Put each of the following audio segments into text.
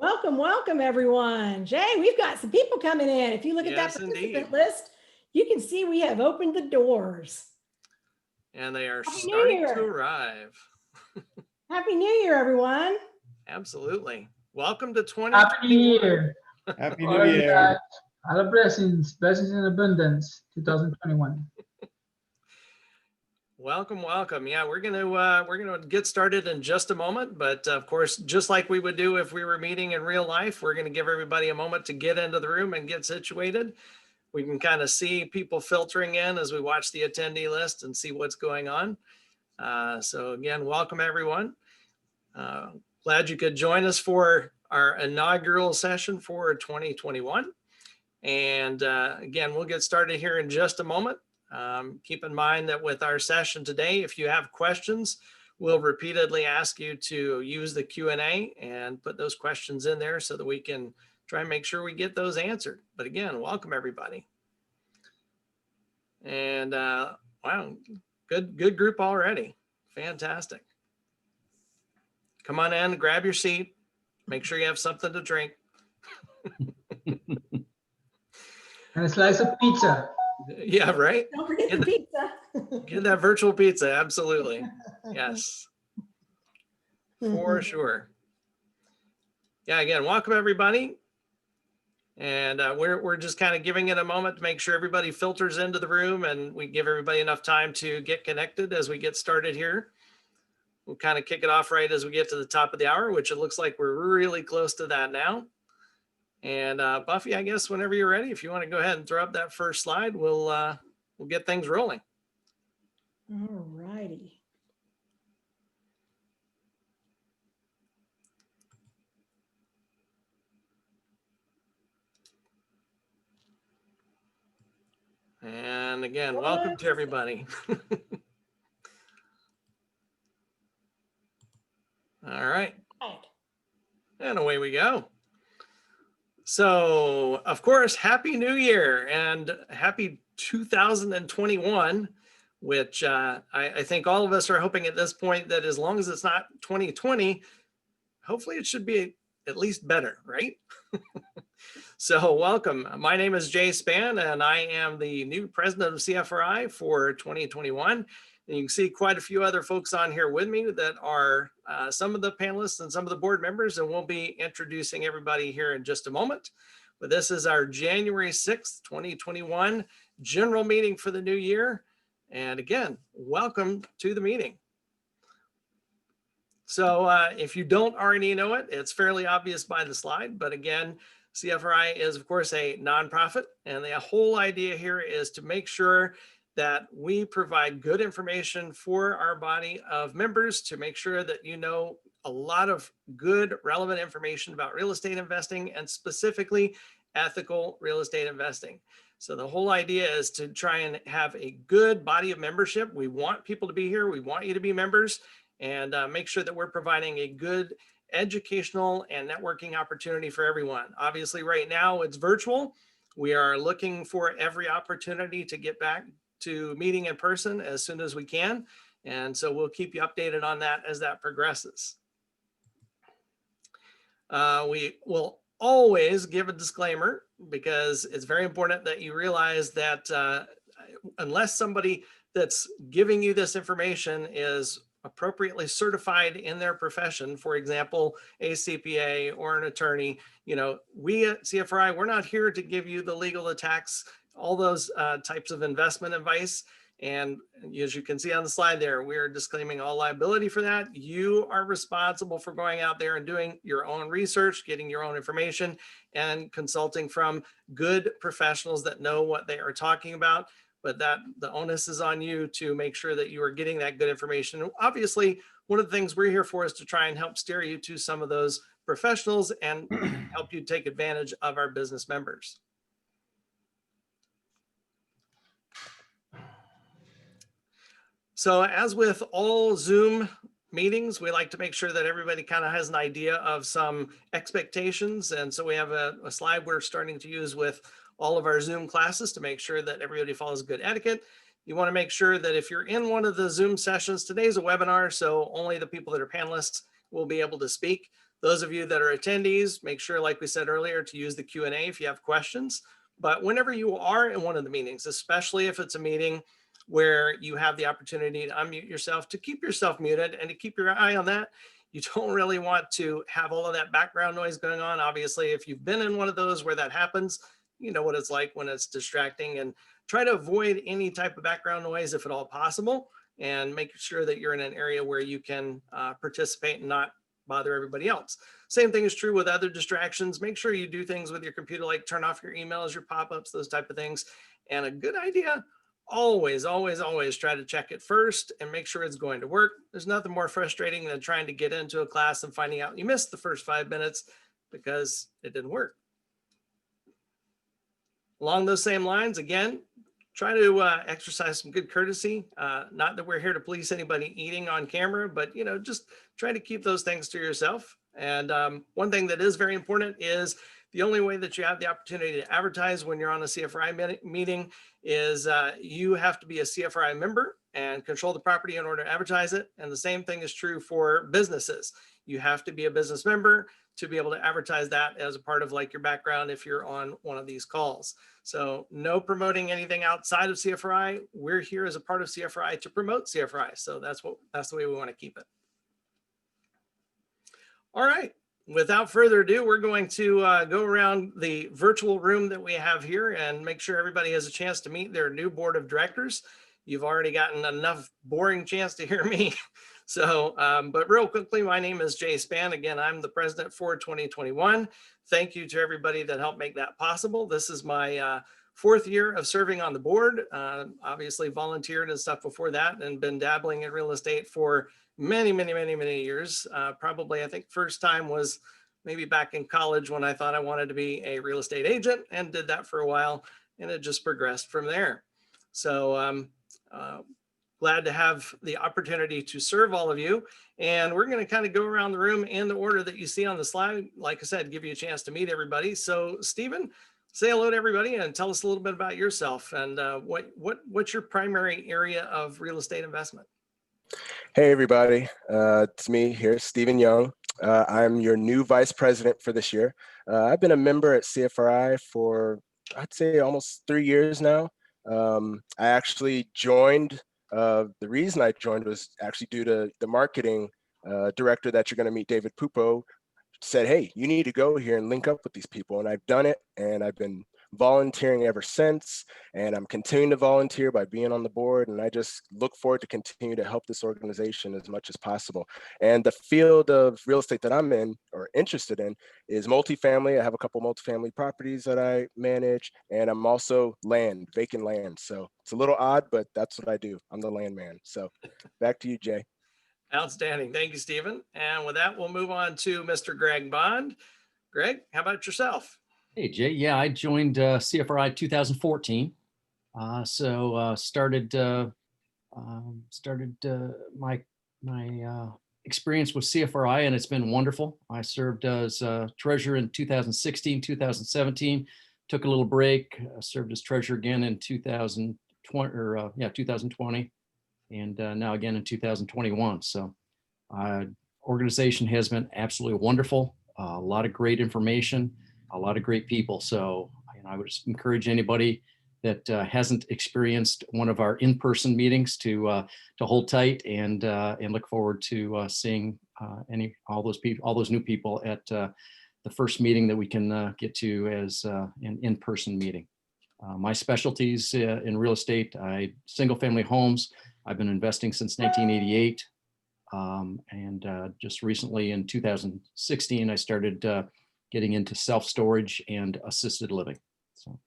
Welcome, welcome, everyone. Jay, we've got some people coming in. If you look at that participant list, you can see we have opened the doors. And they are starting to arrive. Happy New Year, everyone. Absolutely. Welcome to 2021. Happy New Year. Happy New Year. All blessings in abundance, 2021. Welcome, welcome. Yeah, we're gonna get started in just a moment, but of course, just like we would do if we were meeting in real life, we're gonna give everybody a moment to get into the room and get situated. We can kind of see people filtering in as we watch the attendee list and see what's going on. So again, welcome everyone. Glad you could join us for our inaugural session for 2021. And again, we'll get started here in just a moment. Keep in mind that with our session today, if you have questions, we'll repeatedly ask you to use the Q&A and put those questions in there so that we can try and make sure we get those answered. But again, welcome everybody. And wow, good group already. Fantastic. Come on in, grab your seat, make sure you have something to drink. And a slice of pizza. Yeah, right. Don't forget the pizza. Get that virtual pizza, absolutely. Yes, for sure. Yeah, again, welcome everybody. And we're just kind of giving it a moment to make sure everybody filters into the room and we give everybody enough time to get connected as we get started here. We'll kind of kick it off right as we get to the top of the hour, which it looks like we're really close to that now. And Buffy, I guess whenever you're ready, if you want to go ahead and throw up that first slide, we'll get things rolling. All righty. And again, welcome to everybody. All right. And away we go. So, of course, Happy New Year and happy 2021, which I think all of us are hoping at this point that as long as it's not 2020, hopefully it should be at least better, right? So welcome. My name is Jay Spann, and I am the new president of CFRI for 2021. And you can see quite a few other folks on here with me that are some of the panelists and some of the board members, and we'll be introducing everybody here in just a moment. But this is our January 6th, 2021 general meeting for the new year. And again, welcome to the meeting. So if you don't already know it, it's fairly obvious by the slide, but again, CFRI is of course a nonprofit, and the whole idea here is to make sure that we provide good information for our body of members to make sure that you know a lot of good relevant information about real estate investing and specifically ethical real estate investing. So the whole idea is to try and have a good body of membership. We want people to be here. We want you to be members and make sure that we're providing a good educational and networking opportunity for everyone. Obviously right now it's virtual. We are looking for every opportunity to get back to meeting in person as soon as we can. And so we'll keep you updated on that as that progresses. We will always give a disclaimer because it's very important that you realize that unless somebody that's giving you this information is appropriately certified in their profession, for example, a CPA or an attorney, you know, we at CFRI, we're not here to give you the legal, the tax, all those types of investment advice. And as you can see on the slide there, we are disclaiming all liability for that. You are responsible for going out there and doing your own research, getting your own information, and consulting from good professionals that know what they are talking about. But that the onus is on you to make sure that you are getting that good information. And obviously, one of the things we're here for is to try and help steer you to some of those professionals and help you take advantage of our business members. So as with all Zoom meetings, we like to make sure that everybody kind of has an idea of some expectations. And so we have a slide we're starting to use with all of our Zoom classes to make sure that everybody follows good etiquette. You want to make sure that if you're in one of the Zoom sessions, today's a webinar, so only the people that are panelists will be able to speak. Those of you that are attendees, make sure, like we said earlier, to use the Q&A if you have questions. But whenever you are in one of the meetings, especially if it's a meeting where you have the opportunity to unmute yourself, to keep yourself muted and to keep your eye on that. You don't really want to have all of that background noise going on. Obviously, if you've been in one of those where that happens, you know what it's like when it's distracting, and try to avoid any type of background noise if at all possible, and make sure that you're in an area where you can participate and not bother everybody else. Same thing is true with other distractions. Make sure you do things with your computer, like turn off your emails, your pop-ups, those type of things. And a good idea, always try to check it first and make sure it's going to work. There's nothing more frustrating than trying to get into a class and finding out you missed the first 5 minutes because it didn't work. Along those same lines, again, try to exercise some good courtesy. Not that we're here to police anybody eating on camera, but just try to keep those things to yourself. And one thing that is very important is the only way that you have the opportunity to advertise when you're on a CFRI meeting is you have to be a CFRI member and control the property in order to advertise it. And the same thing is true for businesses. You have to be a business member to be able to advertise that as a part of like your background if you're on one of these calls. So no promoting anything outside of CFRI. We're here as a part of CFRI to promote CFRI. So that's the way we want to keep it. All right. Without further ado, we're going to go around the virtual room that we have here and make sure everybody has a chance to meet their new board of directors. You've already gotten enough boring chance to hear me. So, but real quickly, my name is Jay Spann. Again, I'm the president for 2021. Thank you to everybody that helped make that possible. This is my 4th year of serving on the board. Obviously volunteered and stuff before that and been dabbling in real estate for many years. Probably, I think first time was maybe back in college when I thought I wanted to be a real estate agent, and did that for a while, and it just progressed from there. So glad to have the opportunity to serve all of you. And we're going to kind of go around the room in the order that you see on the slide. Like I said, give you a chance to meet everybody. So Stephen, say hello to everybody and tell us a little bit about yourself and what's your primary area of real estate investment? Hey everybody, it's me here, Stephen Young. I'm your new vice president for this year. I've been a member at CFRI for, I'd say, almost 3 years now. I actually joined, the reason I joined was actually due to the marketing director that you're going to meet, David Pupo, said, hey, you need to go here and link up with these people. And I've done it, and I've been volunteering ever since, and I'm continuing to volunteer by being on the board, and I just look forward to continue to help this organization as much as possible. And the field of real estate that I'm in or interested in is multifamily. I have a couple multifamily properties that I manage, and I'm also vacant land. So it's a little odd, but that's what I do. I'm the land man. So back to you, Jay. Outstanding. Thank you, Stephen. And with that, we'll move on to Mr. Greg Bond. Greg, how about yourself? Hey, Jay. Yeah, I joined CFRI 2014. Started my experience with CFRI, and it's been wonderful. I served as treasurer in 2016, 2017, took a little break, served as treasurer again in 2020, and now again in 2021. So organization has been absolutely wonderful. A lot of great information, a lot of great people. So I would just encourage anybody that hasn't experienced one of our in-person meetings to hold tight and look forward to seeing all those new people at the first meeting that we can get to as an in-person meeting. My specialties in real estate, single-family homes. I've been investing since 1988, and just recently in 2016, I started getting into self-storage and assisted living. So.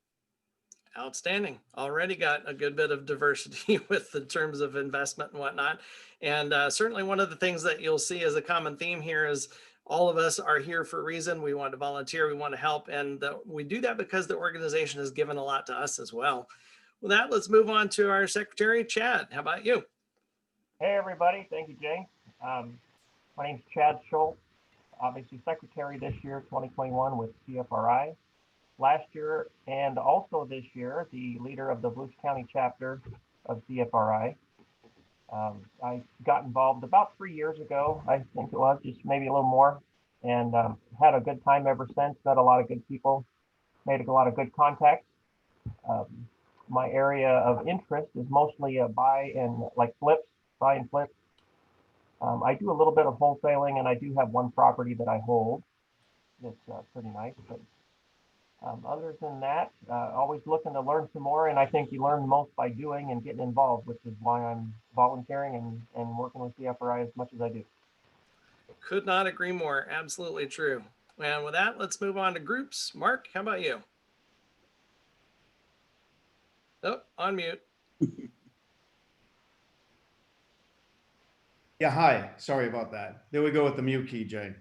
Outstanding. Already got a good bit of diversity with the terms of investment and whatnot. And certainly one of the things that you'll see as a common theme here is all of us are here for a reason. We want to volunteer, we want to help, and we do that because the organization has given a lot to us as well. With that, let's move on to our secretary, Chad. How about you? Hey, everybody. Thank you, Jay. My name's Chad Schultz, obviously secretary this year, 2021 with CFRI. Last year and also this year, the leader of the Volusia County chapter of CFRI. I got involved about 3 years ago, I think it was, just maybe a little more, and had a good time ever since. Met a lot of good people, made a lot of good contacts. Um, my area of interest is mostly buy and flip. I do a little bit of wholesaling, and I do have one property that I hold. It's pretty nice. But other than that, always looking to learn some more. And I think you learn most by doing and getting involved, which is why I'm volunteering and working with CFRI as much as I do. Could not agree more. Absolutely true. And with that, let's move on to groups. Mark, how about you? Oh, on mute. Yeah, hi. Sorry about that. There we go with the mute key, Jay.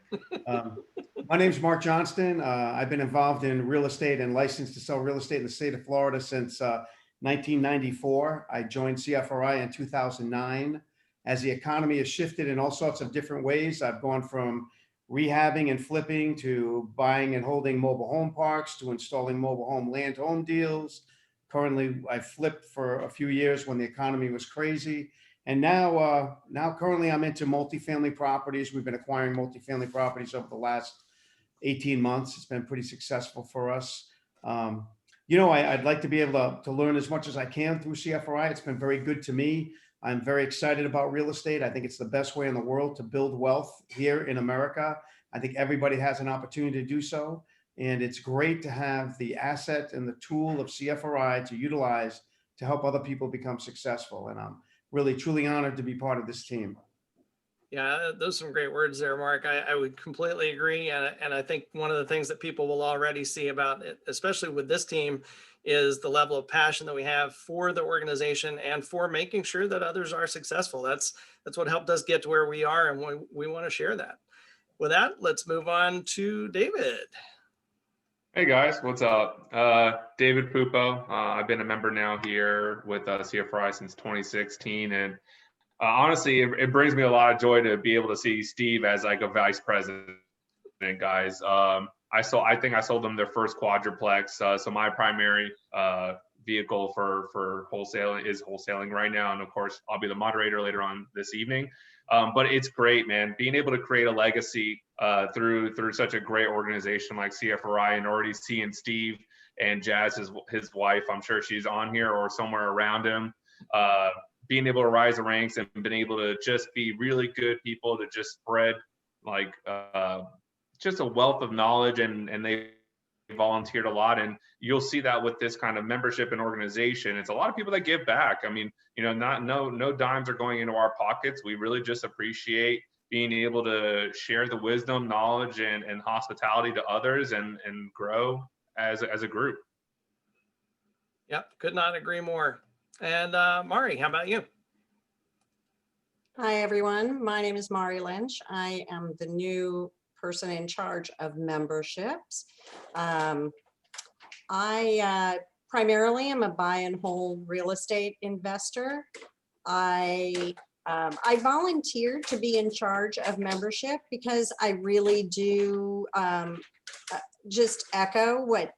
My name's Mark Johnston. I've been involved in real estate and licensed to sell real estate in the state of Florida since 1994. I joined CFRI in 2009. As the economy has shifted in all sorts of different ways, I've gone from rehabbing and flipping to buying and holding mobile home parks to installing mobile home land home deals. Currently, I flipped for a few years when the economy was crazy. And now currently I'm into multifamily properties. We've been acquiring multifamily properties over the last 18 months. It's been pretty successful for us. I'd like to be able to learn as much as I can through CFRI. It's been very good to me. I'm very excited about real estate. I think it's the best way in the world to build wealth here in America. I think everybody has an opportunity to do so. And it's great to have the asset and the tool of CFRI to utilize to help other people become successful. And I'm really, truly honored to be part of this team. Yeah, those are some great words there, Mark. I would completely agree. And I think one of the things that people will already see about it, especially with this team, is the level of passion that we have for the organization and for making sure that others are successful. That's what helped us get to where we are, and we want to share that. With that, let's move on to David. Hey guys, what's up? David Pupo. I've been a member now here with CFRI since 2016, and honestly, it brings me a lot of joy to be able to see Steve as like a vice president, guys. I think I sold them their first quadruplex. So my primary vehicle for wholesaling is wholesaling right now, and of course, I'll be the moderator later on this evening. But it's great, man, being able to create a legacy through such a great organization like CFRI, and already seeing Steve and Jazz, his wife, I'm sure she's on here or somewhere around him, being able to rise the ranks and being able to just be really good people to just spread like just a wealth of knowledge, and they volunteered a lot. And you'll see that with this kind of membership and organization. It's a lot of people that give back. I mean, no dimes are going into our pockets. We really just appreciate being able to share the wisdom, knowledge, and hospitality to others and grow as a group. Yep, could not agree more. And Mari, how about you? Hi, everyone. My name is Mari Lynch. I am the new person in charge of memberships. I primarily am a buy and hold real estate investor. I volunteered to be in charge of membership because I really do just echo what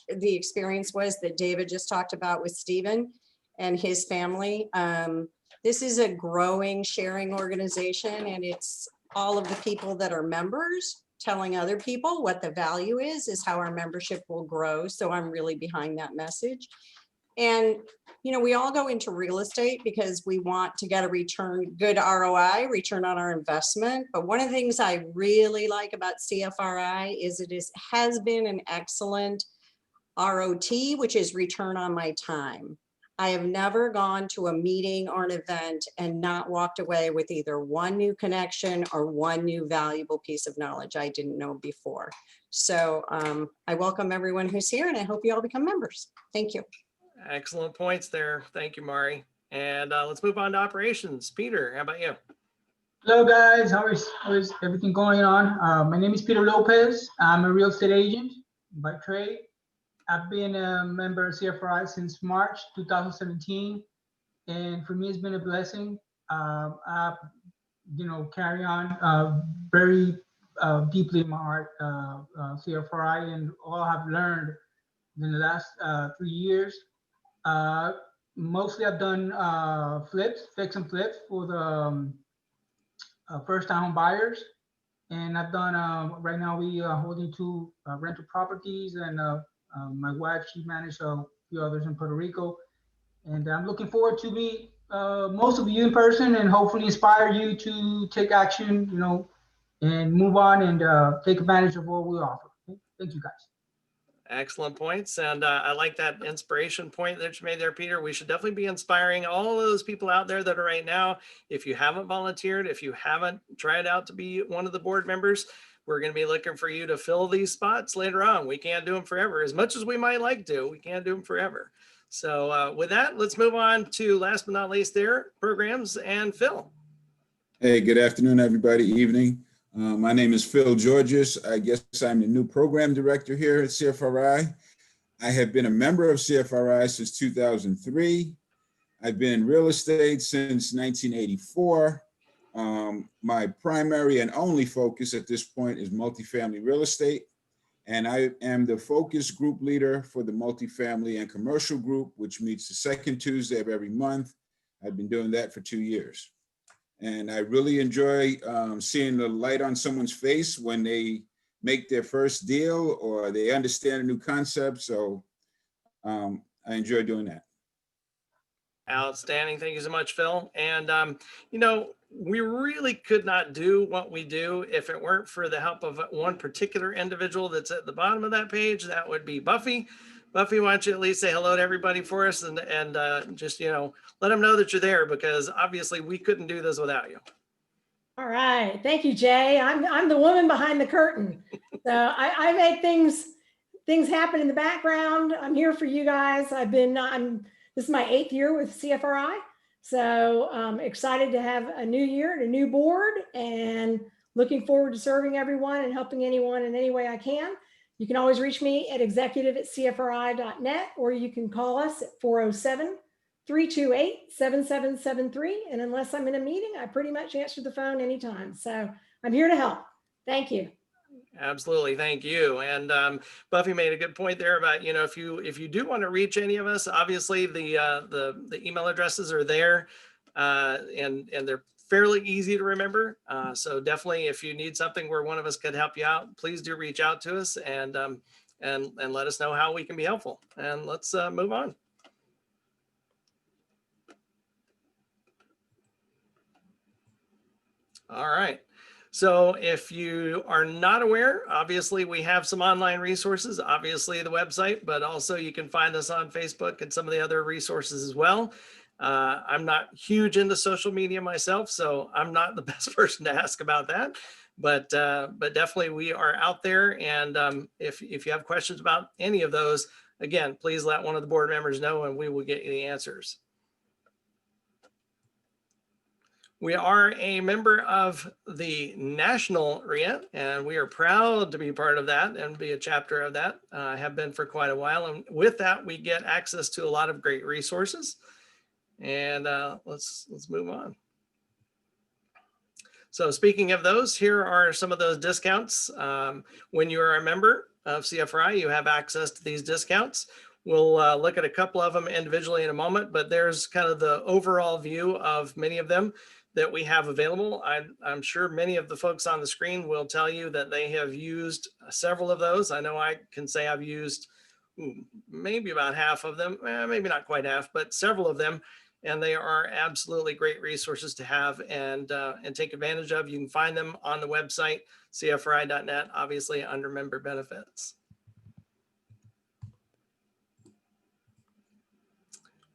the experience was that David just talked about with Stephen and his family. This is a growing, sharing organization, and it's all of the people that are members telling other people what the value is how our membership will grow. So I'm really behind that message. And, we all go into real estate because we want to get a good ROI, return on our investment. But one of the things I really like about CFRI is it has been an excellent ROT, which is return on my time. I have never gone to a meeting or an event and not walked away with either one new connection or one new valuable piece of knowledge I didn't know before. So I welcome everyone who's here, and I hope you all become members. Thank you. Excellent points there. Thank you, Mari. And let's move on to operations. Peter, how about you? Hello guys, how is everything going on? My name is Peter Lopez. I'm a real estate agent by trade. I've been a member of CFRI since March 2017, and for me, it's been a blessing. I, carry on very deeply in my heart, CFRI, and all I've learned in the last 3 years. Mostly I've done fix and flips for the first-time home buyers. And I've done, right now we are holding two rental properties, and my wife, she managed a few others in Puerto Rico. And I'm looking forward to meet most of you in person and hopefully inspire you to take action, and move on and take advantage of what we offer. Okay? Thank you, guys. Excellent points. And I like that inspiration point that you made there, Peter. We should definitely be inspiring all of those people out there that are right now. If you haven't volunteered, if you haven't tried out to be one of the board members, we're going to be looking for you to fill these spots later on. We can't do them forever. As much as we might like to, we can't do them forever. So with that, let's move on to last but not least there, programs and Phil. Hey, good afternoon, everybody. Evening. My name is Phil Georges. I guess I'm the new program director here at CFRI. I have been a member of CFRI since 2003. I've been in real estate since 1984. My primary and only focus at this point is multifamily real estate. And I am the focus group leader for the multifamily and commercial group, which meets the second Tuesday of every month. I've been doing that for 2 years. And I really enjoy seeing the light on someone's face when they make their first deal or they understand a new concept. So I enjoy doing that. Outstanding. Thank you so much, Phil. And, we really could not do what we do if it weren't for the help of one particular individual that's at the bottom of that page. That would be Buffy. Buffy, why don't you at least say hello to everybody for us and just, let them know that you're there, because obviously we couldn't do this without you. All right. Thank you, Jay. I'm the woman behind the curtain. So I make things happen in the background. I'm here for you guys. This is my 8th year with CFRI. So I'm excited to have a new year and a new board, and looking forward to serving everyone and helping anyone in any way I can. You can always reach me at executive@cfri.net, or you can call us at 407-328-7773. And unless I'm in a meeting, I pretty much answer the phone anytime. So I'm here to help. Thank you. Absolutely. Thank you. And Buffy made a good point there about, if you do want to reach any of us, obviously the email addresses are there and they're fairly easy to remember. So definitely, if you need something where one of us could help you out, please do reach out to us and let us know how we can be helpful. And let's move on. All right. So if you are not aware, obviously we have some online resources, obviously the website, but also you can find us on Facebook and some of the other resources as well. I'm not huge into social media myself, so I'm not the best person to ask about that, but definitely we are out there. And if you have questions about any of those, again, please let one of the board members know and we will get you the answers. We are a member of the National RIA, and we are proud to be part of that and be a chapter of that. I have been for quite a while. And with that, we get access to a lot of great resources. And let's move on. So speaking of those, here are some of those discounts. When you are a member of CFRI, you have access to these discounts. We'll look at a couple of them individually in a moment, but there's kind of the overall view of many of them that we have available. I'm sure many of the folks on the screen will tell you that they have used several of those. I know I can say I've used maybe about half of them, maybe not quite half, but several of them. And they are absolutely great resources to have and take advantage of. You can find them on the website, CFRI.net, obviously under member benefits.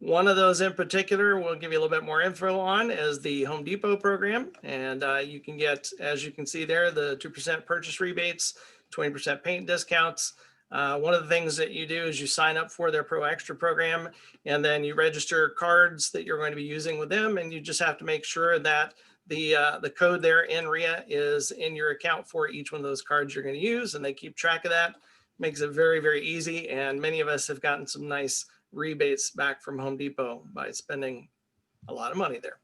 One of those in particular, we'll give you a little bit more info on, is the Home Depot program. And you can get, as you can see there, the 2% purchase rebates, 20% paint discounts. One of the things that you do is you sign up for their Pro Extra program, and then you register cards that you're going to be using with them. And you just have to make sure that the code there in RIA is in your account for each one of those cards you're going to use. And they keep track of that. Makes it very, very easy. And many of us have gotten some nice rebates back from Home Depot by spending a lot of money there.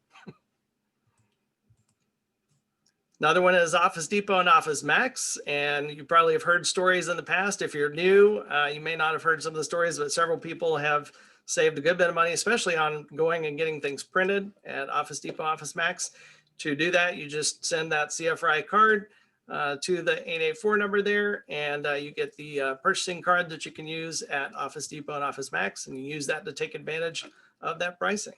Another one is Office Depot and Office Max, and you probably have heard stories in the past. If you're new, you may not have heard some of the stories, but several people have saved a good bit of money, especially on going and getting things printed at Office Depot, Office Max. To do that, you just send that CFRI card to the 884 number there, and you get the purchasing card that you can use at Office Depot and Office Max, and you use that to take advantage of that pricing.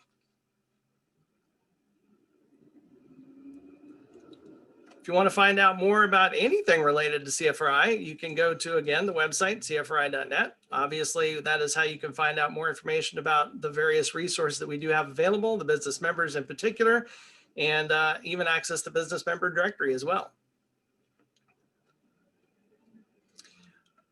If you want to find out more about anything related to CFRI, you can go to, again, the website, cfri.net. Obviously, that is how you can find out more information about the various resources that we do have available, the business members in particular, and even access the business member directory as well.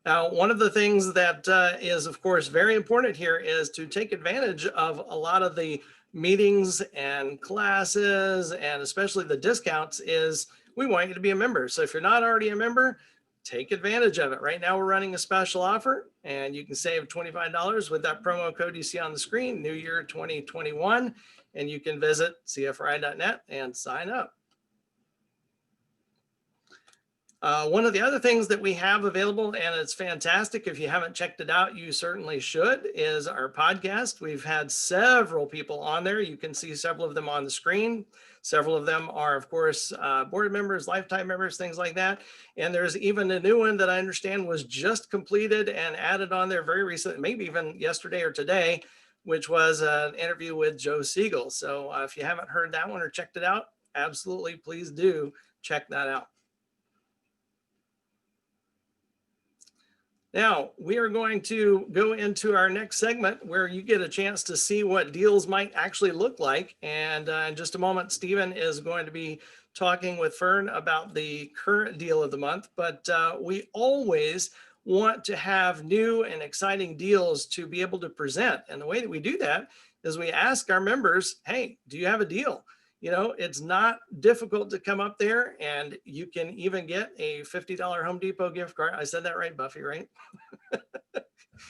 Now, one of the things that is, of course, very important here is to take advantage of a lot of the meetings and classes, and especially the discounts, is we want you to be a member. So if you're not already a member, take advantage of it. Right now, we're running a special offer, and you can save $25 with that promo code you see on the screen, New Year 2021, and you can visit CFRI.net and sign up. One of the other things that we have available, and it's fantastic, if you haven't checked it out, you certainly should, is our podcast. We've had several people on there. You can see several of them on the screen. Several of them are, of course, board members, lifetime members, things like that. And there's even a new one that I understand was just completed and added on there very recently, maybe even yesterday or today, which was an interview with Joe Siegel. So if you haven't heard that one or checked it out, absolutely, please do check that out. Now, we are going to go into our next segment where you get a chance to see what deals might actually look like. And in just a moment, Stephen is going to be talking with Fern about the current deal of the month. But we always want to have new and exciting deals to be able to present. And the way that we do that is we ask our members, hey, do you have a deal? You know, it's not difficult to come up there, and you can even get a $50 Home Depot gift card. I said that right, Buffy, right?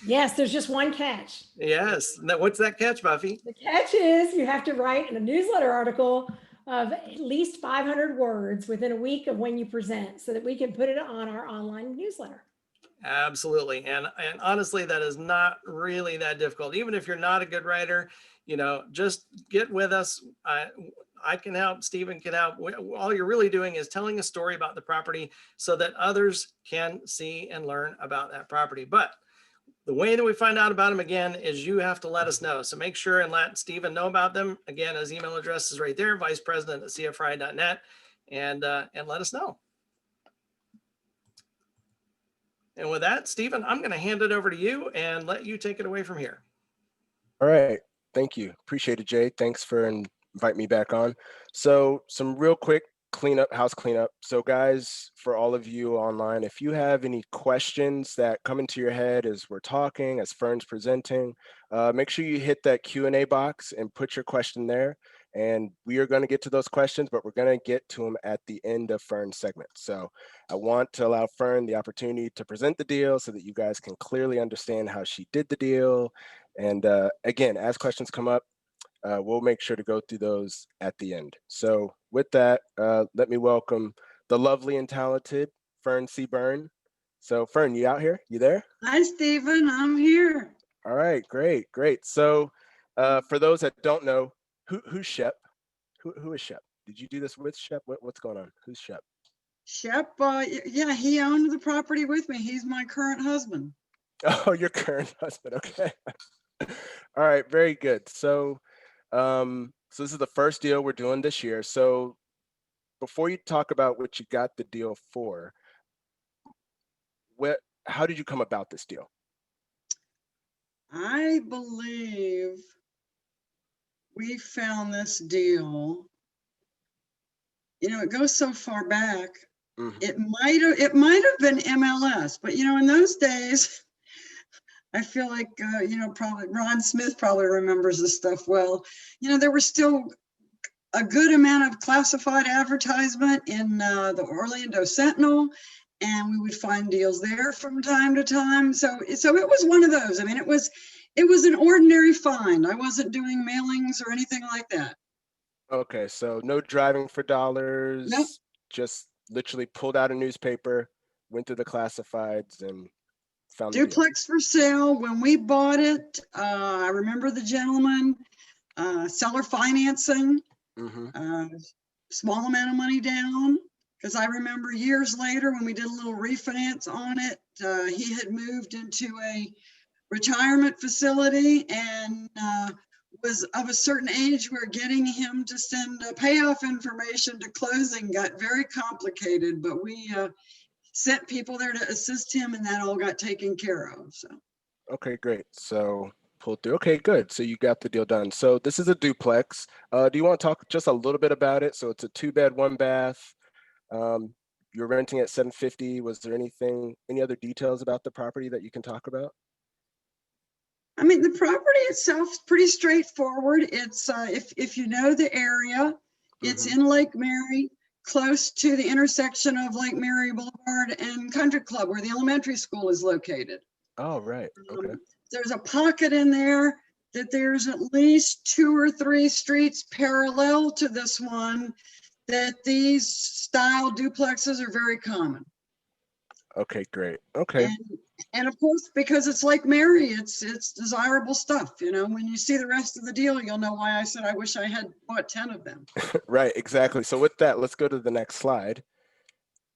Yes, there's just one catch. Yes. Now, what's that catch, Buffy? The catch is you have to write in a newsletter article of at least 500 words within a week of when you present so that we can put it on our online newsletter. Absolutely. And honestly, that is not really that difficult. Even if you're not a good writer, you know, just get with us. I can help, Stephen can help. All you're really doing is telling a story about the property so that others can see and learn about that property. But the way that we find out about them, again, is you have to let us know. So make sure and let Stephen know about them. Again, his email address is right there, vicepresident@cfri.net, and let us know. And with that, Stephen, I'm going to hand it over to you and let you take it away from here. All right. Thank you. Appreciate it, Jay. Thanks for inviting me back on. So some real quick house cleanup. So guys, for all of you online, if you have any questions that come into your head as we're talking, as Fern's presenting, make sure you hit that Q&A box and put your question there. And we are going to get to those questions, but we're going to get to them at the end of Fern's segment. So I want to allow Fern the opportunity to present the deal so that you guys can clearly understand how she did the deal. And again, as questions come up, we'll make sure to go through those at the end. So with that, let me welcome the lovely and talented Fern C. Burn. So Fern, you out here? You there? Hi, Stephen. I'm here. All right, great. So for those that don't know, who's Shep? Who is Shep? Did you do this with Shep? What's going on? Who's Shep? Shep, yeah, he owned the property with me. He's my current husband. Oh, your current husband. Okay. All right, very good. So this is the first deal we're doing this year. So before you talk about what you got the deal for, how did you come about this deal? I believe we found this deal. You know, it goes so far back. Mm-hmm. It might have been MLS, but you know, in those days, I feel like probably Ron Smith probably remembers this stuff well. You know, there was still a good amount of classified advertisement in the Orlando Sentinel, and we would find deals there from time to time. So it was one of those. I mean, it was an ordinary find. I wasn't doing mailings or anything like that. Okay, so no driving for dollars. Nope. Just literally pulled out a newspaper, went through the classifieds, and found duplex for sale. When we bought it, I remember the gentleman, seller financing, small amount of money down, Because I remember years later when we did a little refinance on it, he had moved into a retirement facility and was of a certain age where getting him to send payoff information to closing got very complicated, but we sent people there to assist him and that all got taken care of. So. Okay, great. So pulled through. Okay, good. So you got the deal done. So this is a duplex. Do you want to talk just a little bit about it? So it's a 2-bed, 1-bath. You're renting at $750. Was there any other details about the property that you can talk about? I mean, the property itself is pretty straightforward. It's if you know the area, it's in Lake Mary, close to the intersection of Lake Mary Boulevard and Country Club, where the elementary school is located. Oh, right. Okay. There's a pocket in there that there's at least 2 or 3 streets parallel to this one that these style duplexes are very common. Okay, great. Okay. And of course, because it's Lake Mary, it's desirable stuff. You know, when you see the rest of the deal, you'll know why I said I wish I had bought 10 of them. Right, exactly. So with that, let's go to the next slide.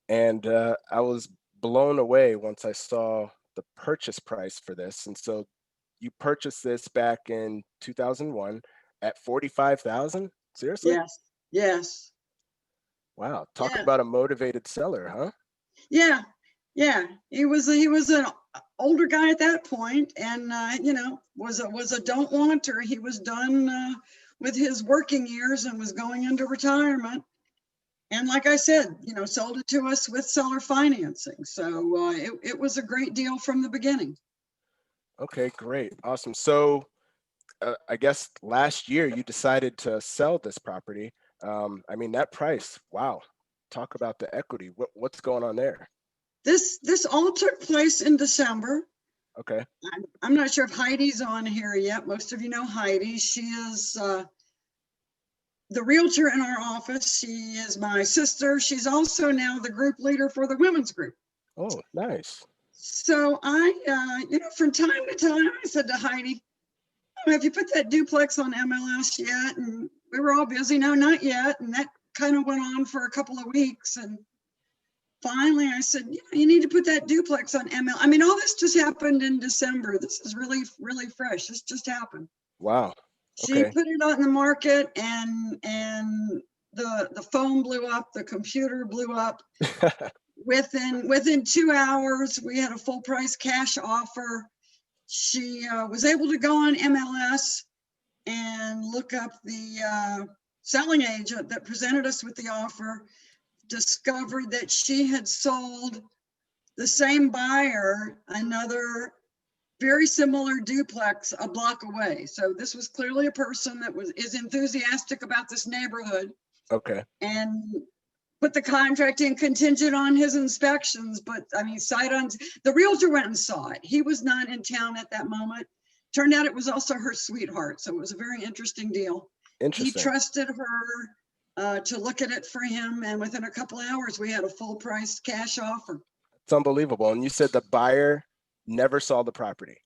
And I was blown away once I saw the purchase price for this. And so you purchased this back in 2001 at $45,000? Seriously? Yes. Yes. Wow. Talk about a motivated seller, huh? Yeah. Yeah. He was an older guy at that point, and you know, was a don't wanter. He was done with his working years and was going into retirement. And like I said, you know, sold it to us with seller financing. So it was a great deal from the beginning. Okay, great. Awesome. So I guess last year you decided to sell this property. I mean, that price, wow. Talk about the equity. What's going on there? This all took place in December. Okay. I'm not sure if Heidi's on here yet. Most of you know Heidi. She is the realtor in our office. She is my sister. She's also now the group leader for the women's group. Oh, nice. So I, you know, from time to time, I said to Heidi, have you put that duplex on MLS yet? And we were all busy. No, not yet. And that kind of went on for a couple of weeks. And finally I said, yeah, you need to put that duplex on ML. I mean, all this just happened in December. This is really, really fresh. This just happened. Wow. She put it on the market and the phone blew up, the computer blew up. Within 2 hours, we had a full price cash offer. She was able to go on MLS and look up the selling agent that presented us with the offer, discovered that she had sold the same buyer another very similar duplex a block away. So this was clearly a person that is enthusiastic about this neighborhood. Okay. And put the contract in contingent on his inspections, but I mean, the realtor went and saw it. He was not in town at that moment. Turned out it was also her sweetheart. So it was a very interesting deal. Interesting. He trusted her to look at it for him. And within a couple of hours, we had a full price cash offer. It's unbelievable. And you said the buyer never saw the property.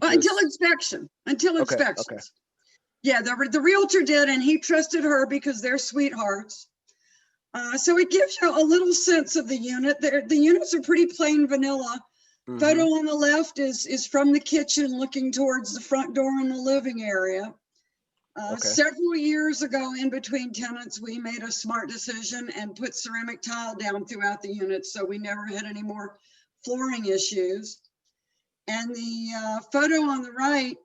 Until inspection, Okay. Yeah, the realtor did, and he trusted her because they're sweethearts. So it gives you a little sense of the unit. The units are pretty plain vanilla. Mm-hmm. Photo on the left is from the kitchen looking towards the front door in the living area. Several years ago, in between tenants, we made a smart decision and put ceramic tile down throughout the unit, so we never had any more flooring issues. And the photo on the right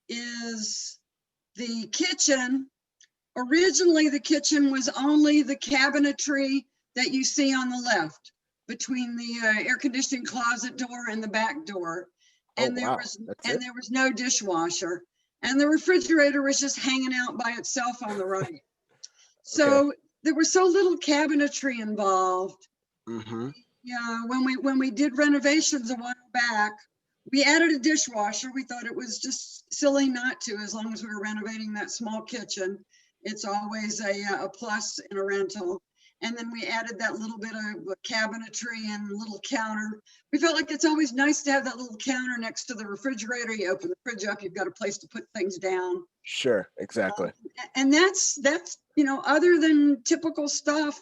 is the kitchen. Originally, the kitchen was only the cabinetry that you see on the left between the air conditioning closet door and the back door. And there was no dishwasher. And the refrigerator was just hanging out by itself on the right. So there was so little cabinetry involved. Mm-hmm. Yeah, when we did renovations a while back, we added a dishwasher. We thought it was just silly not to, as long as we were renovating that small kitchen. It's always a plus in a rental. And then we added that little bit of cabinetry and little counter. We felt like it's always nice to have that little counter next to the refrigerator. You open the fridge up, you've got a place to put things down. Sure, exactly. And that's, you know, other than typical stuff,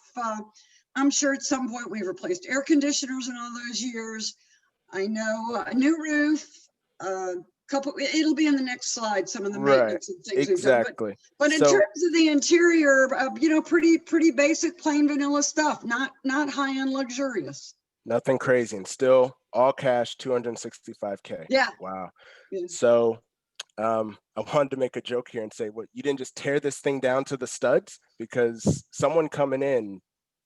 I'm sure at some point we've replaced air conditioners in all those years. I know a new roof, it'll be in the next slide, some of the Right, maintenance and things we've done. exactly. But in So, terms of the interior, pretty basic, plain vanilla stuff, not high-end luxurious. nothing crazy, and still all cash, 265K. Yeah. Wow. Yeah. So I wanted to make a joke here and say, what, you didn't just tear this thing down to the studs? Because someone coming in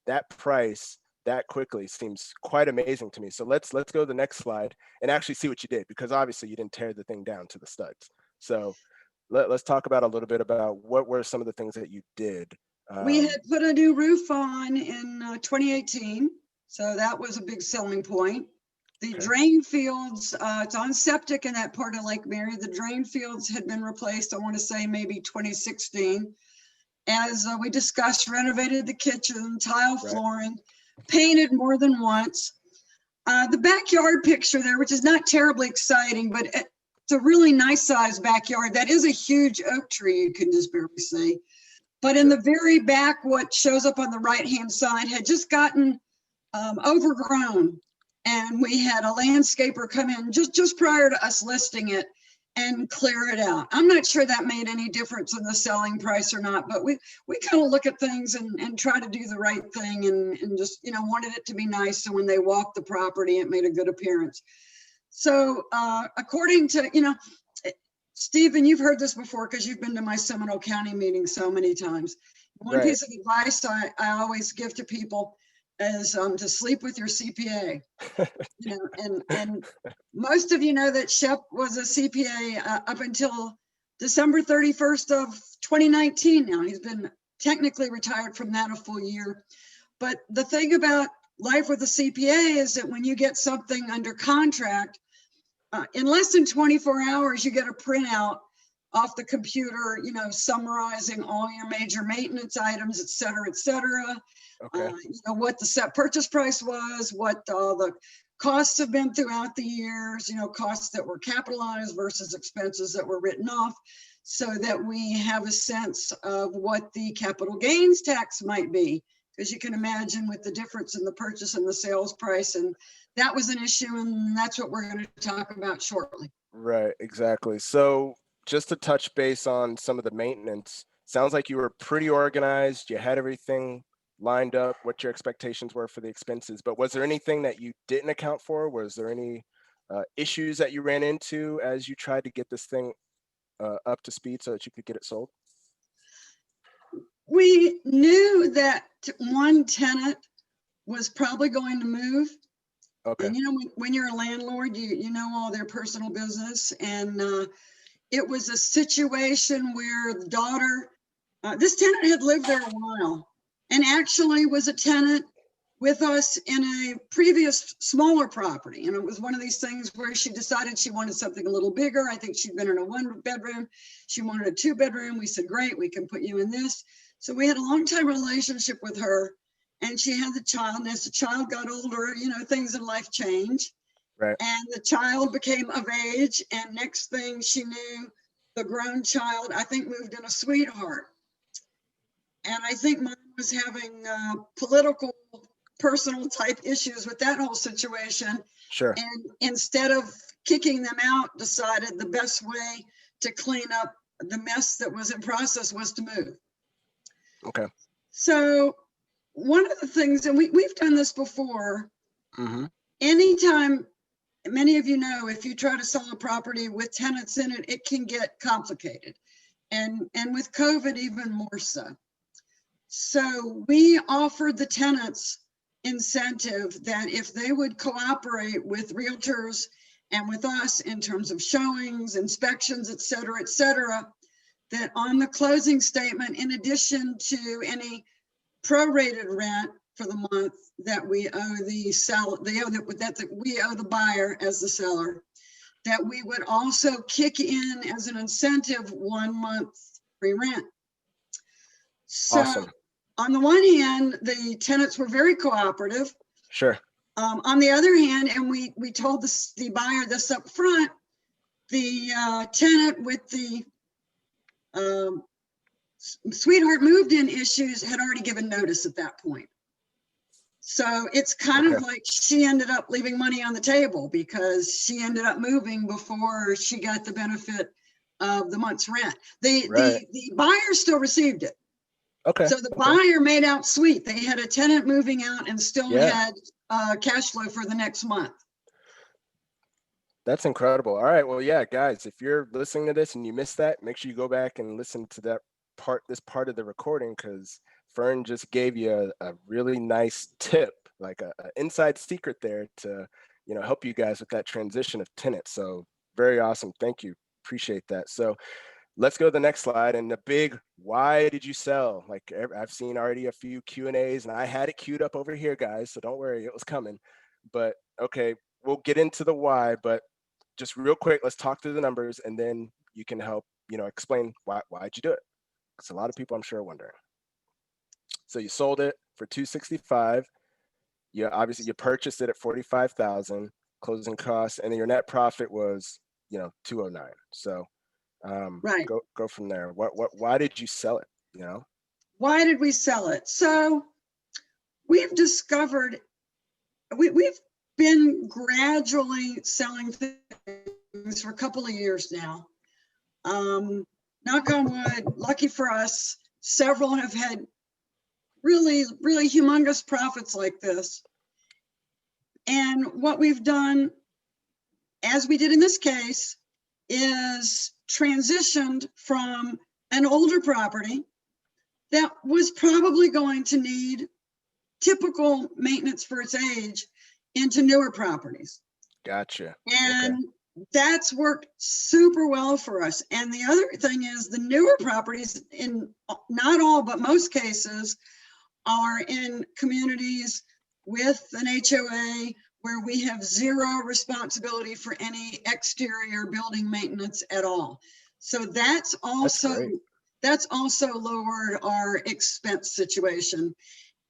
that price that quickly seems quite amazing to me. So let's go to the next slide and actually see what you did, because obviously you didn't tear the thing down to the studs. So let's talk about a little bit about what were some of the things that you did. We had put a new roof on in 2018, so that was a big selling point. The drain fields, it's on septic in that part of Lake Mary. The drain fields had been replaced, I want to say maybe 2016. As we discussed, renovated the kitchen, tile flooring, painted more than once. The backyard picture there, which is not terribly exciting, but it's a really nice sized backyard. That is a huge oak tree, you can just barely see. But in the very back, what shows up on the right-hand side had just gotten overgrown. And we had a landscaper come in just prior to us listing it and clear it out. I'm not sure that made any difference in the selling price or not, but we kind of look at things and try to do the right thing and just, wanted it to be nice. So when they walked the property, it made a good appearance. So according to, Stephen, you've heard this before because you've been to my Seminole County meeting so many times. One piece of advice I always give to people is to sleep with your CPA. And most of you know that Shep was a CPA up until December 31st of 2019 now. He's been technically retired from that a full year. But the thing about life with a CPA is that when you get something under contract, in less than 24 hours, you get a printout off the computer, summarizing all your major maintenance items, et cetera, Okay. What the set purchase price was, what all the costs have been throughout the years, costs that were capitalized versus expenses that were written off, so that we have a sense of what the capital gains tax might be. Because you can imagine with the difference in the purchase and the sales price, and that was an issue, and that's what we're going to talk about shortly. Right, exactly. So just to touch base on some of the maintenance, sounds like you were pretty organized. You had everything lined up, what your expectations were for the expenses, but was there anything that you didn't account for? Was there any issues that you ran into as you tried to get this thing up to speed so that you could get it sold? We knew that one tenant was probably going to move. Okay. And when you're a landlord, you know all their personal business. And it was a situation where the daughter, this tenant had lived there a while and actually was a tenant with us in a previous smaller property. And it was one of these things where she decided she wanted something a little bigger. I think she'd been in a 1-bedroom. She wanted a 2-bedroom. We said, great, we can put you in this. So we had a long-time relationship with her, and she had the child. And as the child got older, things in life change. Right. And the child became of age. And next thing she knew, the grown child, I think, moved in a sweetheart. And I think mom was having political, personal type issues with that whole situation. Sure. And instead of kicking them out, decided the best way to clean up the mess that was in process was to move. Okay. So one of the things, and we've done this before, Mm-hmm. anytime, many of you know, if you try to sell a property with tenants in it, it can get complicated. And with COVID, even more so. So we offered the tenants incentive that if they would cooperate with realtors and with us in terms of showings, inspections, et cetera, that on the closing statement, in addition to any prorated rent for the month that we owe the seller, that we owe the buyer as the seller, that we would also kick in as an incentive 1 month free rent. So Awesome. On the one hand, the tenants were very cooperative. Sure. On the other hand, and we told the buyer this up front, the tenant with the sweetheart moved in issues had already given notice at that point. So it's kind of Okay. like she ended up leaving money on the table because she ended up moving before she got the benefit of the month's rent. Right. The buyer still received it. Okay. So the Okay. buyer made out sweet. They had a tenant moving out and still Yeah. had cash flow for the next month. That's incredible. All right. Well, yeah, guys, if you're listening to this and you missed that, make sure you go back and listen to this part of the recording, because Fern just gave you a really nice tip, like a inside secret there to, help you guys with that transition of tenants. So very awesome. Thank you. Appreciate that. So let's go to the next slide. And the big, why did you sell? Like I've seen already a few Q&As, and I had it queued up over here, guys. So don't worry, it was coming. But okay, we'll get into the why, but just real quick, let's talk through the numbers, and then you can help, explain why'd you do it? Because a lot of people, I'm sure, are wondering. So you sold it for $265. Obviously you purchased it at $45,000 closing costs, and then your net profit was, $209. So Right. go from there. Why did you sell it? Why did we sell it? So we've discovered we've been gradually selling things for a couple of years now. Knock on wood, lucky for us, several have had really, really humongous profits like this. And what we've done, as we did in this case, is transitioned from an older property that was probably going to need typical maintenance for its age into newer properties. Gotcha. And Okay. that's worked super well for us. And the other thing is the newer properties, in not all, but most cases, are in communities with an HOA where we have zero responsibility for any exterior building maintenance at all. So that's also lowered our expense situation.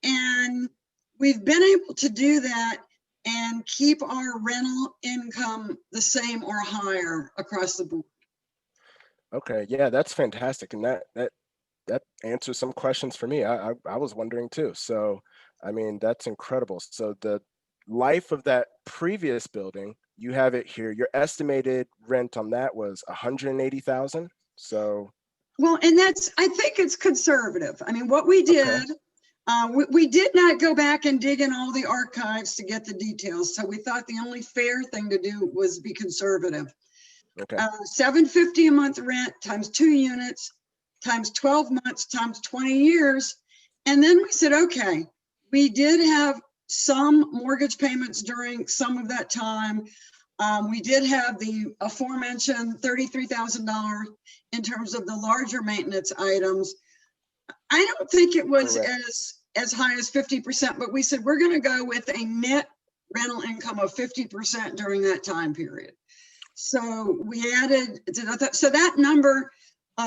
And we've been able to do that and keep our rental income the same or higher across the board. Okay, yeah, that's fantastic. And that answers some questions for me. I was wondering too. So, I mean, that's incredible. So the life of that previous building, you have it here. Your estimated rent on that was $180,000. So. Well, and I think it's conservative. I mean, what we did, we did not go back and dig in all the archives to get the details. So we thought the only fair thing to do was be conservative. Okay. $750 a month rent times 2 units times 12 months times 20 years. And then we said, okay, we did have some mortgage payments during some of that time. We did have the aforementioned $33,000 in terms of the larger maintenance items. I don't think it was as high as 50%, but we said we're going to go with a net rental income of 50% during that time period. So we added, so that number,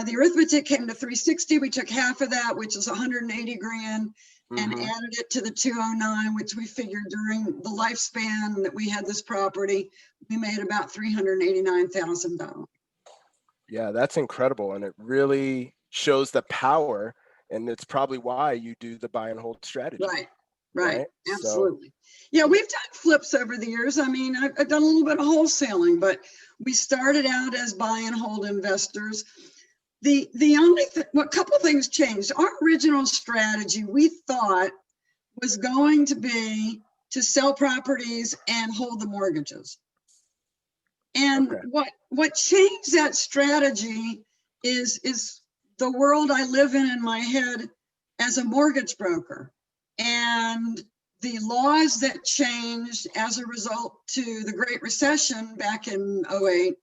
the arithmetic came to 360. We took half of that, which is 180 grand, and added it to the 209, which we figured during the lifespan that we had this property, we made about $389,000. Yeah, that's incredible. And it really shows the power, and it's probably why you do the buy and hold strategy. Right. Absolutely. Yeah, we've done flips over the years. I mean, I've done a little bit of wholesaling, but we started out as buy and hold investors. The only couple of things changed. Our original strategy, we thought, was going to be to sell properties and hold the mortgages. And what changed that strategy is the world I live in my head as a mortgage broker, and the laws that changed as a result to the Great Recession back in 2008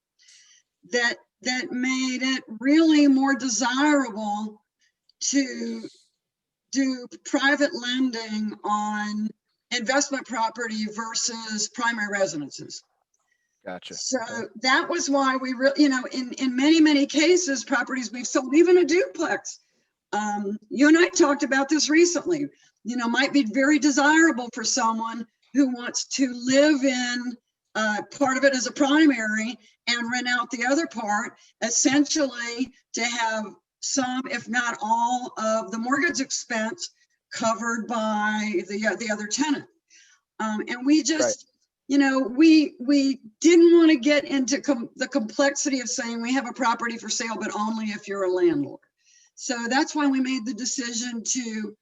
that made it really more desirable to do private lending on investment property versus primary residences. Gotcha. So that was why we really, in many cases, properties we've sold, even a duplex. You and I talked about this recently, might be very desirable for someone who wants to live in part of it as a primary and rent out the other part, essentially to have some, if not all, of the mortgage expense covered by the other tenant. And we just, you know, we didn't want to get into the complexity of saying we have a property for sale, but only if you're a landlord. So that's why we made the decision to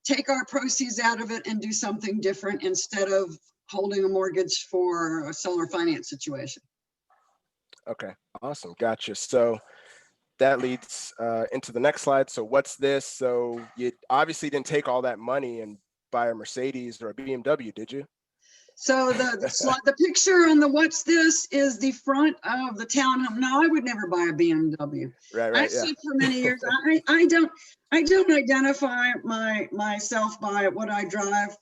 take our proceeds out of it and do something different instead of holding a mortgage for a seller finance situation. Okay, awesome. Gotcha. So that leads into the next slide. So what's this? So you obviously didn't take all that money and buy a Mercedes or a BMW, did you? So the slide, the picture on the what's this is the front of the townhome. No, I would never buy a BMW. Right, I've said for many years, I don't identify myself by what I drive.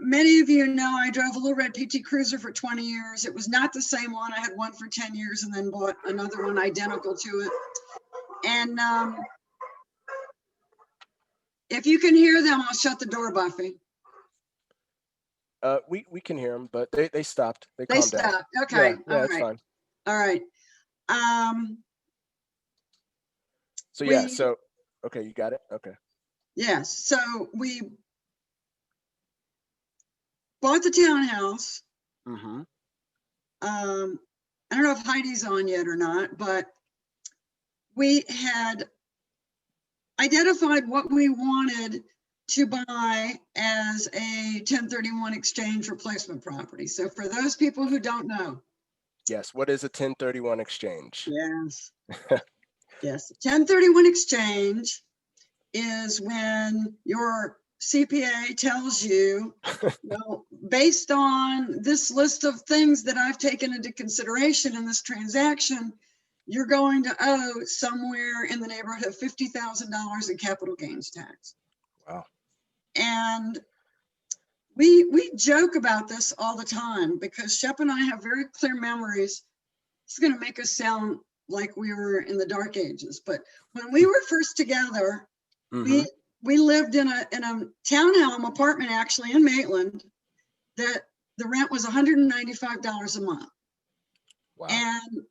Many of you know I drove a little red PT Cruiser for 20 years. It was not the same one. I had one for 10 years and then bought another one identical to it. And if you can hear them, I'll shut the door, Buffy. We can hear them, but they stopped. They They calmed down. stopped. Okay. Yeah, All it's right. fine. All right. So yeah, we- so okay, you got it. Okay. Yes. So we bought the townhouse. Mm-hmm. I don't know if Heidi's on yet or not, but we had identified what we wanted to buy as a 1031 exchange replacement property. So for those people who don't know. Yes. What is a 1031 exchange? Yes. Yes. 1031 exchange is when your CPA tells you, well, based on this list of things that I've taken into consideration in this transaction, you're going to owe somewhere in the neighborhood of $50,000 in capital gains tax. Wow. And we joke about this all the time because Shep and I have very clear memories. It's going to make us sound like we were in the dark ages, but when we were first together, Mm-hmm. we lived in a townhome apartment actually in Maitland that the rent was $195 a month. Wow. And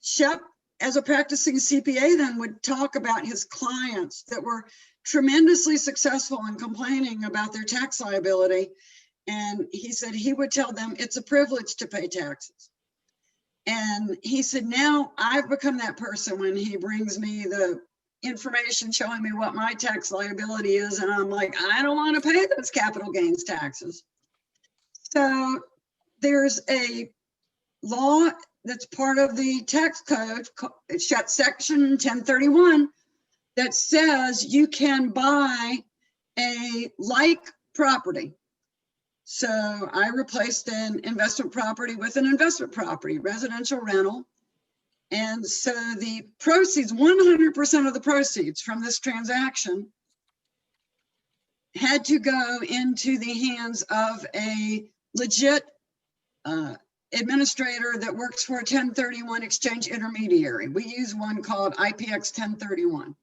Shep, as a practicing CPA, then would talk about his clients that were tremendously successful in complaining about their tax liability. And he said he would tell them it's a privilege to pay taxes. And he said, now I've become that person when he brings me the information showing me what my tax liability is. And I'm like, I don't want to pay those capital gains taxes. So there's a law that's part of the tax code, it's section 1031, that says you can buy a like property. So I replaced an investment property with an investment property, residential rental. And so the proceeds, 100% of the proceeds from this transaction had to go into the hands of a legit administrator that works for a 1031 exchange intermediary. We use one called IPX 1031.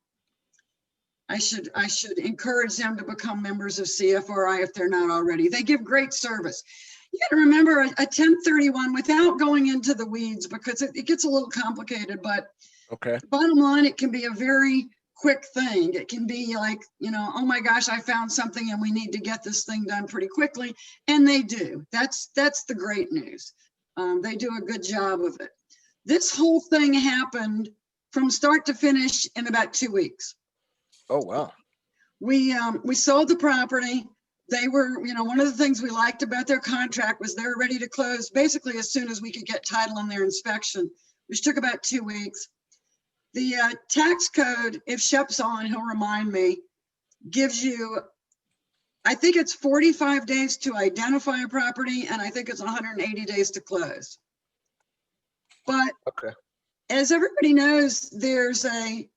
I should encourage them to become members of CFRI if they're not already. They give great service. You got to remember a 1031 without going into the weeds because it gets a little complicated, but Okay. bottom line, it can be a very quick thing. It can be like, you know, oh my gosh, I found something and we need to get this thing done pretty quickly. And they do. That's the great news. They do a good job of it. This whole thing happened from start to finish in about 2 weeks. Oh, wow. We sold the property. They were, you know, one of the things we liked about their contract was they were ready to close basically as soon as we could get title in their inspection, which took about 2 weeks. The tax code, if Shep's on, he'll remind me, gives you, I think it's 45 days to identify a property, and I think it's 180 days to close. But Okay. as everybody knows, there's a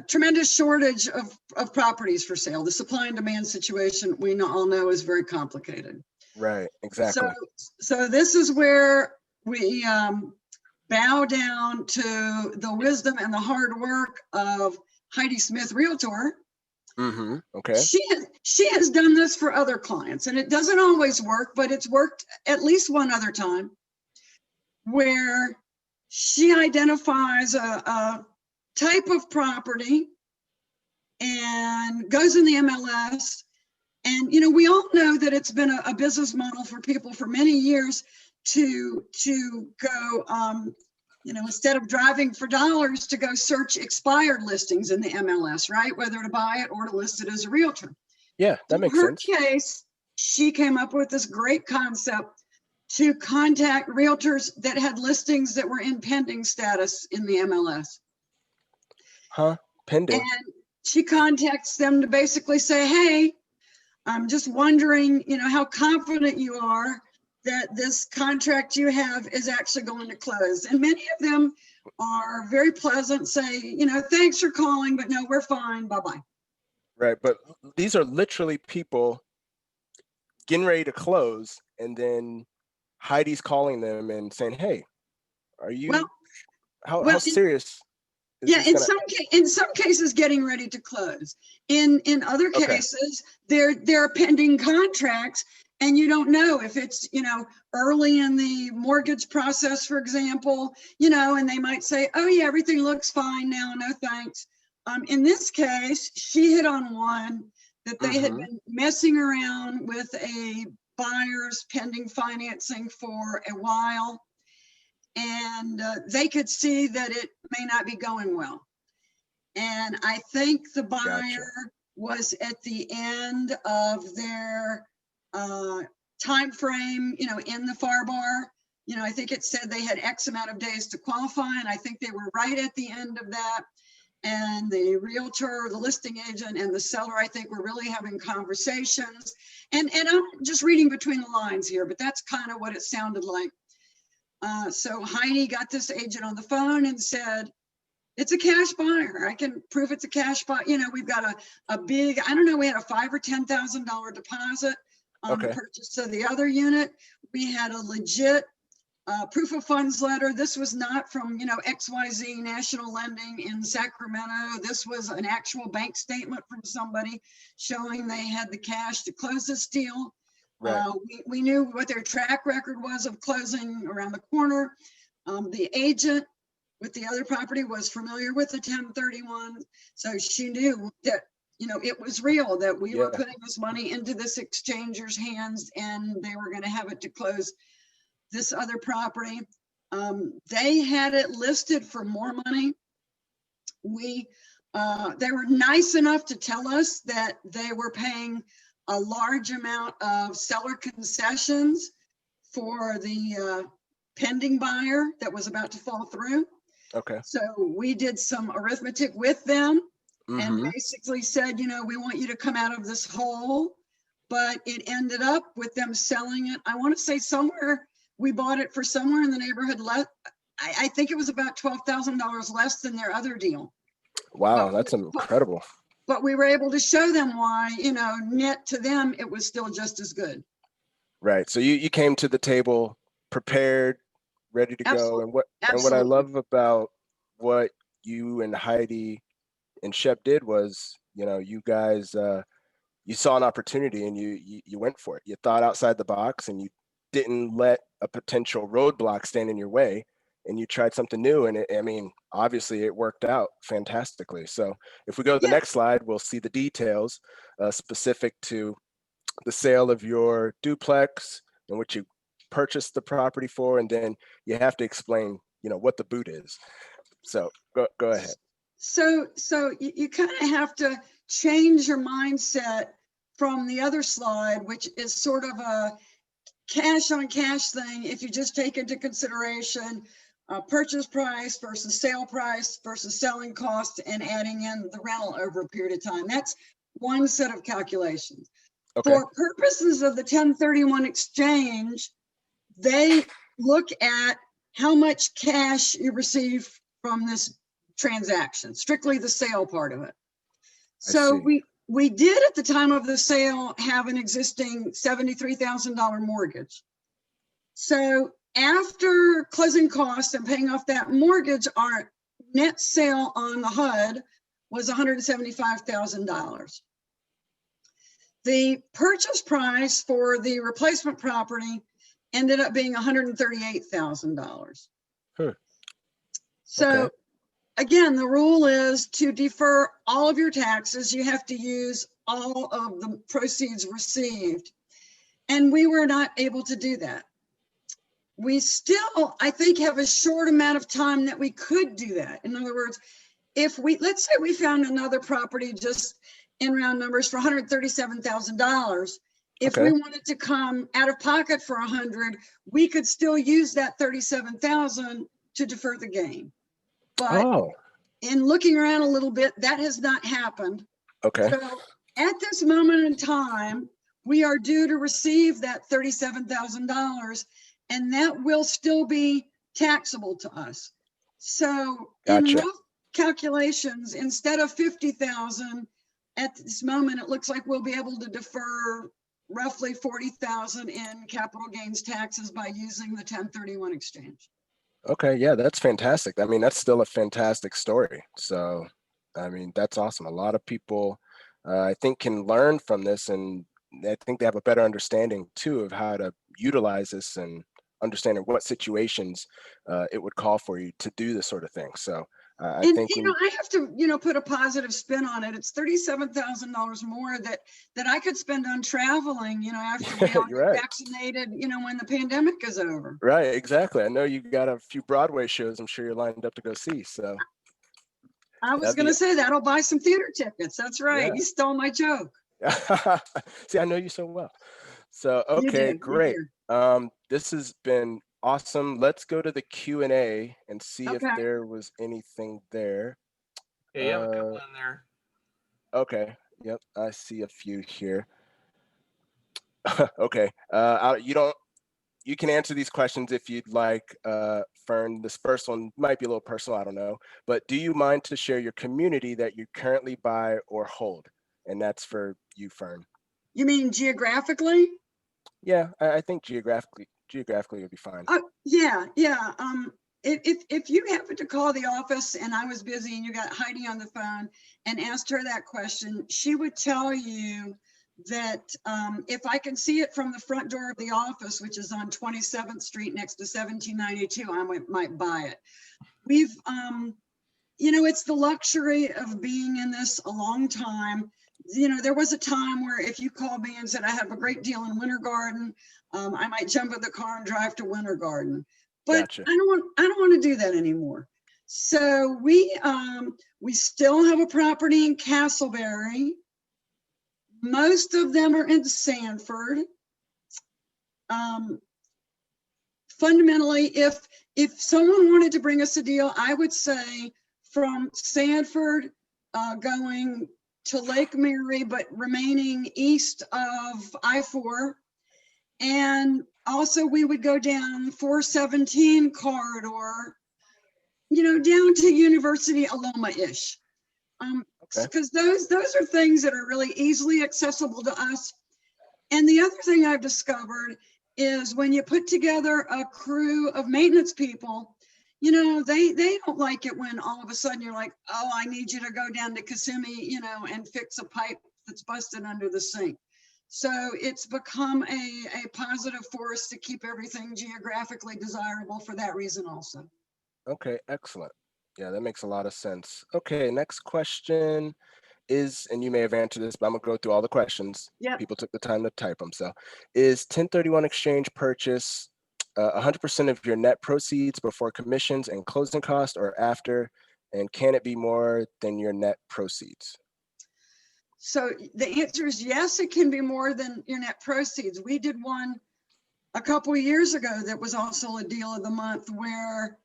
tremendous shortage of properties for sale. The supply and demand situation we all know is very complicated. Right. Exactly. So this is where we bow down to the wisdom and the hard work of Heidi Smith, Realtor. Mm-hmm. Okay. She has done this for other clients, and it doesn't always work, but it's worked at least one other time where she identifies a type of property and goes in the MLS. And, we all know that it's been a business model for people for many years to go, instead of driving for dollars, to go search expired listings in the MLS, right? Whether to buy it or to list it as a realtor. Yeah, that makes sense. In her case, she came up with this great concept to contact realtors that had listings that were in pending status in the MLS. Huh? Pending. And she contacts them to basically say, hey, I'm just wondering, how confident you are that this contract you have is actually going to close. And many of them are very pleasant, say, thanks for calling, but no, we're fine, bye-bye. Right, but these are literally people getting ready to close, and then Heidi's calling them and saying, hey, are you, how serious? Yeah, in some cases, getting ready to close. In other cases, there are pending contracts, and you don't know if it's early in the mortgage process, for example, and they might say, oh yeah, everything looks fine now, no thanks. In this case, she hit on one that they had been messing around with a buyer's pending financing for a while. And they could see that it may not be going well. And I think the buyer was at the end of their time frame, in the FAR bar. I think it said they had X amount of days to qualify, and I think they were right at the end of that. And the realtor, the listing agent, and the seller, I think, were really having conversations. And I'm just reading between the lines here, but that's kind of what it sounded like. So Heidi got this agent on the phone and said, it's a cash buyer. I can prove it's a cash buy. We've got a big, I don't know, we had a $5,000 or $10,000 deposit on the purchase of the other unit. We had a legit proof of funds letter. This was not from, XYZ National Lending in Sacramento. This was an actual bank statement from somebody showing they had the cash to close this deal. Right. We knew what their track record was of closing around the corner. The agent with the other property was familiar with the 1031. So she knew that, it was real, that we were putting this money into this exchanger's hands and they were going to have it to close this other property. They had it listed for more money. They were nice enough to tell us that they were paying a large amount of seller concessions for the pending buyer that was about to fall through. Okay. So we did some arithmetic with them and basically said, we want you to come out of this hole, but it ended up with them selling it. I want to say somewhere, we bought it for somewhere in the neighborhood. I think it was about $12,000 less than their other deal. Wow, that's incredible. But we were able to show them why, net to them, it was still just as good. Right. So you came to the table prepared, ready to go. And what I love about what you and Heidi and Shep did was, you guys, you saw an opportunity and you went for it. You thought outside the box and you didn't let a potential roadblock stand in your way. And you tried something new, and obviously it worked out fantastically. So if we go to the next slide, we'll see the details specific to the sale of your duplex in which you purchased the property for, and then you have to explain, what the boot is. So go ahead. So you kind of have to change your mindset from the other slide, which is sort of a cash on cash thing. If you just take into consideration purchase price versus sale price versus selling cost and adding in the rental over a period of time. That's one set of calculations. Okay. For purposes of the 1031 exchange, they look at how much cash you receive from this transaction, strictly the sale part of it. So we did at the time of the sale have an existing $73,000 mortgage. So after closing costs and paying off that mortgage, our net sale on the HUD was $175,000. The purchase price for the replacement property ended up being $138,000. So again, the rule is to defer all of your taxes. You have to use all of the proceeds received. And we were not able to do that. We still, I think, have a short amount of time that we could do that. In other words, if we, let's say we found another property just in round numbers for $137,000. If Okay. we wanted to come out of pocket for 100, we could still use that 37,000 to defer the gain. But Oh, in looking around a little bit, that has not happened. okay. So at this moment in time, we are due to receive that $37,000, and that will still be taxable to us. So in Gotcha. rough calculations, instead of 50,000, at this moment, it looks like we'll be able to defer roughly 40,000 in capital gains taxes by using the 1031 exchange. Okay, yeah, that's fantastic. I mean, that's still a fantastic story. So, I mean, that's awesome. A lot of people, I think, can learn from this, and I think they have a better understanding too of how to utilize this and understanding what situations it would call for you to do this sort of thing. So, I And think you know, I have to, put a positive spin on it. It's $37,000 more that I could spend on traveling, after we all You're get right. vaccinated, when the pandemic is over. Right, exactly. I know you got a few Broadway shows I'm sure you're lined up to go see. So, I was that'd going be- to say that'll buy some theater tickets. That's right. Yeah. You stole my joke. see, I know you so well. So, You okay, do, great. you do. This has been awesome. Let's go to the Q&A and see if Okay. there was anything there. Yeah, you have a couple in there. Okay. Yep. I see a few here. Okay. You can answer these questions if you'd like, Fern. This first one might be a little personal, I don't know, but do you mind to share your community that you currently buy or hold? And that's for you, Fern. You mean geographically? Yeah, I think geographically would be fine. Yeah. If you happened to call the office and I was busy and you got Heidi on the phone and asked her that question, she would tell you that if I can see it from the front door of the office, which is on 27th Street next to 1792, I might buy it. We've, it's the luxury of being in this a long time. There was a time where if you called me and said, I have a great deal in Winter Garden, I might jump in the car and drive to Winter Garden. But Gotcha. I don't want to do that anymore. So we still have a property in Castleberry. Most of them are in Sanford. Fundamentally, if someone wanted to bring us a deal, I would say from Sanford going to Lake Mary, but remaining east of I-4. And also we would go down 417 corridor, down to University Aloma-ish. Because those are things that are really easily accessible to us. And the other thing I've discovered is when you put together a crew of maintenance people, they don't like it when all of a sudden you're like, oh, I need you to go down to Kissimmee, and fix a pipe that's busted under the sink. So it's become a positive force to keep everything geographically desirable for that reason also. Okay, excellent. Yeah, that makes a lot of sense. Okay, next question is, and you may have answered this, but I'm gonna go through all the questions. Yeah. People took the time to type them. So, is 1031 exchange purchase 100% of your net proceeds before commissions and closing costs, or after? And can it be more than your net proceeds? So the answer is yes, it can be more than your net proceeds. We did one a couple of years ago that was also a deal of the month where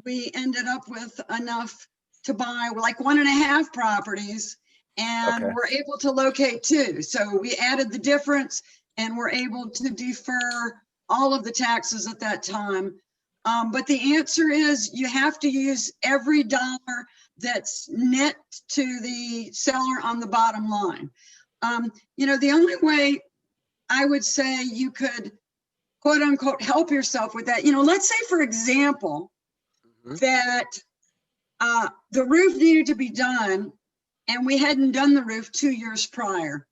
we ended up with enough to buy like 1.5 properties, and Okay. we're able to locate 2. So we added the difference and we're able to defer all of the taxes at that time. But the answer is you have to use every dollar that's net to the seller on the bottom line. The only way I would say you could quote unquote help yourself with that, let's say for example, that the roof needed to be done and we hadn't done the roof 2 years prior.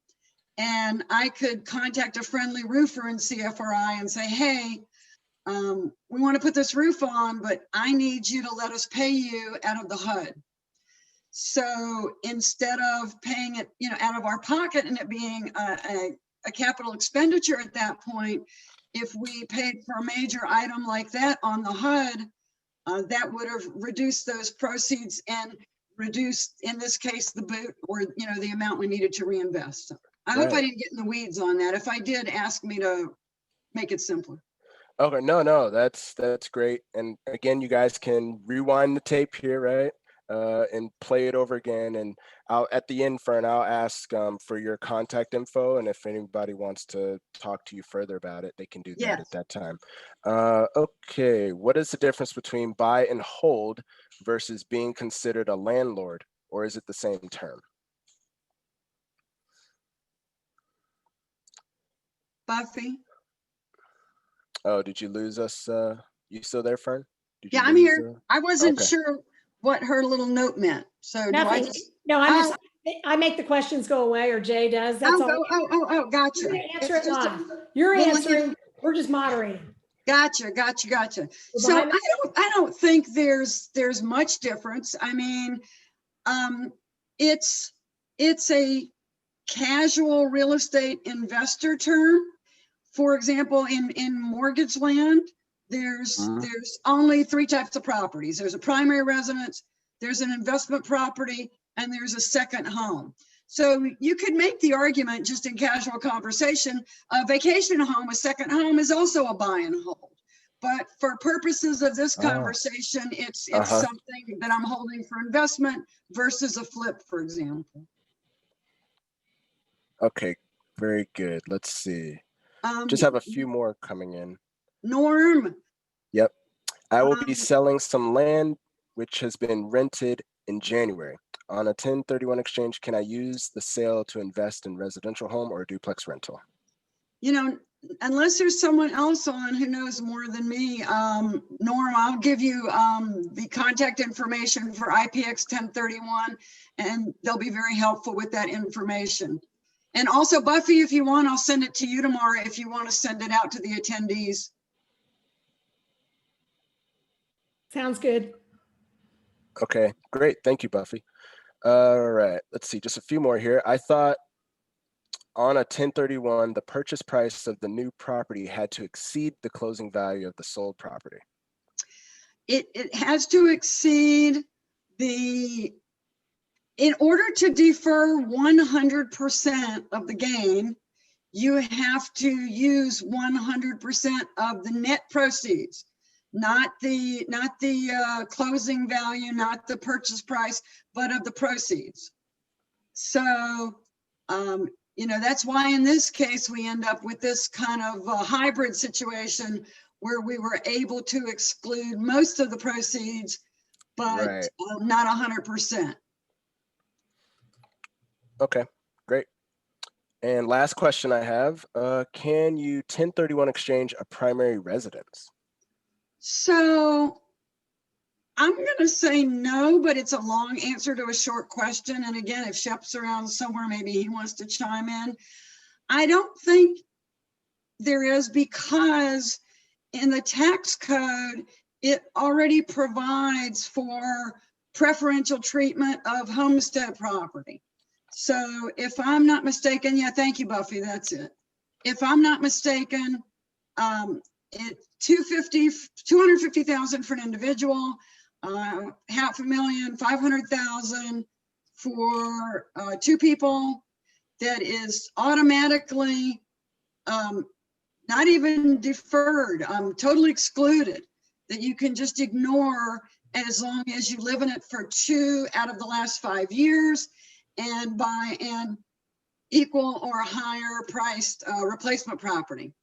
And I could contact a friendly roofer in CFRI and say, hey, we want to put this roof on, but I need you to let us pay you out of the HUD. So instead of paying it, out of our pocket and it being a capital expenditure at that point, if we paid for a major item like that on the HUD, that would have reduced those proceeds and reduced, in this case, the boot or, the amount we needed to reinvest. I hope I Right. didn't get in the weeds on that. If I did, ask me to make it simpler. Okay, no, that's great. And again, you guys can rewind the tape here, right? And play it over again. And at the end, Fern, I'll ask for your contact info. And if anybody wants to talk to you further about it, they can do that Yes. at that time. Okay, what is the difference between buy and hold versus being considered a landlord, or is it the same term? Buffy? Oh, did you lose us? You still there, Fern? Did Yeah, you I'm lose, here. I wasn't okay. sure what her little note meant. So do I Nothing. just? No, I make the questions go away, or Jay does. That's all. Gotcha. You're gonna answer It's it just a- live. You're Well, answering. We're just moderating. Gotcha. So behind I don't think there's much difference. I mean, it's a casual real estate investor term. For example, in mortgage land, there's only 3 types of properties. There's a primary residence, there's an investment property, and there's a second home. So you could make the argument just in casual conversation, a vacation home, a second home is also a buy and hold. But for purposes of this conversation, it's something that I'm holding for investment versus a flip, for example. Okay, very good. Let's see. Just have a few more coming in. Norm. Yep. I will be selling some land which has been rented in January. On a 1031 exchange, can I use the sale to invest in residential home or duplex rental? Unless there's someone else on who knows more than me, Norm, I'll give you the contact information for IPX 1031, and they'll be very helpful with that information. And also, Buffy, if you want, I'll send it to you tomorrow if you want to send it out to the attendees. Sounds good. Okay, great. Thank you, Buffy. All right, let's see, just a few more here. I thought on a 1031, the purchase price of the new property had to exceed the closing value of the sold property. It has to exceed in order to defer 100% of the gain, you have to use 100% of the net proceeds, not the closing value, not the purchase price, but of the proceeds. So, that's why in this case, we end up with this kind of hybrid situation where we were able to exclude most of the proceeds, but not 100%. Okay, great. And last question I have, can you 1031 exchange a primary residence? So I'm going to say no, but it's a long answer to a short question. And again, if Shep's around somewhere, maybe he wants to chime in. I don't think there is, because in the tax code, it already provides for preferential treatment of homestead property. So if I'm not mistaken, yeah, thank you, Buffy, that's it. If I'm not mistaken, it's $250,000 for an individual, $500,000, $500,000 for 2 people. That is automatically not even deferred, totally excluded, that you can just ignore as long as you live in it for 2 out of the last 5 years and buy an equal or higher priced replacement property.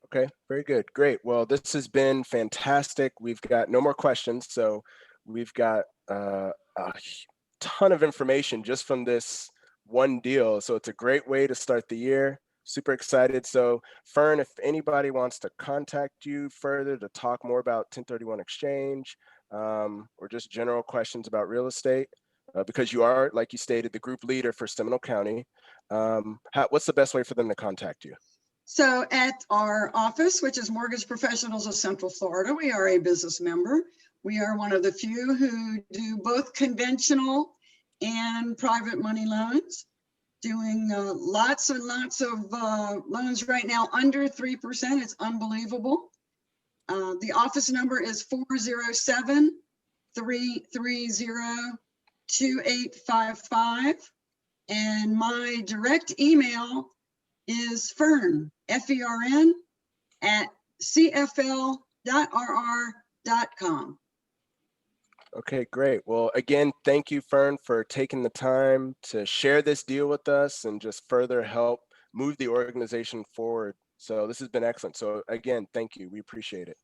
Okay, very good. Great. Well, this has been fantastic. We've got no more questions. So we've got a ton of information just from this one deal. So it's a great way to start the year. Super excited. So Fern, if anybody wants to contact you further to talk more about 1031 exchange or just general questions about real estate, because you are, like you stated, the group leader for Seminole County, what's the best way for them to contact you? So at our office, which is Mortgage Professionals of Central Florida, we are a business member. We are one of the few who do both conventional and private money loans, doing lots and lots of loans right now under 3%. It's unbelievable. The office number is 407-330-2855. And my direct email is Fern, F-E-R-N, at cfl.rr.com. Okay, great. Well, again, thank you, Fern, for taking the time to share this deal with us and just further help move the organization forward. So this has been excellent. So again, thank you. We appreciate it.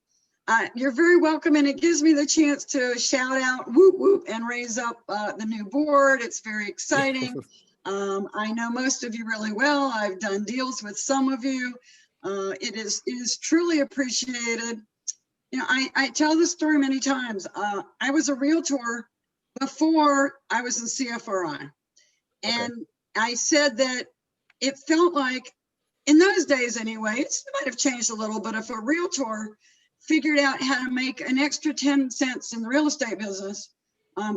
You're very welcome, and it gives me the chance to shout out whoop whoop and raise up the new board. It's very exciting. I know most of you really well. I've done deals with some of you. It is truly appreciated. You know, I tell this story many times. I was a realtor before I was in CFRI. And I said that it felt like, in those days anyway, it might have changed a little, but if a realtor figured out how to make an extra 10 cents in the real estate business,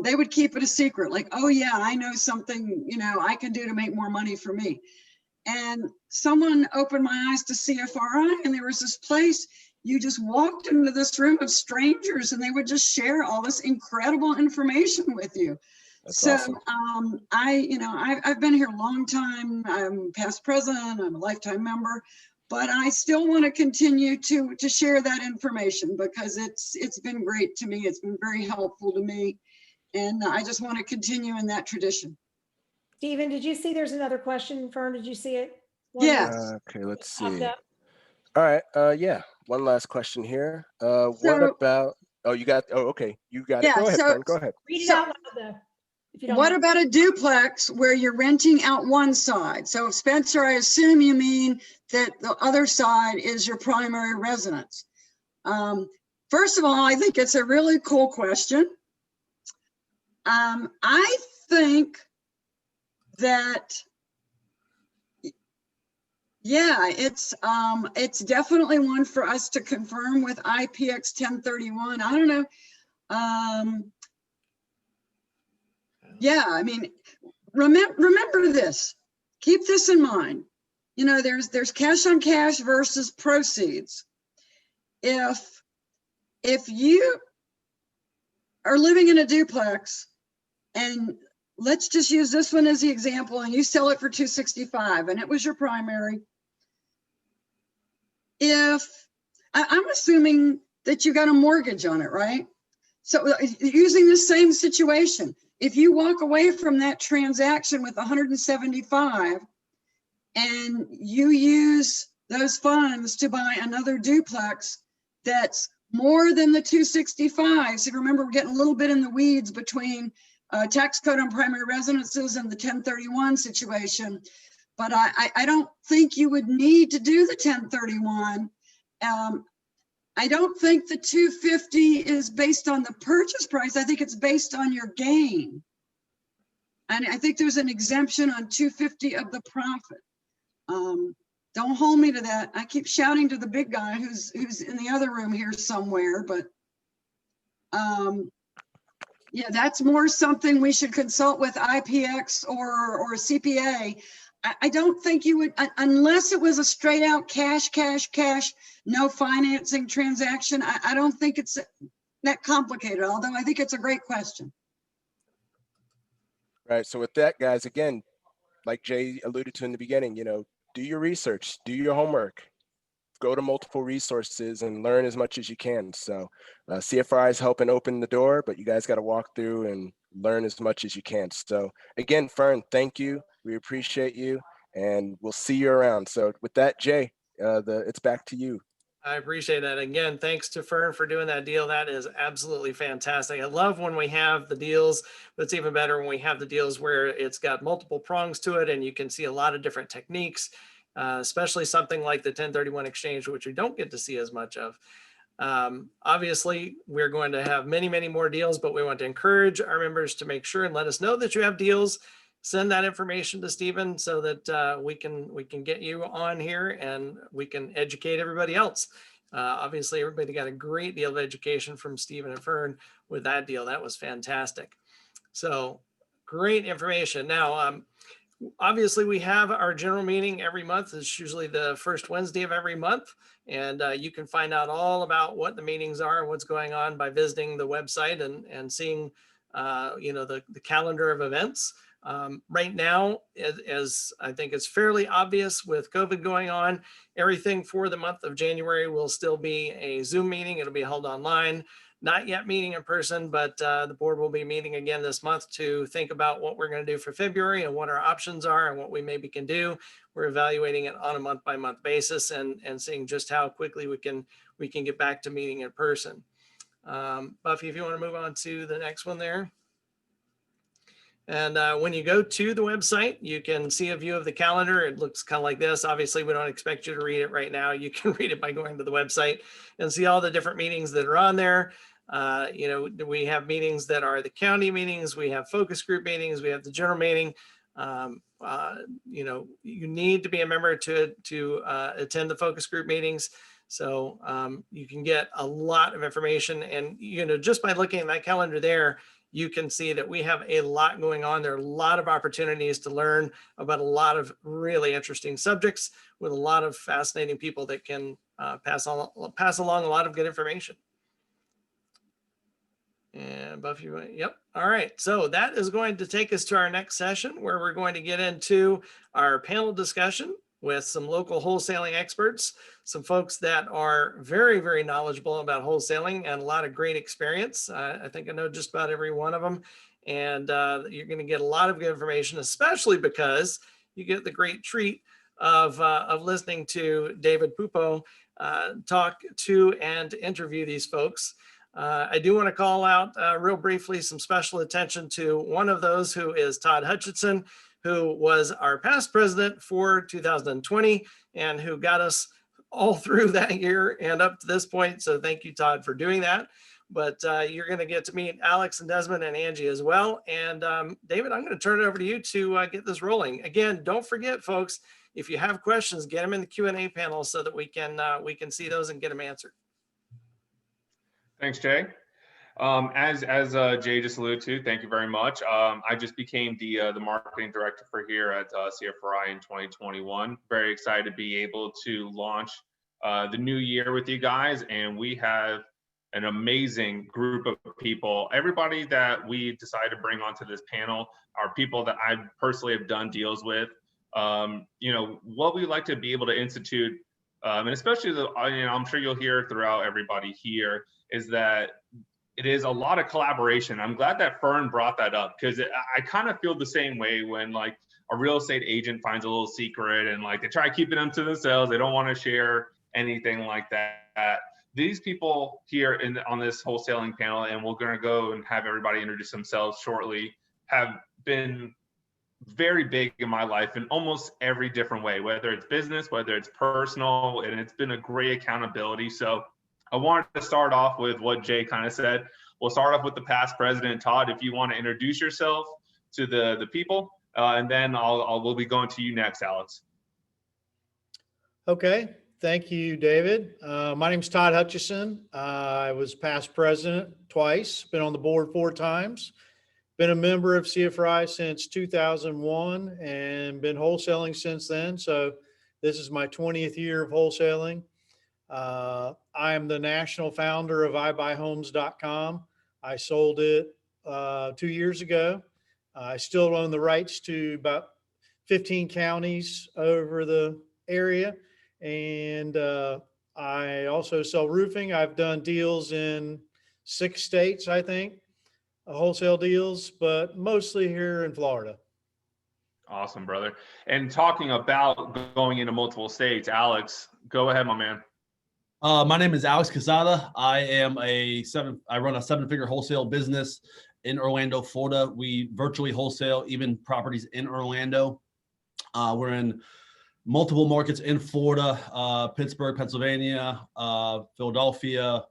they would keep it a secret. Like, oh yeah, I know something, you know, I can do to make more money for me. And someone opened my eyes to CFRI, and there was this place, you just walked into this room of strangers and they would just share all this incredible information with you. That's so awesome. I've been here a long time. I'm past president, I'm a lifetime member, but I still want to continue to share that information because it's been great to me. It's been very helpful to me. And I just want to continue in that tradition. Stephen, did you see there's another question? Fern, did you see it? Yes. Okay, let's Popped see. up. All right. Yeah. One last question here. What about? Oh, you got. Oh, okay. You got it. Yeah, Go ahead, so- Fern. Go ahead. Read it So- out loud though, if you don't What mind. about a duplex where you're renting out one side? So Spencer, I assume you mean that the other side is your primary residence. First of all, I think it's a really cool question. I think that, yeah, it's definitely one for us to confirm with IPX 1031. I don't know. Yeah, I mean, remember this. Keep this in mind. You know, there's cash on cash versus proceeds. If you are living in a duplex, and let's just use this one as the example, and you sell it for $265 and it was your primary. I'm assuming that you got a mortgage on it, right? So using the same situation, if you walk away from that transaction with 175 and you use those funds to buy another duplex that's more than the 265. So remember, we're getting a little bit in the weeds between tax code on primary residences and the 1031 situation. But I don't think you would need to do the 1031. I don't think the 250 is based on the purchase price. I think it's based on your gain. And I think there's an exemption on 250 of the profit. Don't hold me to that. I keep shouting to the big guy who's in the other room here somewhere, but yeah, that's more something we should consult with IPX or CPA. I don't think you would, unless it was a straight out cash, no financing transaction. I don't think it's that complicated, although I think it's a great question. Right. So with that, guys, again, like Jay alluded to in the beginning, you know, do your research, do your homework, go to multiple resources and learn as much as you can. So CFRI is helping open the door, but you guys got to walk through and learn as much as you can. So again, Fern, thank you. We appreciate you, and we'll see you around. So with that, Jay, it's back to you. I appreciate that. Again, thanks to Fern for doing that deal. That is absolutely fantastic. I love when we have the deals, but it's even better when we have the deals where it's got multiple prongs to it and you can see a lot of different techniques, especially something like the 1031 exchange, which we don't get to see as much of. Obviously, we're going to have many, many more deals, but we want to encourage our members to make sure and let us know that you have deals send that information to Stephen so that we can get you on here and we can educate everybody else. Obviously, everybody got a great deal of education from Stephen and Fern with that deal. That was fantastic. So great information. Now, obviously, we have our general meeting every month. It's usually the first Wednesday of every month. And you can find out all about what the meetings are and what's going on by visiting the website and seeing, the calendar of events. Right now, as I think it's fairly obvious with COVID going on, everything for the month of January will still be a Zoom meeting. It'll be held online. Not yet meeting in person, but the board will be meeting again this month to think about what we're going to do for February and what our options are and what we maybe can do. We're evaluating it on a month-by-month basis and seeing just how quickly we can get back to meeting in person. Buffy, if you want to move on to the next one there. And when you go to the website, you can see a view of the calendar. It looks kind of like this. Obviously, we don't expect you to read it right now. You can read it by going to the website and see all the different meetings that are on there. We have meetings that are the county meetings. We have focus group meetings. We have the general meeting. You need to be a member to attend the focus group meetings. So you can get a lot of information. And, just by looking at that calendar there, you can see that we have a lot going on. There are a lot of opportunities to learn about a lot of really interesting subjects with a lot of fascinating people that can pass along a lot of good information. And Buffy, yep. All right. So that is going to take us to our next session where we're going to get into our panel discussion with some local wholesaling experts, some folks that are very, very knowledgeable about wholesaling and a lot of great experience. I think I know just about every one of them. And you're going to get a lot of good information, especially because you get the great treat of listening to David Pupo talk to and interview these folks. I do want to call out real briefly some special attention to one of those, who is Todd Hutcheson, who was our past president for 2020 and who got us all through that year and up to this point. So thank you, Todd, for doing that. But you're going to get to meet Alex and Desmond and Angie as well. And David, I'm going to turn it over to you to get this rolling. Again, don't forget, folks, if you have questions, get them in the Q&A panel so that we can see those and get them answered. Thanks, Jay. As Jay just alluded to, thank you very much. I just became the marketing director for here at CFRI in 2021. Very excited to be able to launch the new year with you guys, and we have an amazing group of people. Everybody that we decided to bring onto this panel are people that I personally have done deals with. What we like to be able to institute, and especially I'm sure you'll hear throughout everybody here, is that it is a lot of collaboration. I'm glad that Fern brought that up, because I kind of feel the same way when like a real estate agent finds a little secret and like they try keeping them to themselves. They don't want to share anything like that. These people here on this wholesaling panel, and we're going to go and have everybody introduce themselves shortly, have been very big in my life in almost every different way, whether it's business, whether it's personal, and it's been a great accountability. So I wanted to start off with what Jay kind of said. We'll start off with the past president, Todd, if you want to introduce yourself to the people, and then we'll be going to you next, Alex. Okay, thank you, David. My name's Todd Hutcheson. I was past president twice, been on the board 4 times, been a member of CFRI since 2001 and been wholesaling since then. So this is my 20th year of wholesaling. I am the national founder of iBuyHomes.com. I sold it 2 years ago. I still own the rights to about 15 counties over the area. And I also sell roofing. I've done deals in 6 states, I think, wholesale deals, but mostly here in Florida. Awesome, brother. And talking about going into multiple states, Alex, go ahead, my man. My name is Alex Quezada. I run a 7-figure wholesale business in Orlando, Florida. We virtually wholesale even properties in Orlando. We're in multiple markets in Florida, Pittsburgh, Pennsylvania, Philadelphia,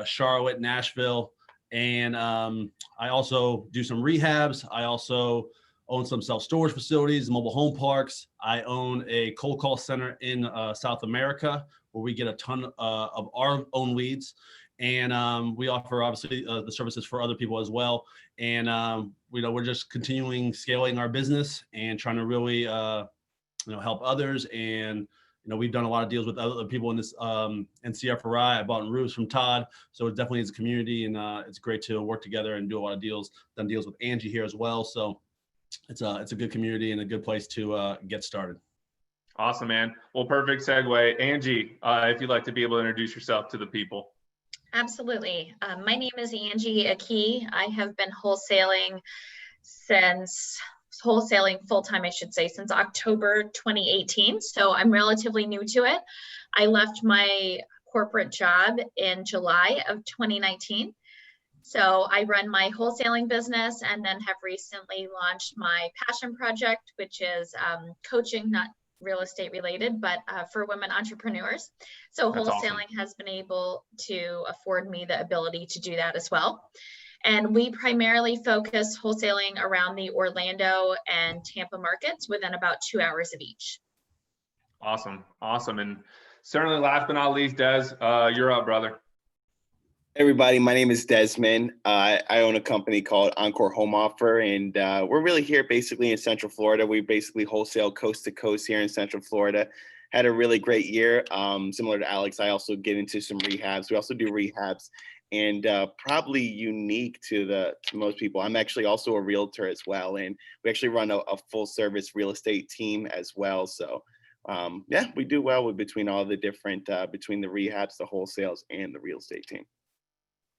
Charlotte, Nashville. And I also do some rehabs. I also own some self-storage facilities, mobile home parks. I own a cold call center in South America where we get a ton of our own leads. And we offer obviously the services for other people as well. And we're just continuing scaling our business and trying to really help others. And we've done a lot of deals with other people in this in CFRI. I bought roofs from Todd, so it definitely is a community, and it's great to work together and do a lot of deals. Done deals with Angie here as well, so it's a good community and a good place to get started. Awesome, man. Well, perfect segue. Angie, if you'd like to be able to introduce yourself to the people. Absolutely. My name is Angie Kpis. I have been wholesaling full-time, I should say, since October 2018. So I'm relatively new to it. I left my corporate job in July of 2019. So I run my wholesaling business and then have recently launched my passion project, which is coaching, not real estate related, but for women entrepreneurs. So That's wholesaling awesome. has been able to afford me the ability to do that as well. And we primarily focus wholesaling around the Orlando and Tampa markets within about 2 hours of each. Awesome. Awesome. And certainly last but not least, Des, you're up, brother. Everybody, my name is Desmond. I own a company called Encore Home Offer, and we're really here basically in Central Florida. We basically wholesale coast to coast here in Central Florida. Had a really great year. Similar to Alex, I also get into some rehabs. We also do rehabs, and probably unique to most people, I'm actually also a realtor as well, and we actually run a full service real estate team as well. So yeah, we do well between all the different between the rehabs, the wholesales, and the real estate team.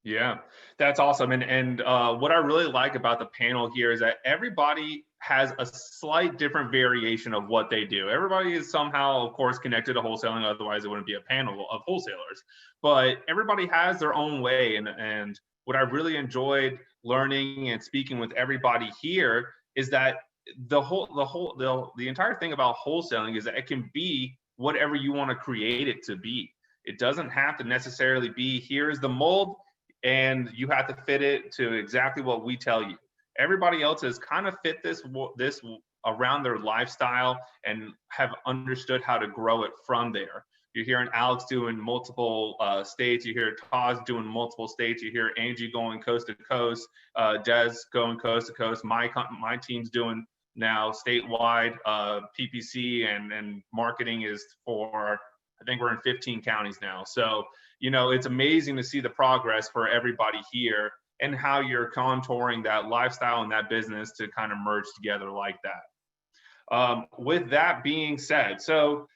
Yeah, that's awesome. And what I really like about the panel here is that everybody has a slight different variation of what they do. Everybody is somehow, of course, connected to wholesaling. Otherwise, it wouldn't be a panel of wholesalers. But everybody has their own way. And what I really enjoyed learning and speaking with everybody here is that the entire thing about wholesaling is that it can be whatever you want to create it to be. It doesn't have to necessarily be, here's the mold, and you have to fit it to exactly what we tell you. Everybody else has kind of fit this around their lifestyle and have understood how to grow it from there. You're hearing Alex doing multiple states. You hear Todd doing multiple states. You hear Angie going coast to coast, Des going coast to coast. My team's doing now statewide. PPC and marketing is for, I think we're in 15 counties now. So, it's amazing to see the progress for everybody here and how you're contouring that lifestyle and that business to kind of merge together like that. With that being said, so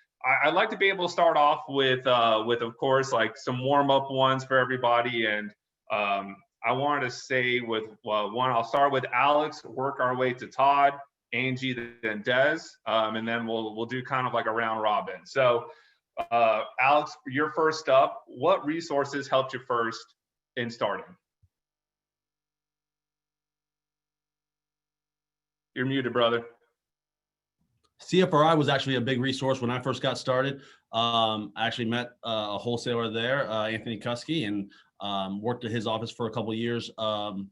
I'd like to be able to start off with of course, like some warm up ones for everybody. And I wanted to say with one, I'll start with Alex, work our way to Todd, Angie, then Des, and then we'll do kind of like a round robin. So Alex, you're first up. What resources helped you first in starting? You're muted, brother. CFRI was actually a big resource when I first got started. I actually met a wholesaler there, Anthony Kusky, and worked at his office for a couple of years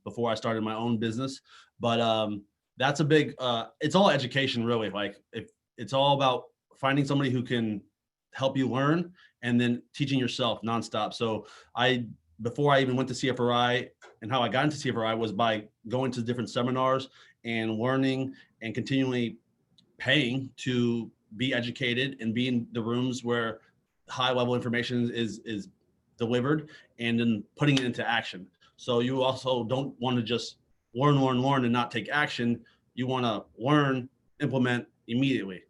before I started my own business. But that's a big, it's all education really. Like if it's all about finding somebody who can help you learn and then teaching yourself nonstop. So before I even went to CFRI, and how I got into CFRI was by going to different seminars and learning and continually paying to be educated and be in the rooms where high level information is delivered and then putting it into action. So you also don't want to just learn and not take action. You want to learn, implement immediately.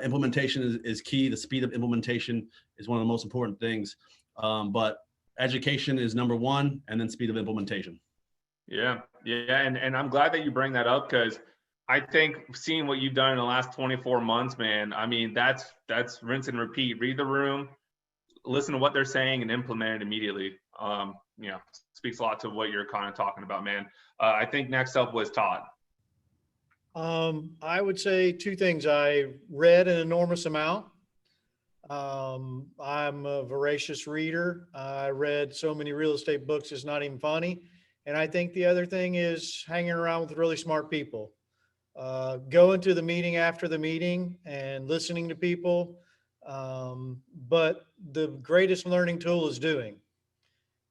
Implementation is key. The speed of implementation is one of the most important things. But education is number one, and then speed of implementation. Yeah. And I'm glad that you bring that up, because I think seeing what you've done in the last 24 months, man, I mean, that's rinse and repeat. Read the room, listen to what they're saying, and implement it immediately. Speaks a lot to what you're kind of talking about, man. I think next up was Todd. I would say two things. I read an enormous amount. I'm a voracious reader. I read so many real estate books, it's not even funny. And I think the other thing is hanging around with really smart people. going to the meeting after the meeting and listening to people. But the greatest learning tool is doing.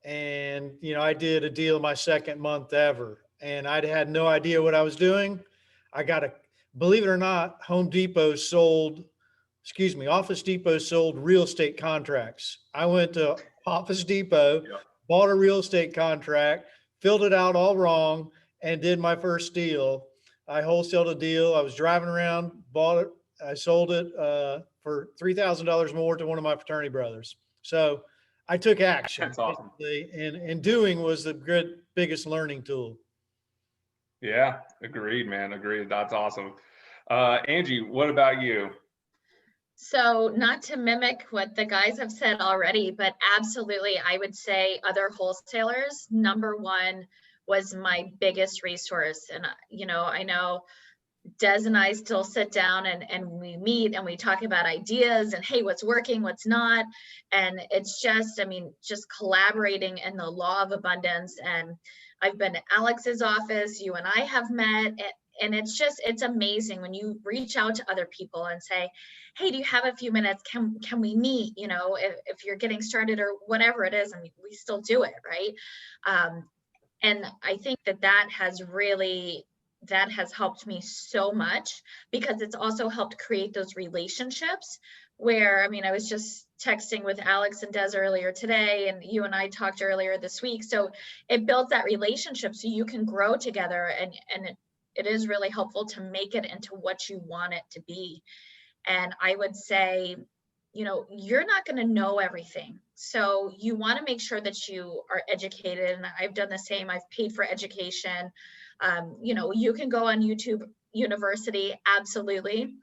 And, you know, I did a deal my second month ever, and I had no idea what I was doing. Believe it or not, Office Depot sold real estate contracts. I went to Office Depot, bought a real estate contract, filled it out all wrong, and did my first deal. I wholesaled a deal. I was driving around, bought it. I sold it for $3,000 more to one of my fraternity brothers. So I took action. That's awesome. And doing was the biggest learning tool. Yeah, agreed, man. Agreed. That's awesome. Angie, what about you? So not to mimic what the guys have said already, but absolutely, I would say other wholesalers, number one, was my biggest resource. And, you know, I know Des and I still sit down and we meet and we talk about ideas and, hey, what's working, what's not. And it's just, I mean, just collaborating in the law of abundance. And I've been to Alex's office, you and I have met, and it's amazing when you reach out to other people and say, hey, do you have a few minutes? Can we meet? You know, if you're getting started or whatever it is, I mean, we still do it, right? And I think that has helped me so much, because it's also helped create those relationships where, I mean, I was just texting with Alex and Des earlier today, and you and I talked earlier this week. So it builds that relationship so you can grow together, and it is really helpful to make it into what you want it to be. And I would say, you know, you're not going to know everything. So you want to make sure that you are educated. And I've done the same. I've paid for education. You know, you can go on YouTube University, absolutely.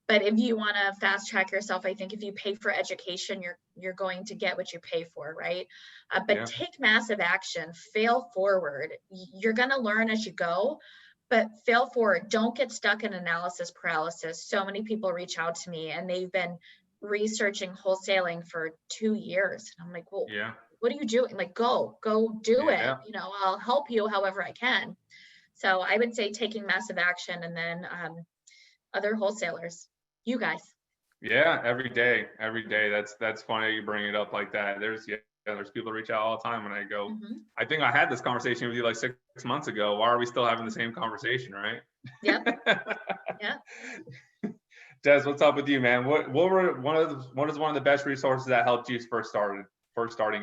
But if you want to fast track yourself, I think if you pay for education, you're going to get what you pay for, right? But take massive action, fail forward. You're going to learn as you go, but fail forward. Don't get stuck in analysis paralysis. So many people reach out to me and they've been researching wholesaling for 2 years. I'm like, well, what are you doing? Like, go do it. You know, I'll help you however I can. So I would say taking massive action, and then other wholesalers, you guys. Yeah, every day. That's funny you bring it up like that. There's people reach out all the time when I go, I think I had this conversation with you like 6 months ago. Why are we still having the same conversation, right? Yep. Yeah. Des, what's up with you, man? What is one of the best resources that helped you first starting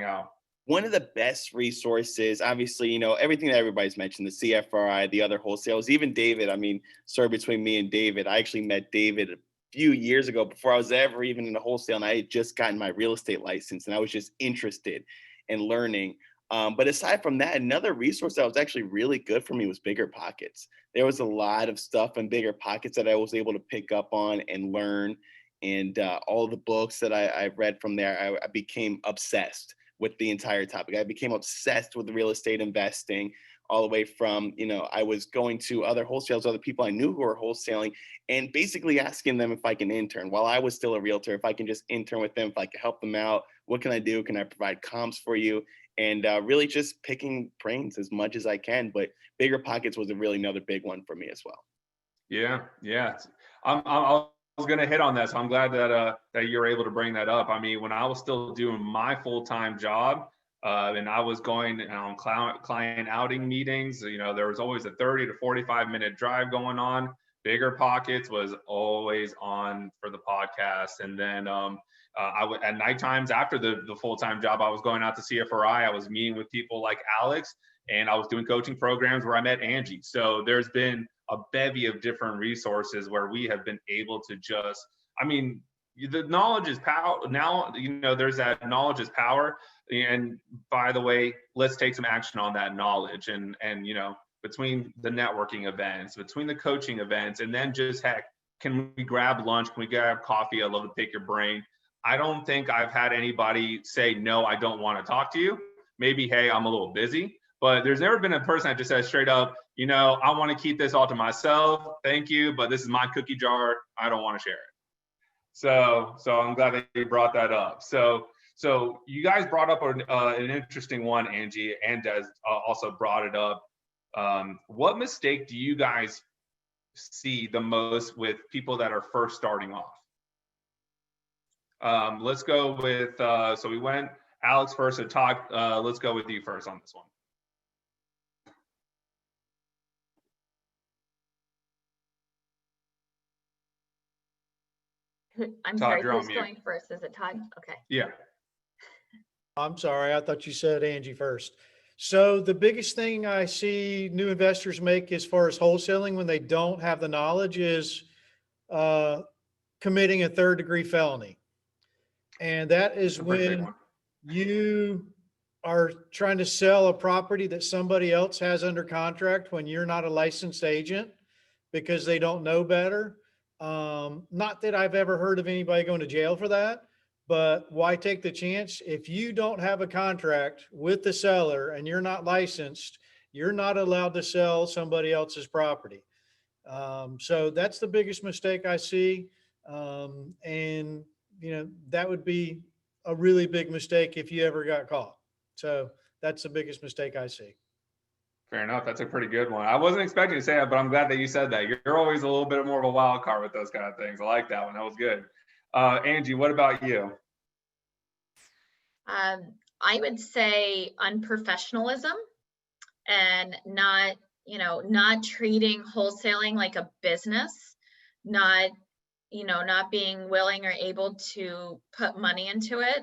out? One of the best resources, obviously, you know, everything that everybody's mentioned, the CFRI, the other wholesalers, even David. I mean, sorry, between me and David, I actually met David a few years ago before I was ever even in the wholesale, and I had just gotten my real estate license, and I was just interested in learning. But aside from that, another resource that was actually really good for me was Bigger Pockets. There was a lot of stuff in Bigger Pockets that I was able to pick up on and learn. And all the books that I read from there, I became obsessed with the entire topic. I became obsessed with real estate investing, all the way from, you know, I was going to other wholesalers, other people I knew who were wholesaling, and basically asking them if I can intern while I was still a realtor, if I can just intern with them, if I can help them out, what can I do? Can I provide comps for you? And really just picking brains as much as I can. But Bigger Pockets was really another big one for me as well. Yeah. I was going to hit on that, so I'm glad that you're able to bring that up. I mean, when I was still doing my full-time job, and I was going on client outing meetings, you know, there was always a 30 to 45-minute drive going on. Bigger Pockets was always on for the podcast. And then at night times after the full-time job, I was going out to CFRI. I was meeting with people like Alex, and I was doing coaching programs where I met Angie. So there's been a bevy of different resources where we have been able to just, I mean, the knowledge is power. Now, you know, there's that knowledge is power. And by the way, let's take some action on that knowledge. And you know, between the networking events, between the coaching events, and then just, heck, can we grab lunch? Can we grab coffee? I'd love to pick your brain. I don't think I've had anybody say, no, I don't want to talk to you. Maybe, hey, I'm a little busy. But there's never been a person that just says straight up, you know, I want to keep this all to myself. Thank you, but this is my cookie jar. I don't want to share it. So I'm glad that you brought that up. So you guys brought up an interesting one, Angie, and Des also brought it up. What mistake do you guys see the most with people that are first starting off? Let's go with, so we went Alex first, so Todd, let's go with you first on this one. I'm Todd, sorry, you're on who's mute. going first? Is it Todd? Okay. Yeah. I'm sorry, I thought you said Angie first. So the biggest thing I see new investors make as far as wholesaling when they don't have the knowledge is committing a third-degree felony. And that is That's a pretty big when one. you are trying to sell a property that somebody else has under contract when you're not a licensed agent because they don't know better. Not that I've ever heard of anybody going to jail for that, but why take the chance? If you don't have a contract with the seller and you're not licensed, you're not allowed to sell somebody else's property. So that's the biggest mistake I see. And you know, that would be a really big mistake if you ever got caught. So that's the biggest mistake I see. Fair enough. That's a pretty good one. I wasn't expecting to say that, but I'm glad that you said that. You're always a little bit more of a wild card with those kind of things. I like that one. That was good. Angie, what about you? I would say unprofessionalism and not, not treating wholesaling like a business, not being willing or able to put money into it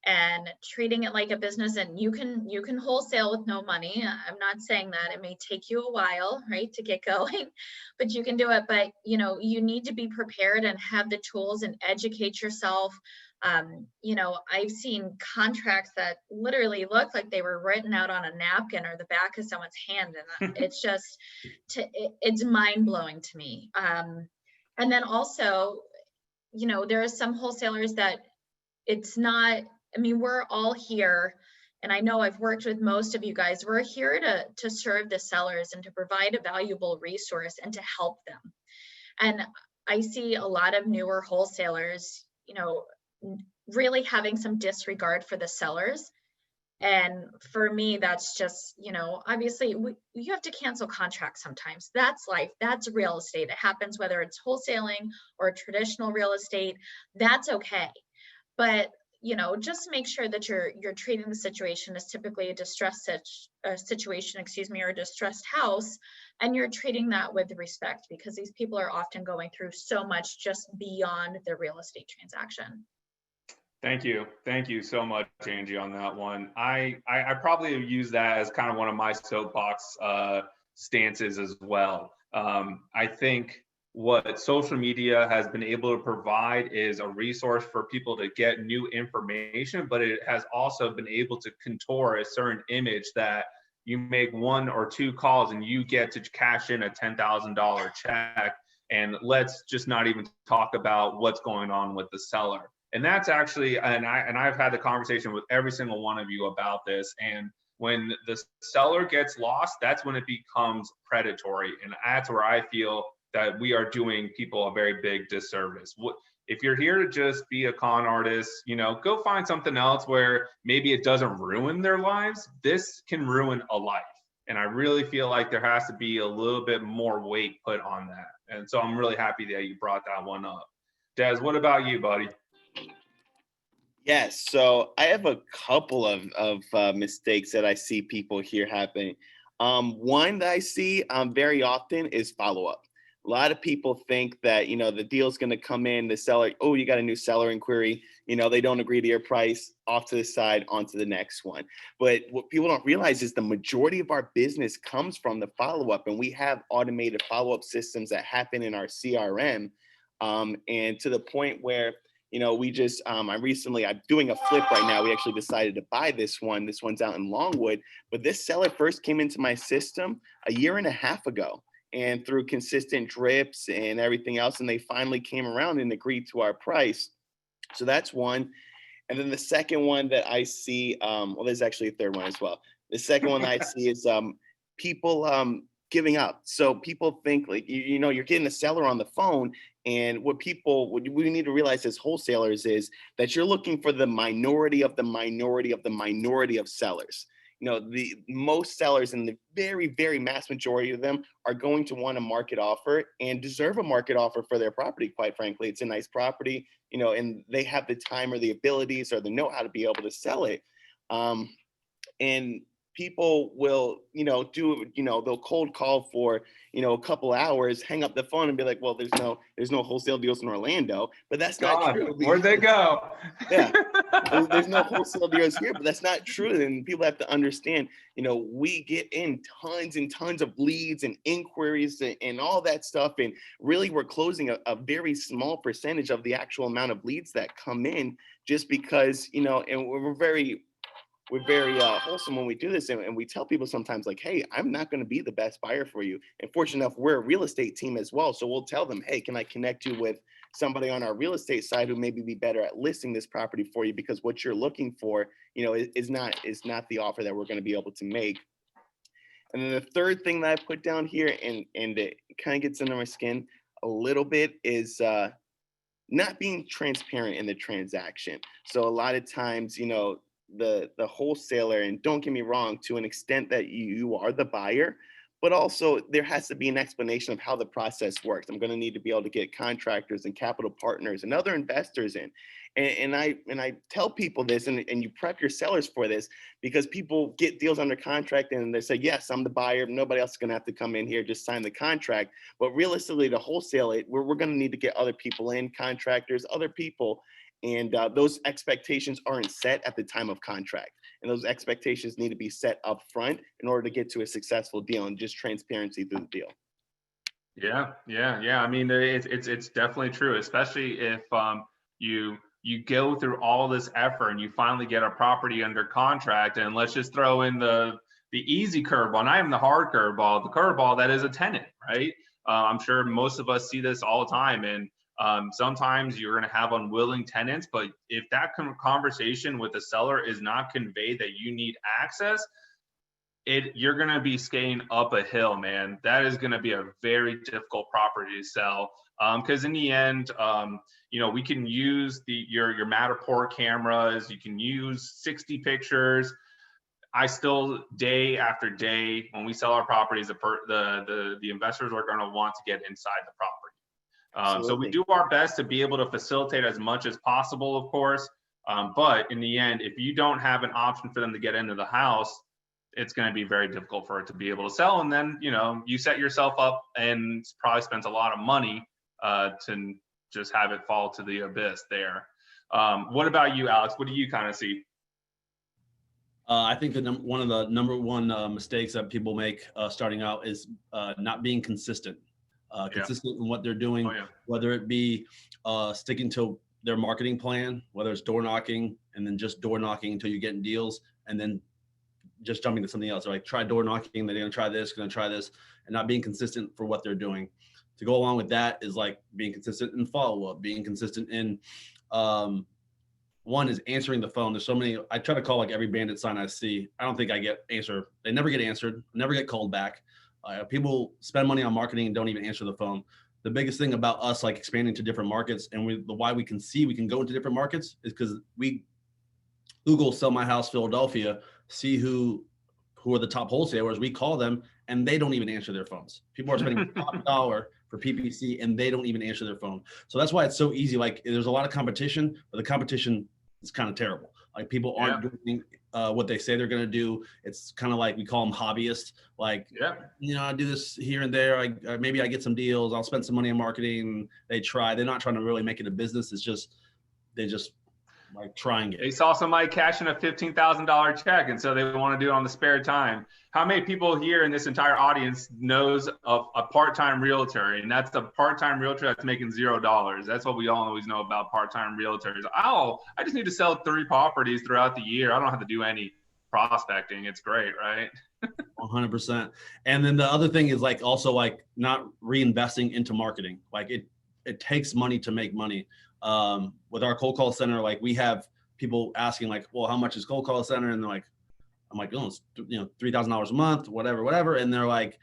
and treating it like a business. And you can wholesale with no money. I'm not saying that. It may take you a while, right, to get going, but you can do it. But you need to be prepared and have the tools and educate yourself. I've seen contracts that literally look like they were written out on a napkin or the back of someone's hand, and it's just it's mind-blowing to me. And then also, there are some wholesalers that it's not, we're all here, and I know I've worked with most of you guys. We're here to serve the sellers and to provide a valuable resource and to help them. And I see a lot of newer wholesalers, really having some disregard for the sellers. And for me, that's just, obviously you have to cancel contracts sometimes. That's life. That's real estate. It happens whether it's wholesaling or traditional real estate. That's okay. But, just make sure that you're treating the situation as typically a distressed situation, or a distressed house. And you're treating that with respect, because these people are often going through so much just beyond their real estate transaction. Thank you. Thank you so much, Angie, on that one. I probably use that as kind of one of my soapbox stances as well. I think what social media has been able to provide is a resource for people to get new information, but it has also been able to contour a certain image that you make one or two calls and you get to cash in a $10,000 check. And let's just not even talk about what's going on with the seller. And that's actually, and I've had the conversation with every single one of you about this. And when the seller gets lost, that's when it becomes predatory. And that's where I feel that we are doing people a very big disservice. If you're here to just be a con artist, go find something else where maybe it doesn't ruin their lives. This can ruin a life. And I really feel like there has to be a little bit more weight put on that. And so I'm really happy that you brought that one up. Des, what about you, buddy? Yes, so I have a couple of mistakes that I see people here happening. One that I see very often is follow-up. A lot of people think that, the deal's going to come in, the seller, oh, you got a new seller inquiry, they don't agree to your price, off to the side, onto the next one. But what people don't realize is the majority of our business comes from the follow-up, and we have automated follow-up systems that happen in our CRM. And to the point where, we just, I'm doing a flip right now. We actually decided to buy this one. This one's out in Longwood, but this seller first came into my system a year and a half ago. And through consistent drips and everything else, and they finally came around and agreed to our price. So that's one. And then the second one that I see, well, there's actually a third one as well. The second one that I see is people giving up. So people think like, you're getting a seller on the phone, and what we need to realize as wholesalers is that you're looking for the minority of the minority of the minority of sellers. the most sellers and the very, very mass majority of them are going to want a market offer and deserve a market offer for their property. Quite frankly, it's a nice property, and they have the time or the abilities or the know-how to be able to sell it. And people will, they'll cold call for, a couple hours, hang up the phone and be like, well, there's no wholesale deals in Orlando, but that's not true. Where'd they go? Yeah, there's no wholesale deals here, but that's not true. And people have to understand, we get in tons and tons of leads and inquiries and all that stuff. And really we're closing a very small percentage of the actual amount of leads that come in just because, and we're very wholesome when we do this, and we tell people sometimes like, hey, I'm not going to be the best buyer for you. And fortunate enough, we're a real estate team as well. So we'll tell them, hey, can I connect you with somebody on our real estate side who maybe be better at listing this property for you, because what you're looking for, is not the offer that we're going to be able to make. And then the third thing that I put down here, and it kind of gets under my skin a little bit, is not being transparent in the transaction. So a lot of times, the wholesaler, and don't get me wrong, to an extent that you are the buyer, but also there has to be an explanation of how the process works. I'm going to need to be able to get contractors and capital partners and other investors in. And I tell people this, and you prep your sellers for this, because people get deals under contract and they say, yes, I'm the buyer. Nobody else is going to have to come in here, just sign the contract. But realistically, to wholesale it, we're going to need to get other people in, contractors, other people. And those expectations aren't set at the time of contract. And those expectations need to be set up front in order to get to a successful deal, and just transparency through the deal. Yeah. I mean, it's definitely true, especially if you go through all this effort and you finally get a property under contract. And let's just throw in the easy curveball, not even the hard curveball, the curveball that is a tenant, right? I'm sure most of us see this all the time. And sometimes you're going to have unwilling tenants, but if that conversation with the seller is not conveyed that you need access, you're going to be skating up a hill, man. That is going to be a very difficult property to sell. Because in the end, we can use your Matterport cameras, you can use 60 pictures. I still, day after day, when we sell our properties, the investors are going to want to get inside the property. So we do our best to be able to facilitate as much as possible, of course. But in the end, if you don't have an option for them to get into the house, it's going to be very difficult for it to be able to sell. And then, you set yourself up and probably spends a lot of money to just have it fall to the abyss there. What about you, Alex? What do you kind of see? I think that one of the number one mistakes that people make starting out is not being consistent. Consistent in what they're doing, whether it be sticking to their marketing plan, whether it's door knocking and then just door knocking until you're getting deals, and then just jumping to something else. Like, try door knocking, they're going to try this, and not being consistent for what they're doing. To go along with that is like being consistent in follow-up, being consistent in one is answering the phone. There's so many, I try to call like every bandit sign I see. I don't think I get answer. They never get answered, never get called back. People spend money on marketing and don't even answer the phone. The biggest thing about us like expanding to different markets, and why we can go into different markets, is because we Google sell my house Philadelphia, see who are the top wholesalers. We call them and they don't even answer their phones. People are spending $1 for PPC and they don't even answer their phone. So that's why it's so easy. Like, there's a lot of competition, but the competition is kind of terrible. Like, people aren't doing what they say they're going to do. It's kind of like, we call them hobbyists. Like, I do this here and there. Maybe I get some deals. I'll spend some money on marketing. They're not trying to really make it a business. It's just, they just like trying it. They saw somebody cashing a $15,000 check, and so they want to do it on the spare time. How many people here in this entire audience knows of a part-time realtor, and that's a part-time realtor that's making $0? That's what we all always know about part-time realtors. I just need to sell 3 properties throughout the year. I don't have to do any prospecting. It's great, right? 100%. And then the other thing is like, also like not reinvesting into marketing. Like, it takes money to make money. With our cold call center, like, we have people asking like, well, how much is cold call center? And they're like, I'm like, oh, it's, $3,000 a month, whatever. And they're like,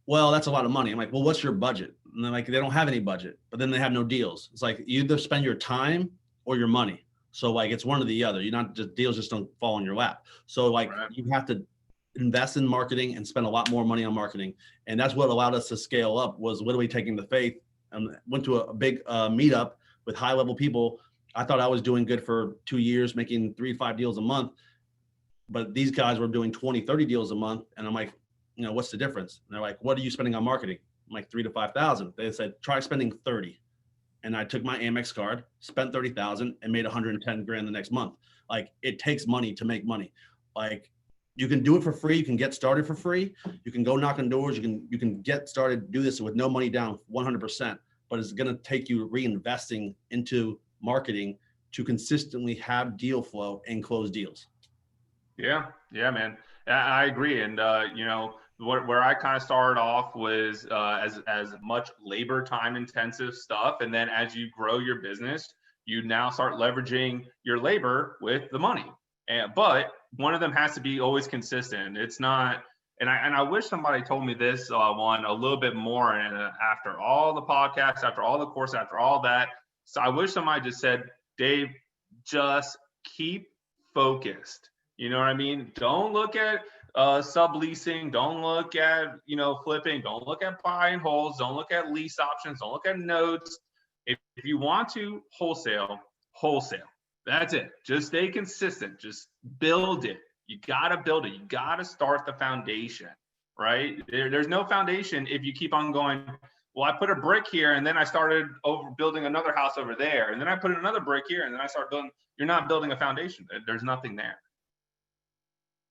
well, that's a lot of money. I'm like, well, what's your budget? And they're like, they don't have any budget, but then they have no deals. It's like, you either spend your time or your money. So like it's one or the other. You're not just deals just don't fall in your lap. So like you have to invest in marketing and spend a lot more money on marketing. And that's what allowed us to scale up, was literally taking the faith and went to a big meetup with high level people. I thought I was doing good for 2 years, making 3 to 5 deals a month, but these guys were doing 20, 30 deals a month. And I'm like, what's the difference? And they're like, what are you spending on marketing? I'm like 3 to 5,000. They said, try spending 30. And I took my Amex card, spent 30,000 and made 110 grand the next month. Like, it takes money to make money. Like, you can do it for free. You can get started for free. You can go knock on doors. You can get started, do this with no money down, 100%. But it's going to take you reinvesting into marketing to consistently have deal flow and close deals. Yeah, man. I agree. And where I kind of started off was as much labor time intensive stuff, and then as you grow your business, you now start leveraging your labor with the money. But one of them has to be always consistent. It's not, and I wish somebody told me this one a little bit more. And after all the podcasts, after all the course, after all that, so I wish somebody just said, Dave, just keep focused. You know what I mean? Don't look at subleasing. Don't look at, flipping. Don't look at buy and holds. Don't look at lease options. Don't look at notes. If you want to wholesale. That's it. Just stay consistent. Just build it. You got to build it. You got to start the foundation, right? There's no foundation if you keep on going, well, I put a brick here and then I started building another house over there. And then I put another brick here and then I started building. You're not building a foundation. There's nothing there.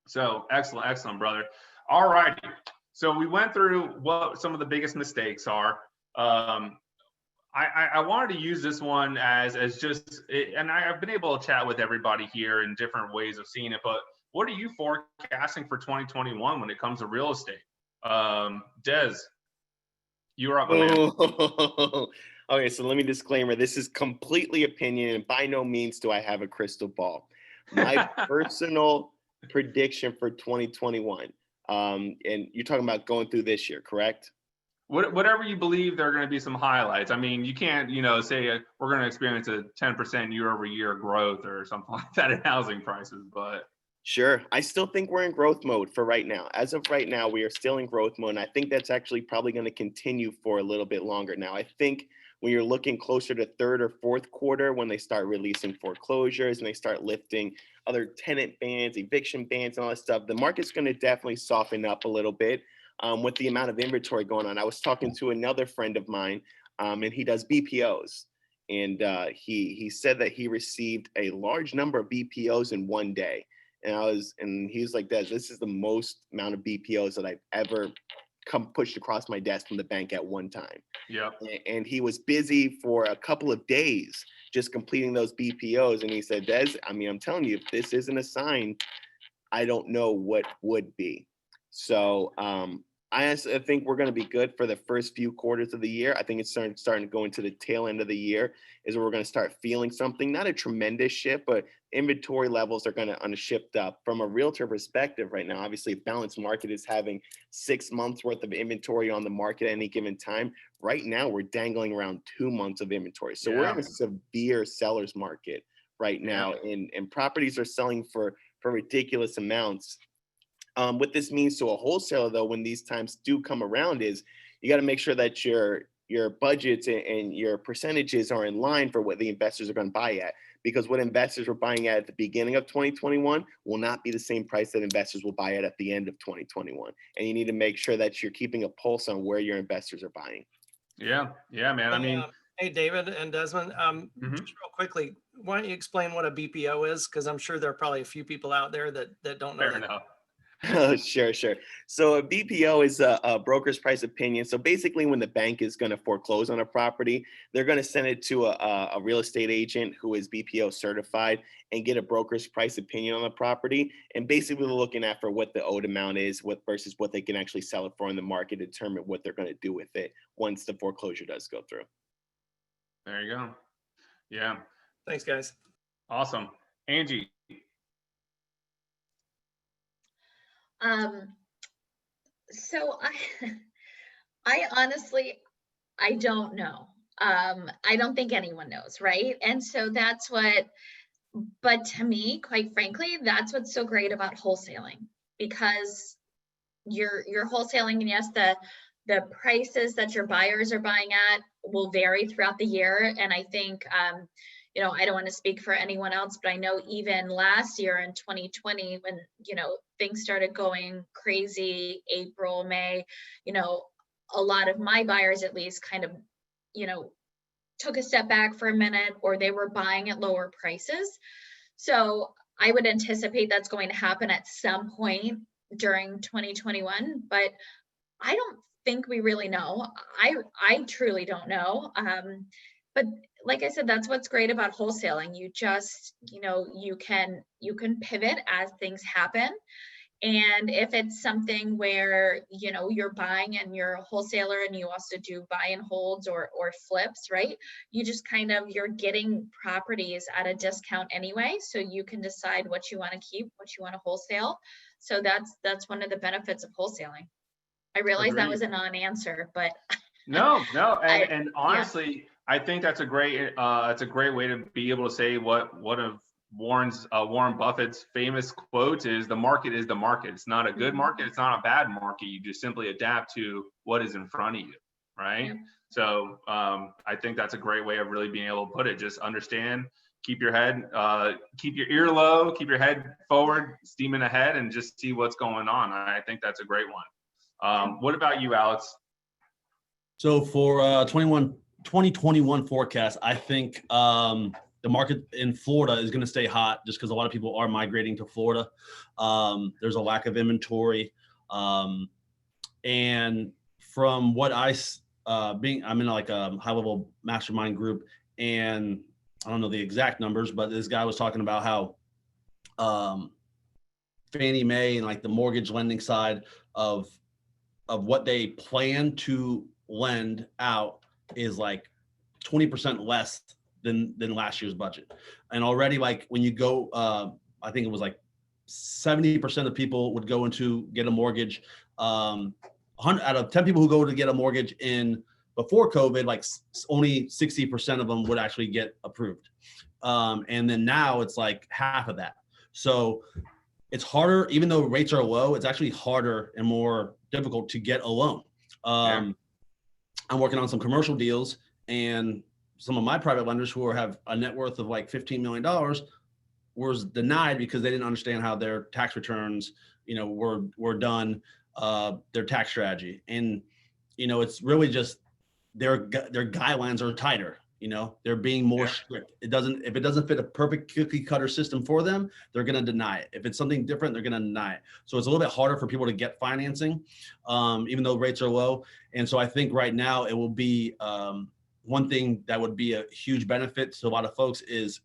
So excellent, brother. All righty. So we went through what some of the biggest mistakes are. I wanted to use this one as just, and I've been able to chat with everybody here in different ways of seeing it, but what are you forecasting for 2021 when it comes to real estate? Des, you're up, my man. Okay, so let me disclaimer, this is completely opinion, and by no means do I have a crystal ball. My personal prediction for 2021, and you're talking about going through this year, correct? Whatever you believe, there are going to be some highlights. I mean, you can't, say we're going to experience a 10% year-over-year growth or something like that in housing prices, but. Sure. I still think we're in growth mode for right now. As of right now, we are still in growth mode. And I think that's actually probably going to continue for a little bit longer. Now, I think when you're looking closer to third or fourth quarter, when they start releasing foreclosures and they start lifting other tenant bans, eviction bans, and all that stuff, the market's going to definitely soften up a little bit with the amount of inventory going on. I was talking to another friend of mine, and he does BPOs. And he said that he received a large number of BPOs in one day. And he was like, this is the most amount of BPOs that I've ever come pushed across my desk from the bank at one time. Yeah. And he was busy for a couple of days just completing those BPOs. And he said, Des, I'm telling you, if this isn't a sign, I don't know what would be. So I think we're going to be good for the first few quarters of the year. I think it's starting to go into the tail end of the year is where we're going to start feeling something, not a tremendous shift, but inventory levels are going to shift up. From a realtor perspective right now, obviously balanced market is having 6 months worth of inventory on the market at any given time. Right now, we're dangling around 2 months of inventory. So we're in a severe seller's market right now, and properties are selling for ridiculous amounts. What this means to a wholesaler, though, when these times do come around, is you got to make sure that your budgets and your percentages are in line for what the investors are going to buy at. Because what investors were buying at the beginning of 2021 will not be the same price that investors will buy at the end of 2021. And you need to make sure that you're keeping a pulse on where your investors are buying. Yeah, man. I mean, hey, David and Desmond, just real quickly, why don't you explain what a BPO is? Because I'm sure there are probably a few people out there that don't know. Fair enough. Sure. So a BPO is a broker's price opinion. So basically when the bank is going to foreclose on a property, they're going to send it to a real estate agent who is BPO certified and get a broker's price opinion on the property. And basically they're looking at for what the owed amount is versus what they can actually sell it for in the market, determine what they're going to do with it once the foreclosure does go through. There you go. Yeah. Thanks, guys. Awesome. Angie. So I honestly, I don't know. I don't think anyone knows, right? And so that's what But to me, quite frankly, that's what's so great about wholesaling, because you're wholesaling, and yes, the prices that your buyers are buying at will vary throughout the year. And I think, you know, I don't want to speak for anyone else, but I know even last year in 2020, when, you know, things started going crazy, April, May, you know, a lot of my buyers at least kind of, you know, took a step back for a minute, or they were buying at lower prices. So I would anticipate that's going to happen at some point during 2021, but I don't think we really know. I truly don't know. But like I said, that's what's great about wholesaling. You just, you know, you can pivot as things happen. And if it's something where, you know, you're buying and you're a wholesaler and you also do buy and holds or flips, right? You just kind of, you're getting properties at a discount anyway. So you can decide what you want to keep, what you want to wholesale. So that's one of the benefits of wholesaling. I realize that was a non-answer, but No, and yeah. honestly, I think that's a great way to be able to say what one of Warren Buffett's famous quote is: "The market is the market. It's not a good market. It's not a bad market. You just simply adapt to what is in front of you." Right. Yeah. So I think that's a great way of really being able to put it. Just understand, keep your head, keep your ear low, keep your head forward, steaming ahead, and just see what's going on. I think that's a great one. What about you, Alex? So for 2021 forecast, I think the market in Florida is going to stay hot just because a lot of people are migrating to Florida. There's a lack of inventory. And from what I'm in like a high level mastermind group, and I don't know the exact numbers, but this guy was talking about how Fannie Mae and like the mortgage lending side of what they plan to lend out is like 20% less than last year's budget. And already, like when you go, I think it was like 70% of people would go into get a mortgage. 100 out of 10 people who go to get a mortgage in before COVID, like only 60% of them would actually get approved. And then now it's like half of that. So it's harder, even though rates are low, it's actually harder and more difficult to get a loan. I'm working on some commercial deals, and some of my private lenders who have a net worth of like $15 million was denied because they didn't understand how their tax returns, you know, were done, their tax strategy. And, you know, it's really just their guidelines are tighter. You know, they're being more strict. If it doesn't fit a perfect cookie cutter system for them, they're going to deny it. If it's something different, they're going to deny it. So it's a little bit harder for people to get financing, even though rates are low. And so I think right now it will be one thing that would be a huge benefit to a lot of folks is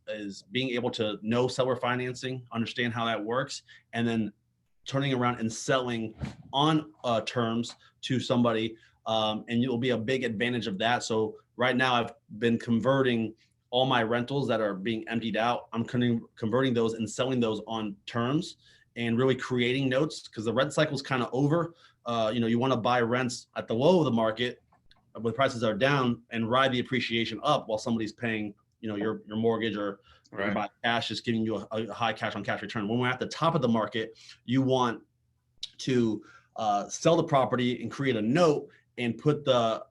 being able to know seller financing, understand how that works, and then turning around and selling on terms to somebody. And it will be a big advantage of that. So right now I've been converting all my rentals that are being emptied out. I'm converting those and selling those on terms and really creating notes, because the rent cycle is kind of over. You know, you want to buy rents at the low of the market when prices are down and ride the appreciation up while somebody's paying, you know, your mortgage or buy cash is giving you a high cash on cash return. When we're at the top of the market, you want to sell the property and create a note and put the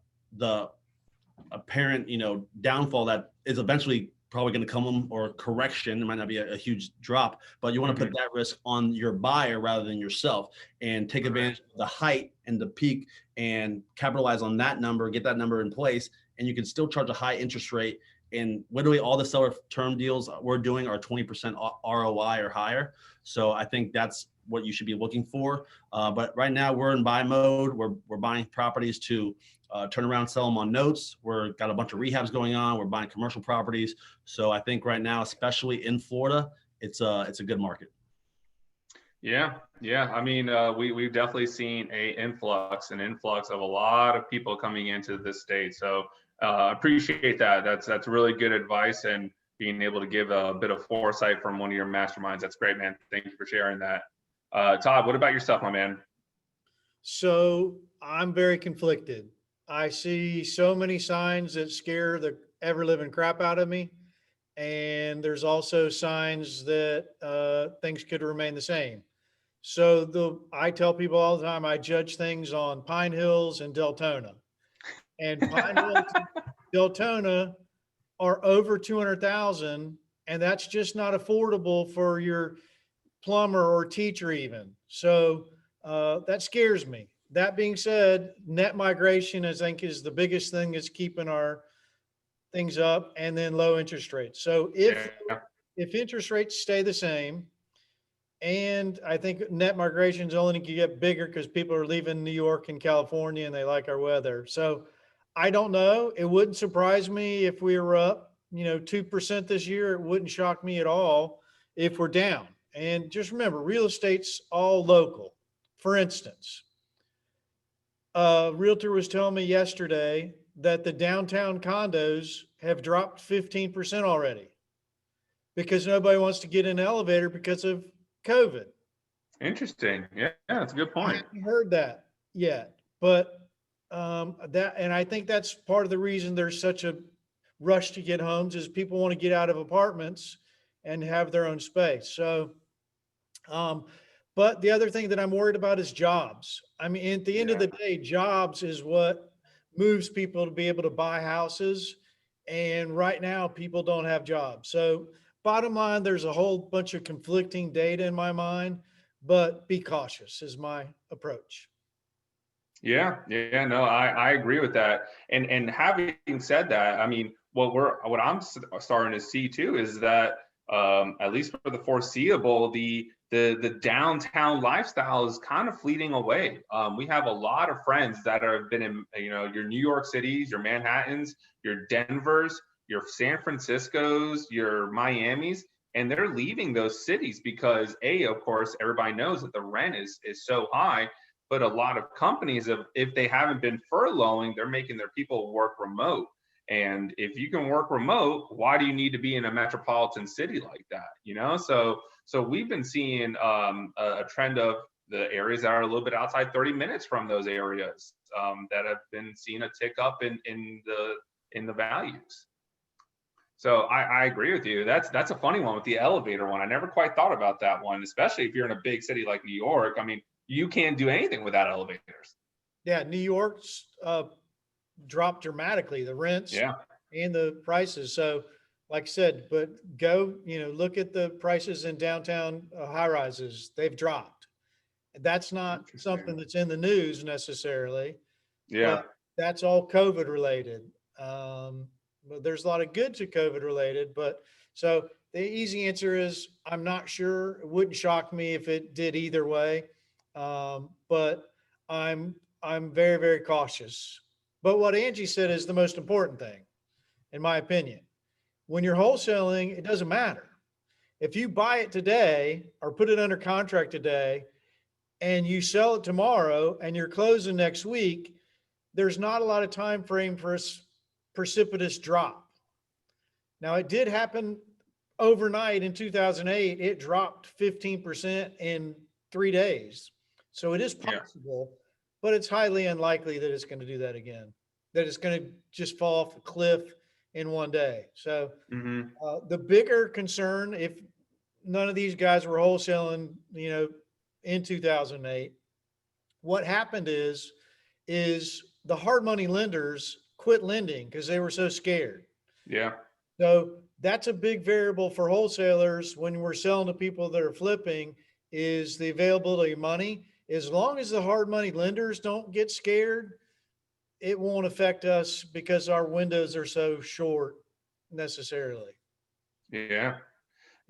apparent, you know, downfall that is eventually probably going to come, or correction. It might not be a huge drop, but you want to put that risk on your buyer rather than yourself, and take advantage of the height and the peak and capitalize on that number, get that number in place, and you can still charge a high interest rate. And literally all the seller term deals we're doing are 20% ROI or higher. So I think that's what you should be looking for. But right now we're in buy mode. We're buying properties to turn around, sell them on notes. We're got a bunch of rehabs going on. We're buying commercial properties. So I think right now, especially in Florida, it's a good market. Yeah. I mean, we've definitely seen an influx of a lot of people coming into this state. So appreciate that. That's really good advice, and being able to give a bit of foresight from one of your masterminds. That's great, man. Thank you for sharing that. Todd, what about yourself, my man? So I'm very conflicted. I see so many signs that scare the ever living crap out of me. and there's also signs that things could remain the same. So I tell people all the time, I judge things on Pine Hills and Deltona. And Pine Hills, Deltona are over 200,000, and that's just not affordable for your plumber or teacher even. So that scares me. That being said, net migration, I think, is the biggest thing that's keeping our things up, and then low interest rates. So if interest rates stay the same, and I think net migration is only going to get bigger because people are leaving New York and California and they like our weather. So I don't know. It wouldn't surprise me if we were up, 2% this year. It wouldn't shock me at all if we're down. And just remember, real estate's all local. For instance, a realtor was telling me yesterday that the downtown condos have dropped 15% already because nobody wants to get in an elevator because of COVID. Interesting. Yeah, that's a good point. I haven't heard that yet, but and I think that's part of the reason there's such a rush to get homes is people want to get out of apartments and have their own space. So, but the other thing that I'm worried about is jobs. I mean, at the end of the day, jobs is what moves people to be able to buy houses. And right now, people don't have jobs. So bottom line, there's a whole bunch of conflicting data in my mind, but be cautious is my approach. Yeah, no, I agree with that. And having said that, I mean, what I'm starting to see too is that at least for the foreseeable, the downtown lifestyle is kind of fleeting away. We have a lot of friends that have been in, your New York Cities, your Manhattans, your Denvers, your San Franciscos, your Miamis, and they're leaving those cities because of course, everybody knows that the rent is so high. But a lot of companies, if they haven't been furloughing, they're making their people work remote. And if you can work remote, why do you need to be in a metropolitan city like that? So we've been seeing a trend of the areas that are a little bit outside 30 minutes from those areas that have been seeing a tick up in the values. So I agree with you. That's a funny one with the elevator one. I never quite thought about that one, especially if you're in a big city like New York. I mean, you can't do anything without elevators. Yeah, New York's dropped dramatically, the rents and the prices. So like I said, but go, look at the prices in downtown high rises. They've dropped. That's not something that's in the news necessarily. Yeah. But that's all COVID related. But there's a lot of good to COVID related, but so the easy answer is I'm not sure. It wouldn't shock me if it did either way. But I'm very, very cautious. But what Angie said is the most important thing, in my opinion. When you're wholesaling, it doesn't matter. If you buy it today or put it under contract today and you sell it tomorrow and you're closing next week, there's not a lot of time frame for a precipitous drop. Now, it did happen overnight in 2008. It dropped 15% in 3 days. So it is possible, but it's highly unlikely that it's going to do that again, that it's going to just fall off a cliff in one day. So the bigger concern, if none of these guys were wholesaling, in 2008, what happened is the hard money lenders quit lending because they were so scared. Yeah. So that's a big variable for wholesalers when we're selling to people that are flipping is the availability of money. As long as the hard money lenders don't get scared, it won't affect us because our windows are so short necessarily. Yeah.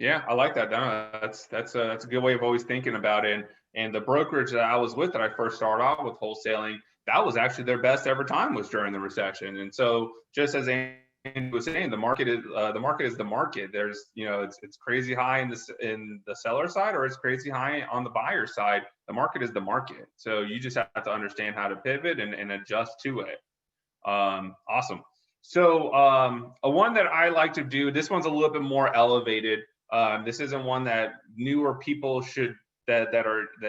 I like that. No, that's a good way of always thinking about it. And the brokerage that I was with that I first started off with wholesaling, that was actually their best ever time was during the recession. And so just as Andy was saying, the market is the market. There's, it's crazy high in the seller side or it's crazy high on the buyer side. The market is the market. So you just have to understand how to pivot and adjust to it. Awesome. So a one that I like to do, this one's a little bit more elevated. This isn't one that newer people should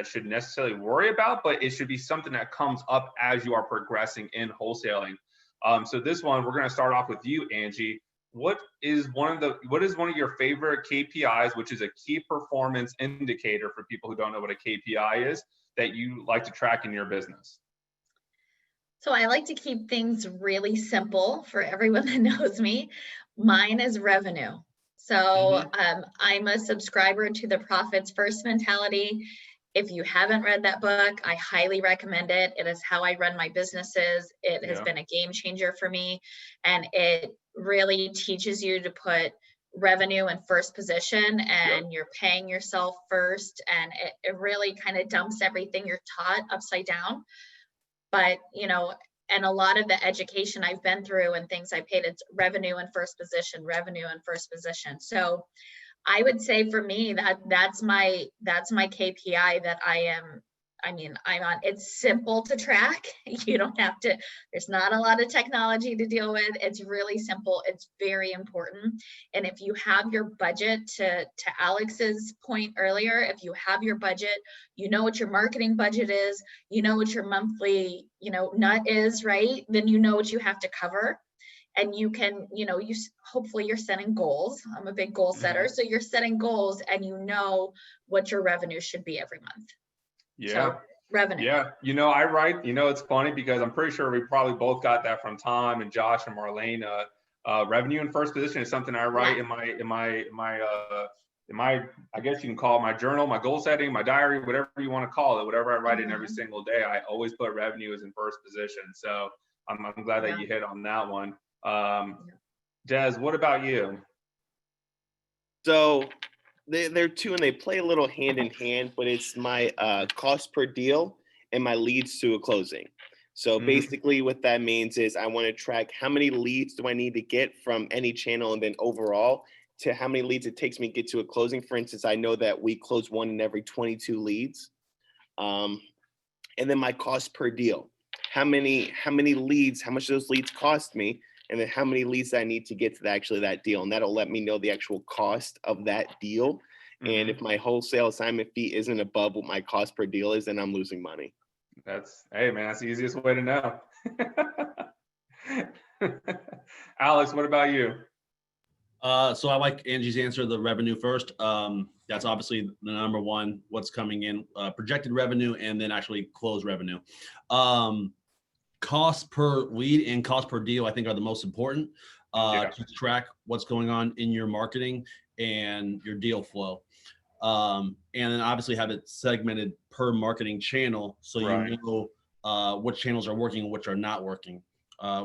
should necessarily worry about, but it should be something that comes up as you are progressing in wholesaling. So this one, we're going to start off with you, Angie. what is one of your favorite KPIs, which is a key performance indicator for people who don't know what a KPI is, that you like to track in your business? So I like to keep things really simple for everyone that knows me. Mine is revenue. So I'm a subscriber to the Profits First mentality. If you haven't read that book, I highly recommend it. It is how I run my businesses. It has been a game changer for me. And it really teaches you to put revenue in first position, and you're paying yourself first. And it really kind of dumps everything you're taught upside down. But, you know, and a lot of the education I've been through and things I paid, it's revenue in first position, revenue in first position. So I would say for me that's my KPI that I'm on. It's simple to track. You don't have to, there's not a lot of technology to deal with. It's really simple. It's very important. And if you have your budget, to Alex's point earlier, if you have your budget, you know what your marketing budget is, you know what your monthly, nut is, right? Then you know what you have to cover. And you can, hopefully you're setting goals. I'm a big goal setter. So you're setting goals and you know what your revenue should be every month. Yeah. So, revenue. Yeah. I write, it's funny because I'm pretty sure we probably both got that from Tom and Josh and Marlene. Revenue in first position is something I write in my, I guess you can call it my journal, my goal setting, my diary, whatever you want to call it, whatever I write in every single day. I always put revenue as in first position. So I'm glad that you hit on that one. Des, what about you? So they're two and they play a little hand in hand, but it's my cost per deal and my leads to a closing. So basically what that means is I want to track how many leads do I need to get from any channel, and then overall to how many leads it takes me to get to a closing. For instance, I know that we close 1 in every 22 leads. And then my cost per deal, how many leads, how much those leads cost me, and then how many leads I need to get to that deal. And that'll let me know the actual cost of that deal. And if my wholesale assignment fee isn't above what my cost per deal is, then I'm losing money. Hey man, that's the easiest way to know. Alex, what about you? So I like Angie's answer, the revenue first. That's obviously the number one, what's coming in, projected revenue, and then actually closed revenue. Cost per lead and cost per deal, I think, are the most important to track what's going on in your marketing and your deal flow. And then obviously have it segmented per marketing channel, so you know which channels are working and which are not working.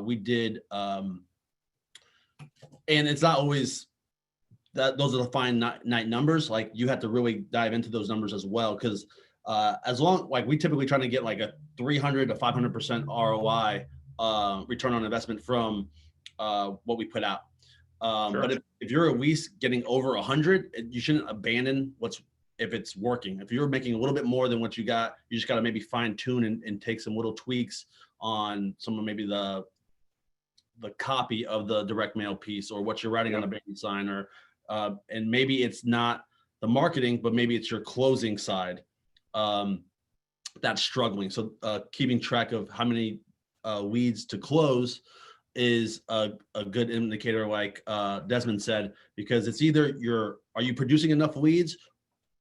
We did, and it's not always that those are the finite numbers. Like you have to really dive into those numbers as well, because as long, like we typically try to get like a 300 to 500% ROI, return on investment from what we put out. But if you're at least getting over 100, you shouldn't abandon if it's working. If you're making a little bit more than what you got, you just got to maybe fine tune and take some little tweaks on some of maybe the copy of the direct mail piece, or what you're writing on the banner sign, or and maybe it's not the marketing, but maybe it's your closing side that's struggling. So keeping track of how many leads to close is a good indicator, like Desmond said, because it's either are you producing enough leads,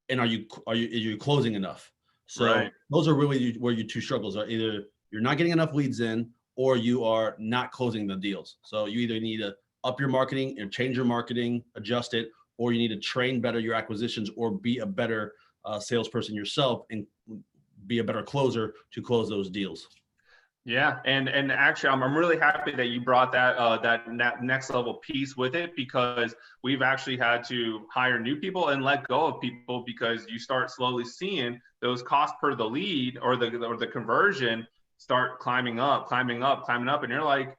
and are you closing enough? So those are really where your two struggles are. Either you're not getting enough leads in, or you are not closing the deals. So you either need to up your marketing and change your marketing, adjust it, or you need to train better your acquisitions, or be a better salesperson yourself and be a better closer to close those deals. Yeah, and actually, I'm really happy that you brought that next level piece with it, because we've actually had to hire new people and let go of people, because you start slowly seeing those costs per the lead or the conversion start climbing up, and you're like,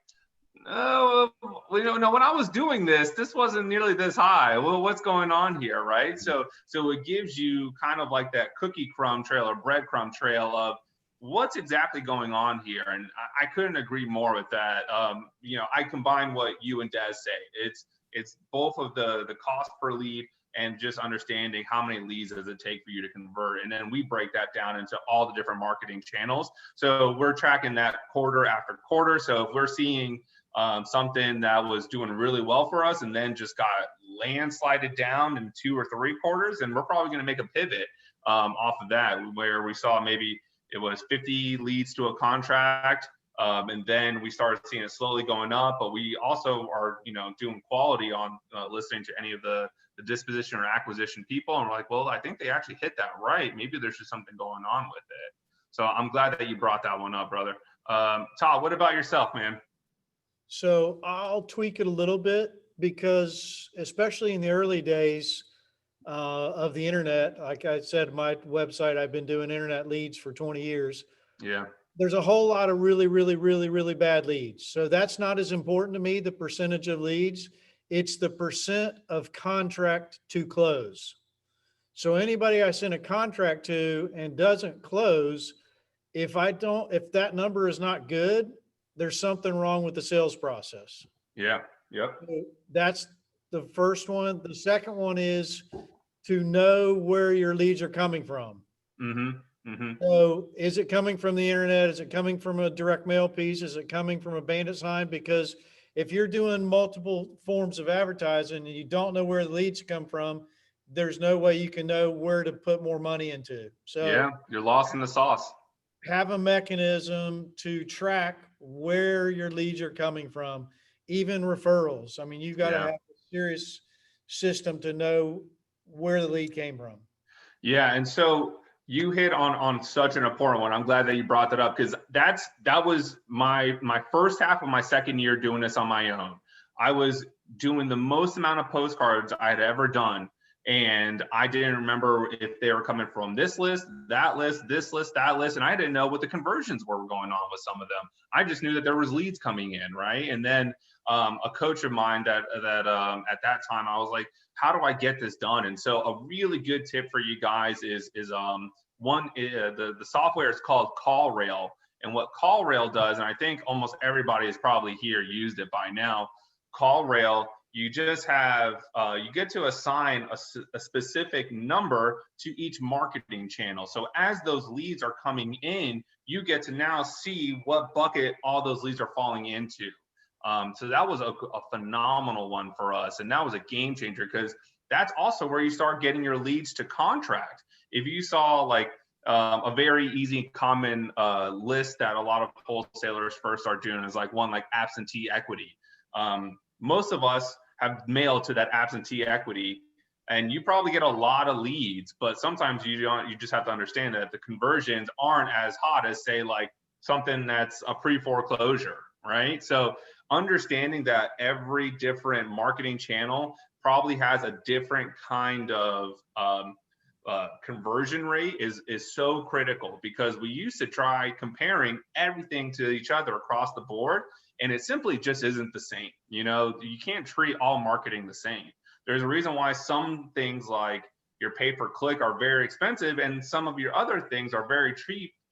oh, no, when I was doing this wasn't nearly this high. Well, what's going on here, right? So it gives you kind of like that cookie crumb trail or breadcrumb trail of what's exactly going on here. And I couldn't agree more with that. I combine what you and Des say. It's both of the cost per lead and just understanding how many leads does it take for you to convert. And then we break that down into all the different marketing channels. So we're tracking that quarter after quarter. So if we're seeing something that was doing really well for us and then just got landslided down in 2 or 3 quarters. And we're probably going to make a pivot off of that, where we saw maybe it was 50 leads to a contract. And then we started seeing it slowly going up, but we also are, doing quality on listening to any of the disposition or acquisition people. And we're like, well, I think they actually hit that right. Maybe there's just something going on with it. So I'm glad that you brought that one up, brother. Todd, what about yourself, man? So I'll tweak it a little bit because especially in the early days of the internet, like I said, my website, I've been doing internet leads for 20 years. Yeah. There's a whole lot of really, really, really, really bad leads. So that's not as important to me, the percentage of leads. It's the percent of contract to close. So anybody I send a contract to and doesn't close, if that number is not good, there's something wrong with the sales process. Yeah. Yep. So that's the first one. The second one is to know where your leads are coming from. Mm-hmm. Mm-hmm. So is it coming from the internet? Is it coming from a direct mail piece? Is it coming from a bandit sign? Because if you're doing multiple forms of advertising and you don't know where the leads come from, there's no way you can know where to put more money into. So yeah, you're lost in the sauce. Have a mechanism to track where your leads are coming from, even referrals. I mean, you got to have a serious system to know where the lead came from. Yeah, and so you hit on such an important one. I'm glad that you brought that up, because that was my first half of my second year doing this on my own. I was doing the most amount of postcards I had ever done, and I didn't remember if they were coming from this list, that list, this list, that list, and I didn't know what the conversions were going on with some of them. I just knew that there was leads coming in, right? And then a coach of mine that at that time, I was like, how do I get this done? And so a really good tip for you guys is the software is called CallRail. And what CallRail does, and I think almost everybody has probably here used it by now, CallRail, you just have, you get to assign a specific number to each marketing channel. So as those leads are coming in, you get to now see what bucket all those leads are falling into. So that was a phenomenal one for us. And that was a game changer, because that's also where you start getting your leads to contract. If you saw like a very easy common list that a lot of wholesalers first start doing is like one like absentee equity. Most of us have mailed to that absentee equity, and you probably get a lot of leads, but sometimes you just have to understand that the conversions aren't as hot as, say, like something that's a pre-foreclosure, right? So understanding that every different marketing channel probably has a different kind of conversion rate is so critical, because we used to try comparing everything to each other across the board, and it simply just isn't the same. You can't treat all marketing the same. There's a reason why some things like your pay-per-click are very expensive, and some of your other things are very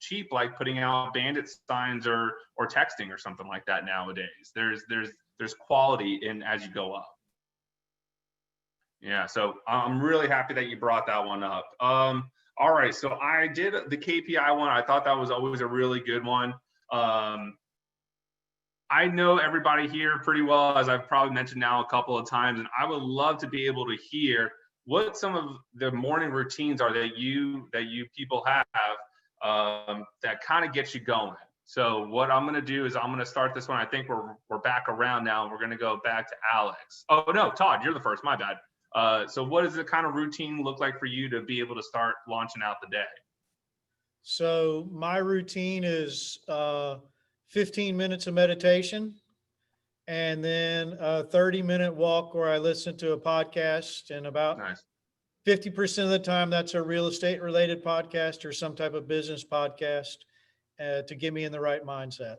cheap, like putting out bandit signs or texting or something like that nowadays. There's quality in as you go up. Yeah, so I'm really happy that you brought that one up. All right, so I did the KPI one. I thought that was always a really good one. I know everybody here pretty well, as I've probably mentioned now a couple of times, and I would love to be able to hear what some of the morning routines are that you people have that kind of gets you going. So what I'm going to do is I'm going to start this one. I think we're back around now. We're going to go back to Alex. Oh no, Todd, you're the first. My bad. So what does the kind of routine look like for you to be able to start launching out the day? So my routine is 15 minutes of meditation, and then a 30-minute walk where I listen to a podcast, and about 50% of the time that's a real estate related podcast or some type of business podcast to get me in the right mindset.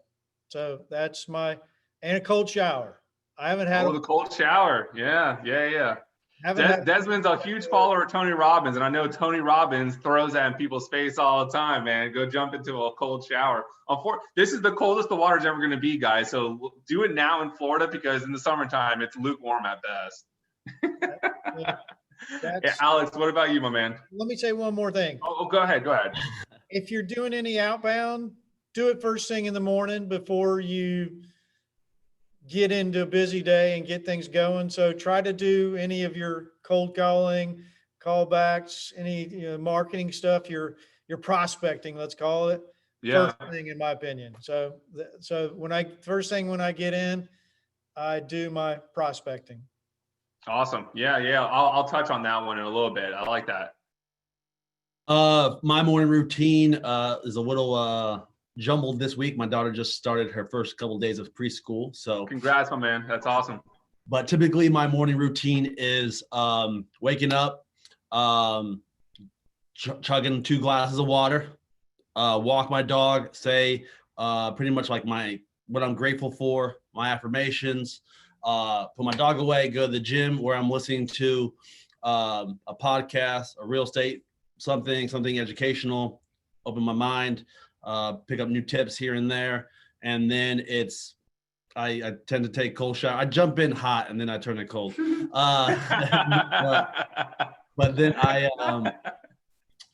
So that's and a cold shower. I haven't had the cold shower. Yeah. Desmond's a huge follower of Tony Robbins, and I know Tony Robbins throws that in people's face all the time, man. Go jump into a cold shower. This is the coldest the water's ever going to be, guys. So do it now in Florida, because in the summertime, it's lukewarm at best. Yeah, Alex, what about you, my man? Let me say one more thing. Oh, go ahead. If you're doing any outbound, do it first thing in the morning before you get into a busy day and get things going. So try to do any of your cold calling, callbacks, any marketing stuff, your prospecting, let's call it. Yeah. First thing, in my opinion. So first thing when I get in, I do my prospecting. Awesome. Yeah. I'll touch on that one in a little bit. I like that. My morning routine is a little jumbled this week. My daughter just started her first couple days of preschool. So congrats, my man. That's awesome. But typically my morning routine is waking up, chugging 2 glasses of water, walk my dog, say pretty much like what I'm grateful for, my affirmations, put my dog away, go to the gym where I'm listening to a podcast, a real estate, something educational, open my mind, pick up new tips here and there. And then I tend to take cold shower. I jump in hot and then I turn it cold. But then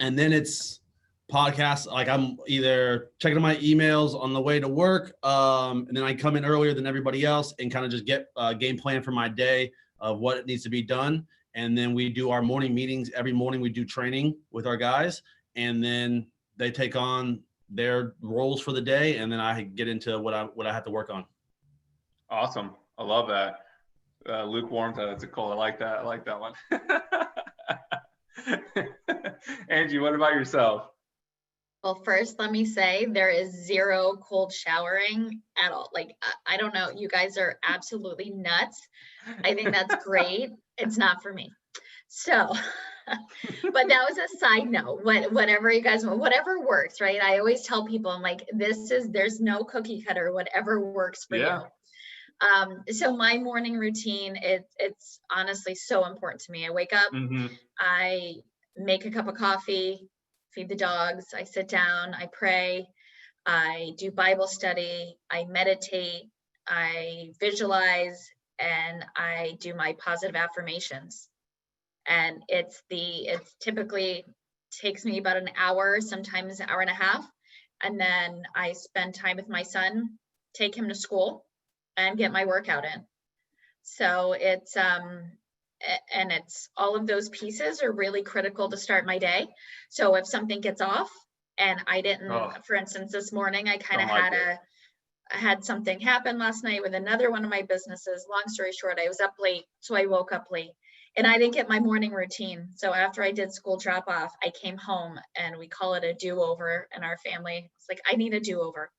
and then it's podcasts. Like I'm either checking my emails on the way to work, and then I come in earlier than everybody else and kind of just get a game plan for my day of what needs to be done. And then we do our morning meetings. Every morning we do training with our guys, and then they take on their roles for the day, and then I get into what I have to work on. Awesome. I love that. Lukewarm, that's a cool. I like that. I like that one. Angie, what about yourself? Well, first, let me say there is zero cold showering at all. Like, I don't know. You guys are absolutely nuts. I think that's great. It's not for me. So, but that was a side note. Whatever you guys want, whatever works, right? I always tell people, I'm like, there's no cookie cutter, whatever works for you. So my morning routine, it's honestly so important to me. I wake up, I make a cup of coffee, feed the dogs, I sit down, I pray, I do Bible study, I meditate, I visualize, and I do my positive affirmations. And it typically takes me about an hour, sometimes an hour and a half. And then I spend time with my son, take him to school, and get my workout in. So it's all of those pieces are really critical to start my day. So if something gets off and I didn't, for instance, this morning, I kind of had something happen last night with another one of my businesses. Long story short, I was up late, so I woke up late and I didn't get my morning routine. So after I did school drop off, I came home, and we call it a do-over in our family. It's like, I need a do-over.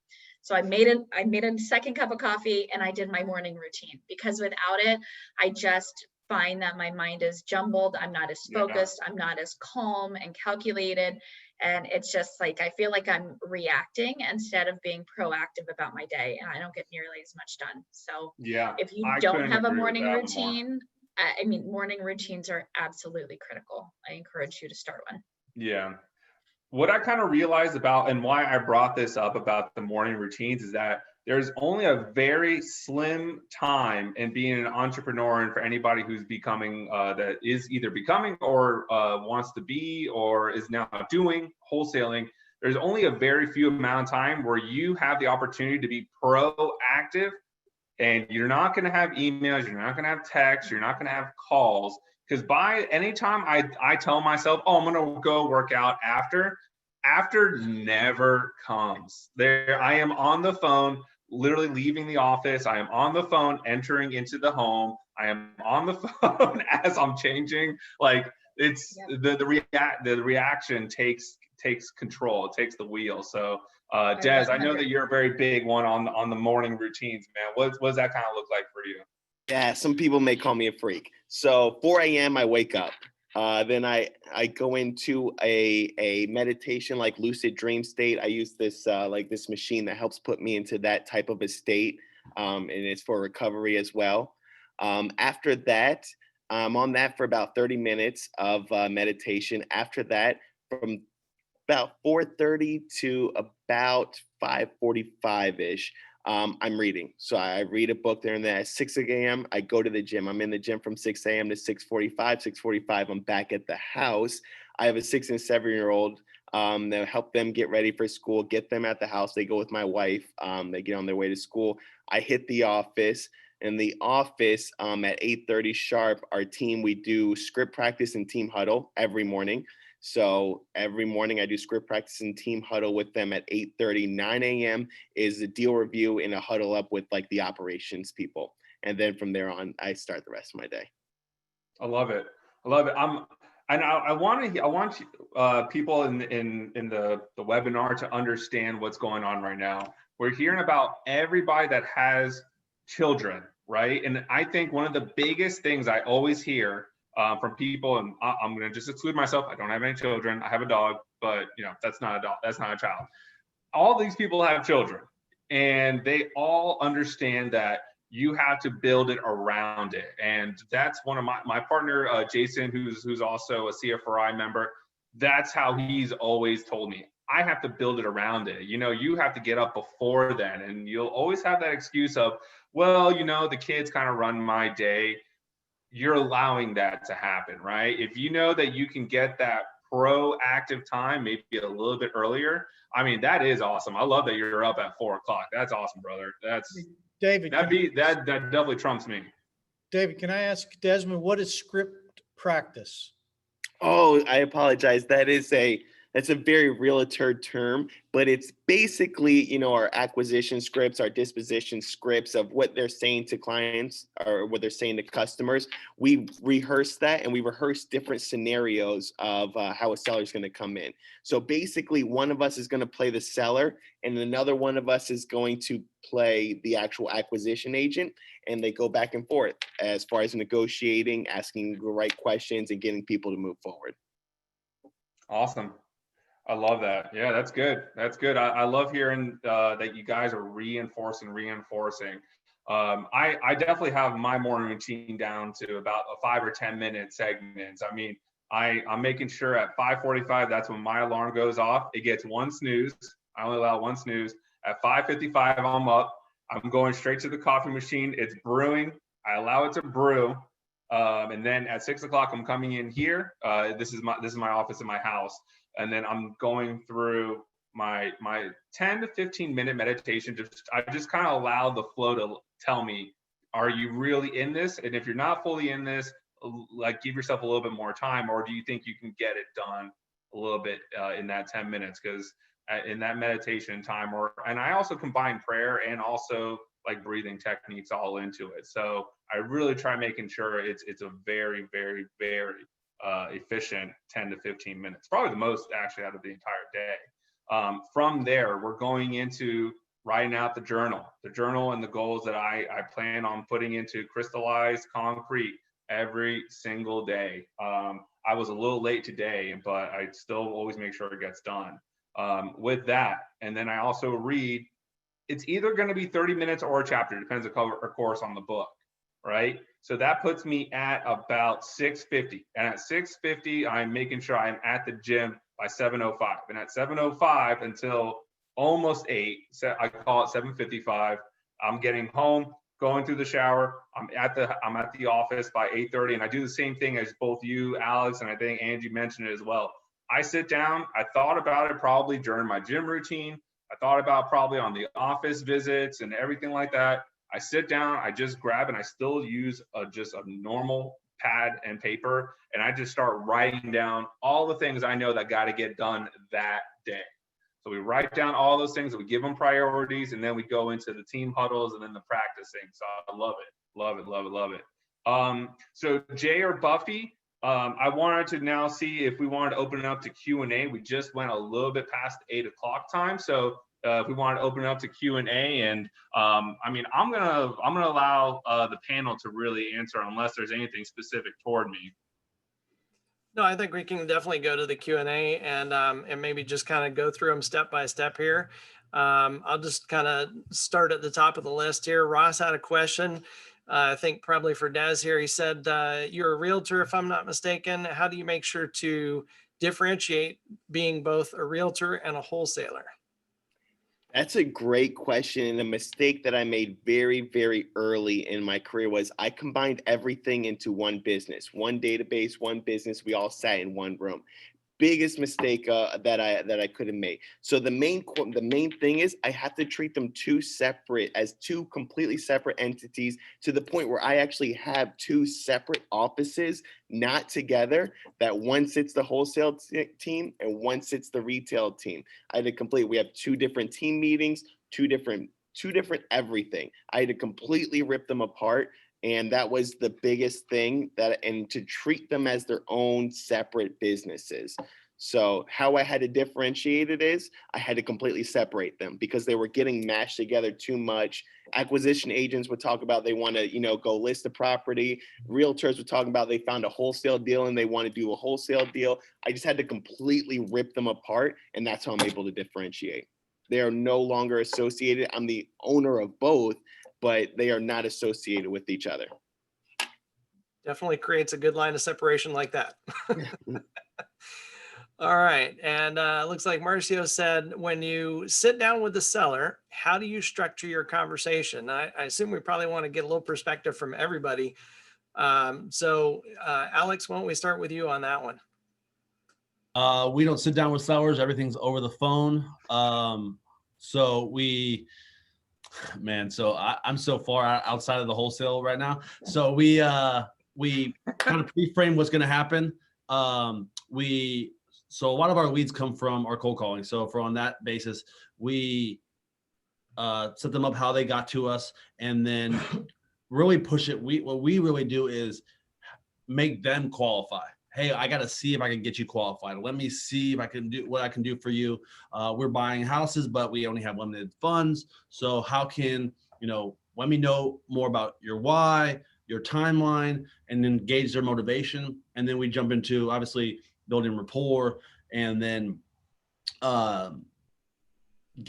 So I made a second cup of coffee and I did my morning routine, because without it, I just find that my mind is jumbled. I'm not as focused. I'm not as calm and calculated. And it's just like, I feel like I'm reacting instead of being proactive about my day, and I don't get nearly as much done. So if you don't have a morning routine, I mean, morning routines are absolutely critical. I encourage you to start one. Yeah. What I kind of realized about, and why I brought this up about the morning routines, is that there's only a very slim time in being an entrepreneur, and for anybody who's becoming, that is either becoming or wants to be or is now doing wholesaling, there's only a very few amount of time where you have the opportunity to be proactive, and you're not going to have emails, you're not going to have texts, you're not going to have calls. Because by any time I tell myself, oh, I'm going to go work out after never comes. There, I am on the phone, literally leaving the office. I am on the phone, entering into the home. I am on the phone as I'm changing. Like, it's the reaction takes control. It takes the wheel. So, Des, I know that you're a very big one on the morning routines, man. What does that kind of look like for you? Yeah, some people may call me a freak. So 4 a.m. I wake up. Then I go into a meditation, like lucid dream state. I use this this machine that helps put me into that type of a state, and it's for recovery as well. After that, I'm on that for about 30 minutes of meditation. After that, from about 4:30 to about 5:45-ish, I'm reading. So I read a book there and then at 6 a.m. I go to the gym. I'm in the gym from 6 a.m. to 6:45. 6:45, I'm back at the house. I have a 6 and 7-year-old They'll help them get ready for school, get them at the house. They go with my wife. They get on their way to school. I hit the office. In the office at 8:30 sharp, our team, we do script practice and team huddle every morning. So every morning I do script practice and team huddle with them at 8:30. 9 a.m. is the deal review and a huddle up with like the operations people. And then from there on, I start the rest of my day. I love it. I love it. I want people in the webinar to understand what's going on right now. We're hearing about everybody that has children, right? And I think one of the biggest things I always hear from people, and I'm going to just exclude myself. I don't have any children. I have a dog, but you know, that's not a dog. That's not a child. All these people have children, and they all understand that you have to build it around it. And that's one of my partner, Jason, who's also a CFRI member. That's how he's always told me. I have to build it around it. You know, you have to get up before then, and you'll always have that excuse of, well, you know, the kids kind of run my day. You're allowing that to happen, right? If you know that you can get that proactive time, maybe a little bit earlier, I mean, that is awesome. I love that you're up at 4 o'clock. That's awesome, brother. David, that definitely trumps me. David, can I ask Desmond, what is script practice? Oh, I apologize. That's a very realtor term, but it's basically, you know, our acquisition scripts, our disposition scripts of what they're saying to clients or what they're saying to customers. We rehearse that, and we rehearse different scenarios of how a seller is going to come in. So basically, one of us is going to play the seller, and another one of us is going to play the actual acquisition agent, and they go back and forth as far as negotiating, asking the right questions, and getting people to move forward. Awesome. I love that. Yeah, that's good. That's good. I love hearing that you guys are reinforcing. I definitely have my morning routine down to about a 5 or 10 minute segments. I mean, I'm making sure at 5:45, that's when my alarm goes off. It gets one snooze. I only allow one snooze. At 5:55, I'm up. I'm going straight to the coffee machine. It's brewing. I allow it to brew. And then at 6 o'clock, I'm coming in here. This is my office in my house. And then I'm going through my 10 to 15 minute meditation. I just kind of allow the flow to tell me, are you really in this? And if you're not fully in this, like give yourself a little bit more time, or do you think you can get it done a little bit in that 10 minutes? Because in that meditation time, and I also combine prayer and also like breathing techniques all into it. So I really try making sure it's a very, very, very efficient 10 to 15 minutes, probably the most actually out of the entire day. From there, we're going into writing out the journal and the goals that I plan on putting into crystallized concrete every single day. I was a little late today, but I still always make sure it gets done with that. And then I also read, it's either going to be 30 minutes or a chapter, depends of course on the book, right? So that puts me at about 6:50. And at 6:50, I'm making sure I'm at the gym by 7:05. And at 7:05 until almost 8, so I call it 7:55, I'm getting home, going through the shower. I'm at the office by 8:30. And I do the same thing as both you, Alex, and I think Angie mentioned it as well. I sit down, I thought about it probably during my gym routine. I thought about probably on the office visits and everything like that. I sit down, I just grab, and I still use just a normal pad and paper, and I just start writing down all the things I know that got to get done that day. So we write down all those things, we give them priorities, and then we go into the team huddles and then the practicing. So I love it. So Jay or Buffy, I wanted to now see if we wanted to open it up to Q&A. We just went a little bit past the 8 o'clock time. So if we want to open it up to Q&A, and I mean, I'm gonna allow the panel to really answer unless there's anything specific toward me. No, I think we can definitely go to the Q&A and maybe just kind of go through them step by step here. I'll just kind of start at the top of the list here. Ross had a question, I think probably for Des here. He said, you're a realtor, if I'm not mistaken. How do you make sure to differentiate being both a realtor and a wholesaler? That's a great question. And a mistake that I made very, very early in my career was I combined everything into one business, one database, one business. We all sat in one room. biggest mistake that I could have made. So the main thing is I have to treat them as two completely separate entities, to the point where I actually have two separate offices, not together, that one sits the wholesale team and one sits the retail team. We have two different team meetings, two different everything. I had to completely rip them apart. And that was the biggest thing, and to treat them as their own separate businesses. So how I had to differentiate it is I had to completely separate them because they were getting mashed together too much. Acquisition agents would talk about they want to, go list a property. Realtors would talk about they found a wholesale deal and they want to do a wholesale deal. I just had to completely rip them apart, and that's how I'm able to differentiate. They are no longer associated. I'm the owner of both, but they are not associated with each other. Definitely creates a good line of separation like that. All right. And looks like Marcio said, when you sit down with the seller, how do you structure your conversation? I assume we probably want to get a little perspective from everybody. So Alex, why don't we start with you on that one? We don't sit down with sellers. Everything's over the phone. So I'm so far outside of the wholesale right now. So we kind of pre-frame what's going to happen. So a lot of our leads come from our cold calling. So on that basis, we set them up how they got to us, and then really push it. What we really do is make them qualify. Hey, I got to see if I can get you qualified. Let me see if I can do what I can do for you. We're buying houses, but we only have limited funds. So how can, let me know more about your why, your timeline, and then gauge their motivation. And then we jump into obviously building rapport, and then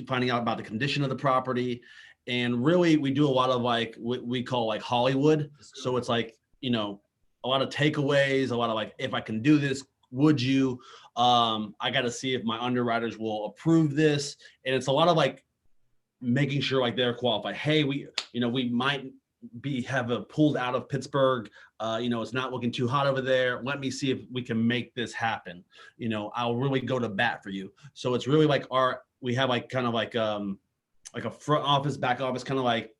finding out about the condition of the property. And really we do a lot of like what we call like Hollywood. So it's like, a lot of takeaways, a lot of like, if I can do this, would you? I got to see if my underwriters will approve this. And it's a lot of like making sure like they're qualified. Hey, we might have a pulled out of Pittsburgh. It's not looking too hot over there. Let me see if we can make this happen. I'll really go to bat for you. So it's really like we have like kind of like a front office, back office, kind of like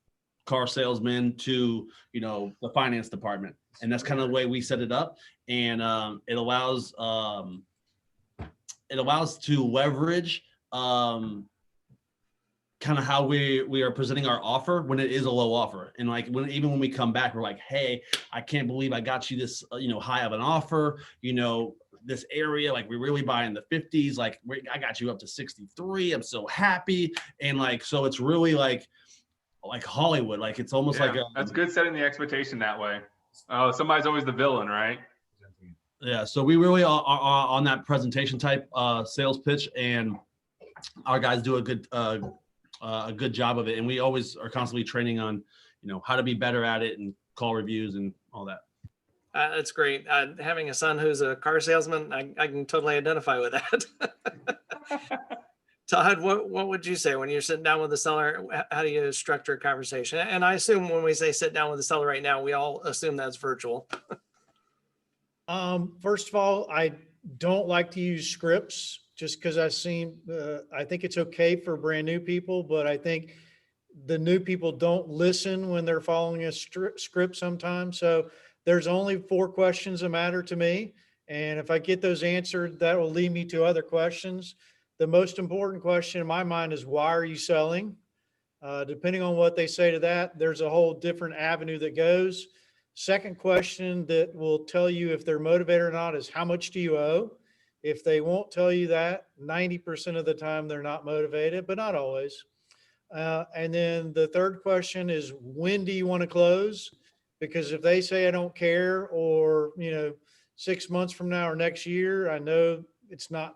car salesman to, the finance department. And that's kind of the way we set it up. And it allows to leverage kind of how we are presenting our offer when it is a low offer. And like even when we come back, we're like, hey, I can't believe I got you this, high of an offer, this area, like we really buy in the 50s, like I got you up to 63. I'm so happy. And like, so it's really like Hollywood, like it's almost like that's good setting the expectation that way. Oh, somebody's always the villain, right? Yeah, so we really are on that presentation type sales pitch, and our guys do a good job of it. And we always are constantly training on, how to be better at it and call reviews and all that. That's great. Having a son who's a car salesman, I can totally identify with that. Todd, what would you say when you're sitting down with the seller? How do you structure a conversation? And I assume when we say sit down with the seller right now, we all assume that's virtual. First of all, I don't like to use scripts just because I think it's okay for brand new people, but I think the new people don't listen when they're following a script sometimes. So there's only 4 questions that matter to me. And if I get those answered, that will lead me to other questions. The most important question in my mind is, why are you selling? Depending on what they say to that, there's a whole different avenue that goes. Second question that will tell you if they're motivated or not is, how much do you owe? If they won't tell you that, 90% of the time they're not motivated, but not always. And then the third question is, when do you want to close? Because if they say, I don't care, or, 6 months from now or next year, I know it's not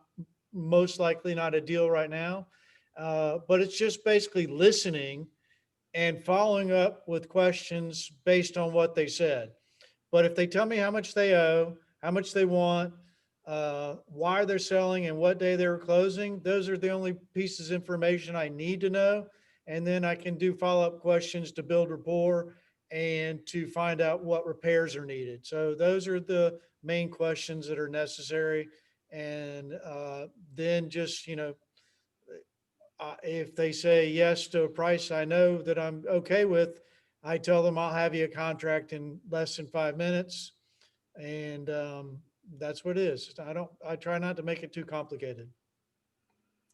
most likely not a deal right now. But it's just basically listening and following up with questions based on what they said. But if they tell me how much they owe, how much they want, why they're selling, and what day they're closing, those are the only pieces of information I need to know. And then I can do follow-up questions to build rapport and to find out what repairs are needed. So those are the main questions that are necessary. And then just, if they say yes to a price I know that I'm okay with, I tell them I'll have you a contract in less than 5 minutes. And that's what it is. I try not to make it too complicated.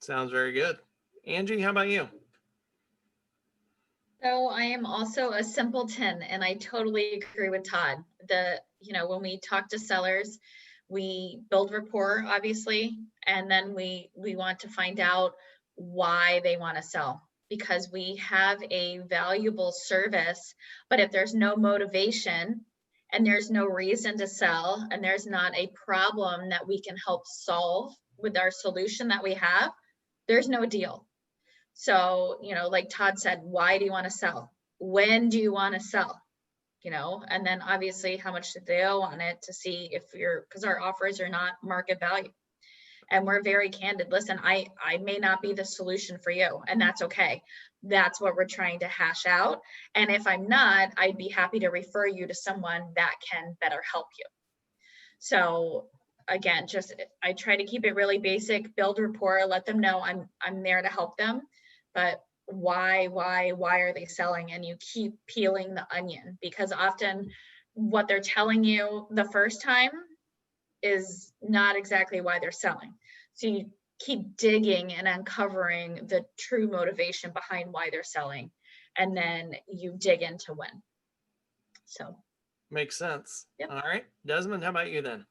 Sounds very good. Angie, how about you? So I am also a simpleton, and I totally agree with Todd. When we talk to sellers, we build rapport, obviously, and then we want to find out why they want to sell, because we have a valuable service. But if there's no motivation and there's no reason to sell, and there's not a problem that we can help solve with our solution that we have, there's no deal. So, like Todd said, why do you want to sell? When do you want to sell? And then obviously how much do they owe on it, to see if because our offers are not market value. And we're very candid. Listen, I may not be the solution for you, and that's okay. That's what we're trying to hash out. And if I'm not, I'd be happy to refer you to someone that can better help you. So again, I try to keep it really basic, build rapport, let them know I'm there to help them. But why are they selling? And you keep peeling the onion, because often what they're telling you the first time is not exactly why they're selling. So you keep digging and uncovering the true motivation behind why they're selling, and then you dig into when. So makes sense. Yep. All right, Desmond, how about you then?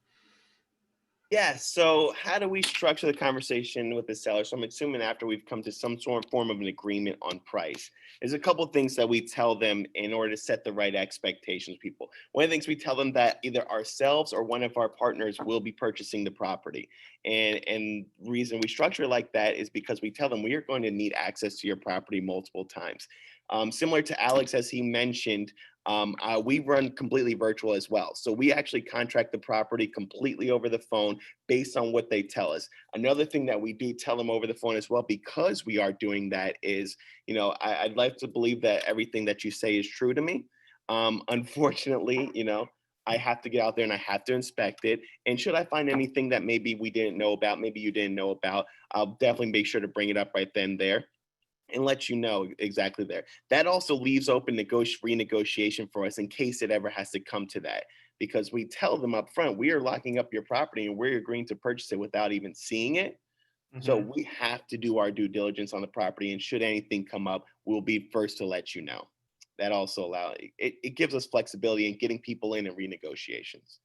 Yeah, so how do we structure the conversation with the seller? So I'm assuming after we've come to some sort of form of an agreement on price, there's a couple of things that we tell them in order to set the right expectations, people. One of the things we tell them that either ourselves or one of our partners will be purchasing the property. And reason we structure it like that is because we tell them we are going to need access to your property multiple times. Similar to Alex, as he mentioned, we run completely virtual as well. So we actually contract the property completely over the phone based on what they tell us. Another thing that we do tell them over the phone as well, because we are doing that, is, I'd like to believe that everything that you say is true to me. Unfortunately, I have to get out there and I have to inspect it. And should I find anything that maybe we didn't know about, maybe you didn't know about, I'll definitely make sure to bring it up right then and there and let you know exactly there. That also leaves open renegotiation for us in case it ever has to come to that, because we tell them up front, we are locking up your property and we're agreeing to purchase it without even seeing it. Mm-hmm. So we have to do our due diligence on the property, and should anything come up, we'll be first to let you know. That also it gives us flexibility in getting people in and renegotiations.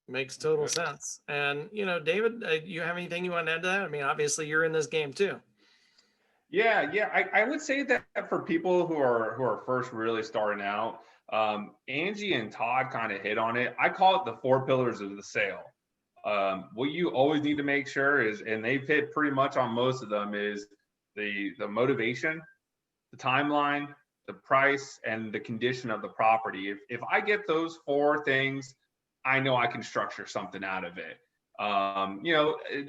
Makes total sense. And, David, you have anything you want to add to that? I mean, obviously you're in this game too. Yeah. I would say that for people who are first really starting out, Angie and Todd kind of hit on it. I call it the 4 pillars of the sale. What you always need to make sure is, and they've hit pretty much on most of them, is the motivation, the timeline, the price, and the condition of the property. If I get those 4 things, I know I can structure something out of it.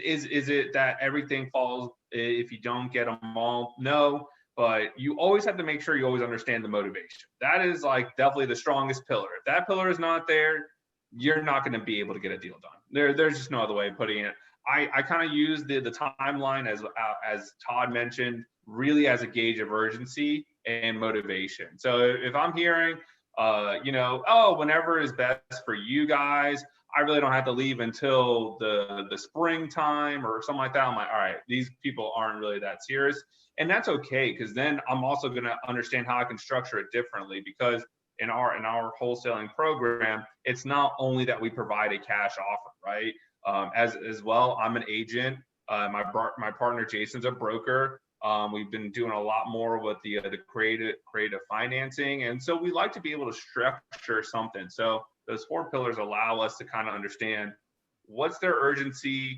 Is it that everything falls if you don't get them all? No, but you always have to make sure you always understand the motivation. That is like definitely the strongest pillar. If that pillar is not there, you're not going to be able to get a deal done. There's just no other way of putting it. I kind of use the timeline as Todd mentioned, really as a gauge of urgency and motivation. So if I'm hearing, whenever is best for you guys, I really don't have to leave until the springtime or something like that. I'm like, all right, these people aren't really that serious. And that's okay, because then I'm also going to understand how I can structure it differently, because in our wholesaling program, it's not only that we provide a cash offer, right? As well, I'm an agent. My partner Jason's a broker. We've been doing a lot more with the creative financing, and so we like to be able to structure something. So those 4 pillars allow us to kind of understand what's their urgency.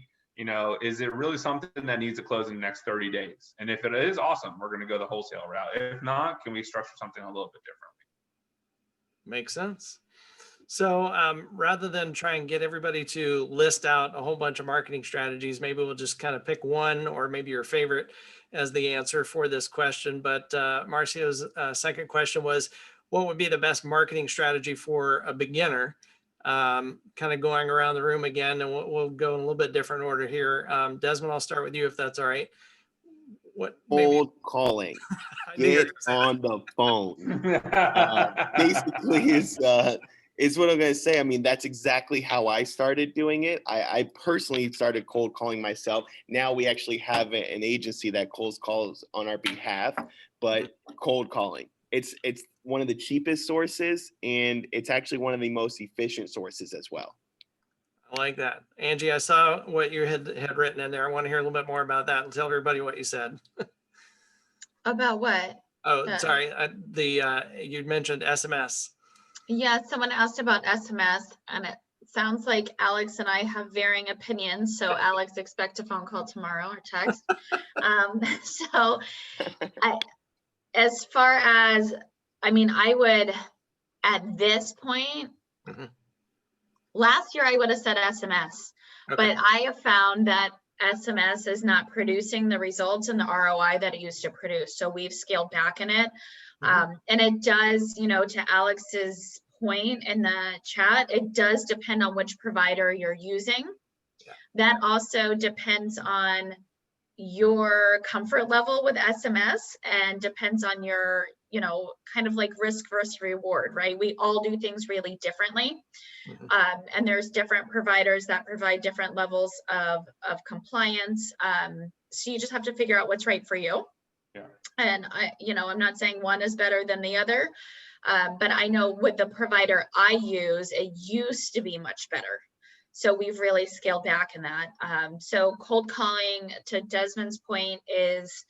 Is it really something that needs to close in the next 30 days? And if it is, awesome, we're going to go the wholesale route. If not, can we structure something a little bit differently? Makes sense. So rather than try and get everybody to list out a whole bunch of marketing strategies, maybe we'll just kind of pick one, or maybe your favorite, as the answer for this question. But Marcio's second question was, what would be the best marketing strategy for a beginner? kind of going around the room again, and we'll go in a little bit different order here. Desmond, I'll start with you if that's all right. What Cold calling. Get on the phone. Basically, is what I'm going to say. I mean, that's exactly how I started doing it. I personally started cold calling myself. Now we actually have an agency that cold calls on our behalf, but cold calling. It's one of the cheapest sources, and it's actually one of the most efficient sources as well. I like that. Angie, I saw what you had written in there. I want to hear a little bit more about that and tell everybody what you said. About what? Oh, sorry. You mentioned SMS. Yeah, someone asked about SMS, and it sounds like Alex and I have varying opinions. So Alex, expect a phone call tomorrow or text. As far as, I mean, I would, at this point, last year I would have said SMS, but I have found that SMS is not producing the results and the ROI that it used to produce. So we've scaled back in it. And it does, to Alex's point in the chat, it does depend on which provider you're using. That also depends on your comfort level with SMS and depends on your, kind of like risk versus reward, right? We all do things really differently. And there's different providers that provide different levels of compliance. So you just have to figure out what's right for you. Yeah. And I'm not saying one is better than the other, but I know with the provider I use, it used to be much better. So we've really scaled back in that. So cold calling, to Desmond's point, is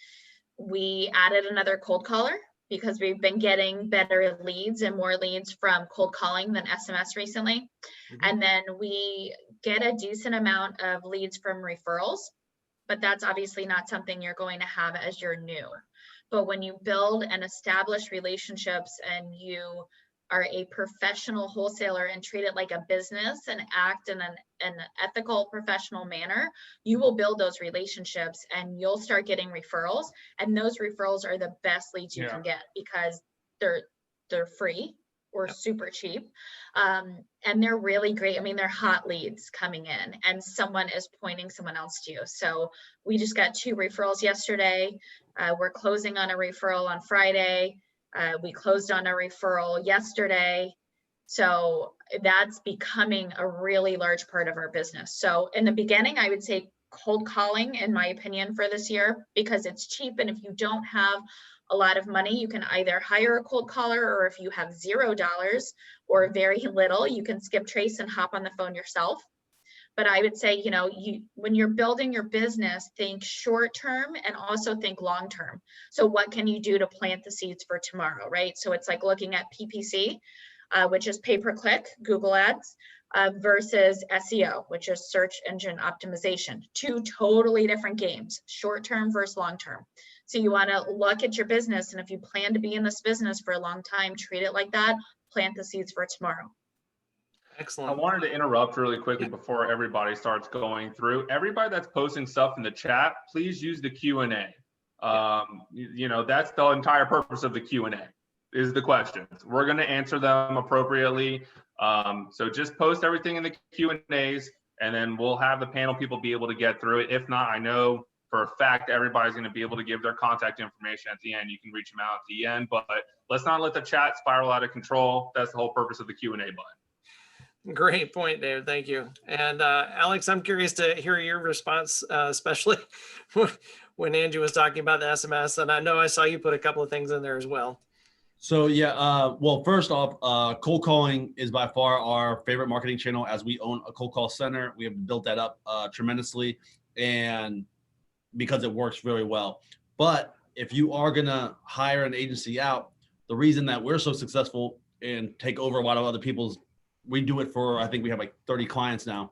we added another cold caller because we've been getting better leads and more leads from cold calling than SMS recently. And then we get a decent amount of leads from referrals, but that's obviously not something you're going to have as you're new. But when you build and establish relationships and you are a professional wholesaler and treat it like a business and act in an ethical, professional manner, you will build those relationships and you'll start getting referrals. And those referrals are the best leads you can get because they're free or super cheap. And they're really great. I mean, they're hot leads coming in and someone is pointing someone else to you. So we just got 2 referrals yesterday. We're closing on a referral on Friday. We closed on a referral yesterday. So that's becoming a really large part of our business. So in the beginning, I would say cold calling, in my opinion, for this year, because it's cheap. And if you don't have a lot of money, you can either hire a cold caller, or if you have $0 or very little, you can skip trace and hop on the phone yourself. But I would say, when you're building your business, think short term and also think long term. So what can you do to plant the seeds for tomorrow, right? So it's like looking at PPC, which is pay-per-click, Google Ads, versus SEO, which is search engine optimization. 2 totally different games, short term versus long term. So you want to look at your business, and if you plan to be in this business for a long time, treat it like that, plant the seeds for tomorrow. Excellent. I wanted to interrupt really quickly before everybody starts going through. Everybody that's posting stuff in the chat, please use the Q&A. That's the entire purpose of the Q&A, is the questions. We're going to answer them appropriately. So just post everything in the Q&As, and then we'll have the panel people be able to get through it. If not, I know for a fact everybody's going to be able to give their contact information at the end. You can reach them out at the end, but let's not let the chat spiral out of control. That's the whole purpose of the Q&A button. Great point, David. Thank you. And Alex, I'm curious to hear your response, especially when Angie was talking about the SMS. And I know I saw you put a couple of things in there as well. So well, first off, cold calling is by far our favorite marketing channel, as we own a cold call center. We have built that up tremendously, and because it works very well. But if you are gonna hire an agency out, the reason that we're so successful and take over a lot of other people's, we do it for, I think we have like 30 clients now,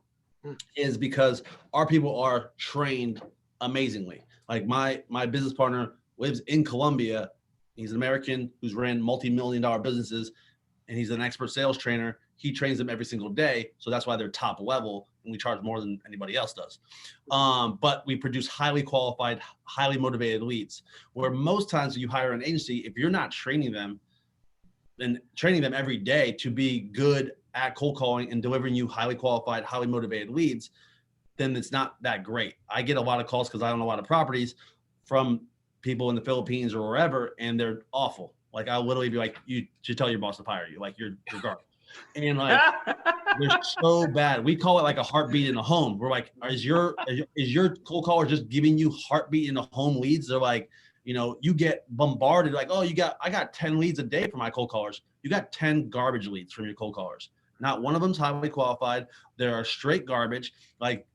is because our people are trained amazingly. Like my business partner lives in Colombia. He's an American who's ran multi-million-dollar businesses, and he's an expert sales trainer. He trains them every single day. So that's why they're top level, and we charge more than anybody else does. But we produce highly qualified, highly motivated leads, where most times when you hire an agency, if you're not training them, and training them every day to be good at cold calling and delivering you highly qualified, highly motivated leads, then it's not that great. I get a lot of calls because I own a lot of properties from people in the Philippines or wherever, and they're awful. Like I'll literally be like, you should tell your boss to fire you. Like you're garbage. And like they're so bad. We call it like a heartbeat in a home. We're like, is your cold caller just giving you heartbeat in the home leads? They're like, you know, you get bombarded like, oh, I got 10 leads a day from my cold callers. You got 10 garbage leads from your cold callers. Not one of them's highly qualified. They are straight garbage. Like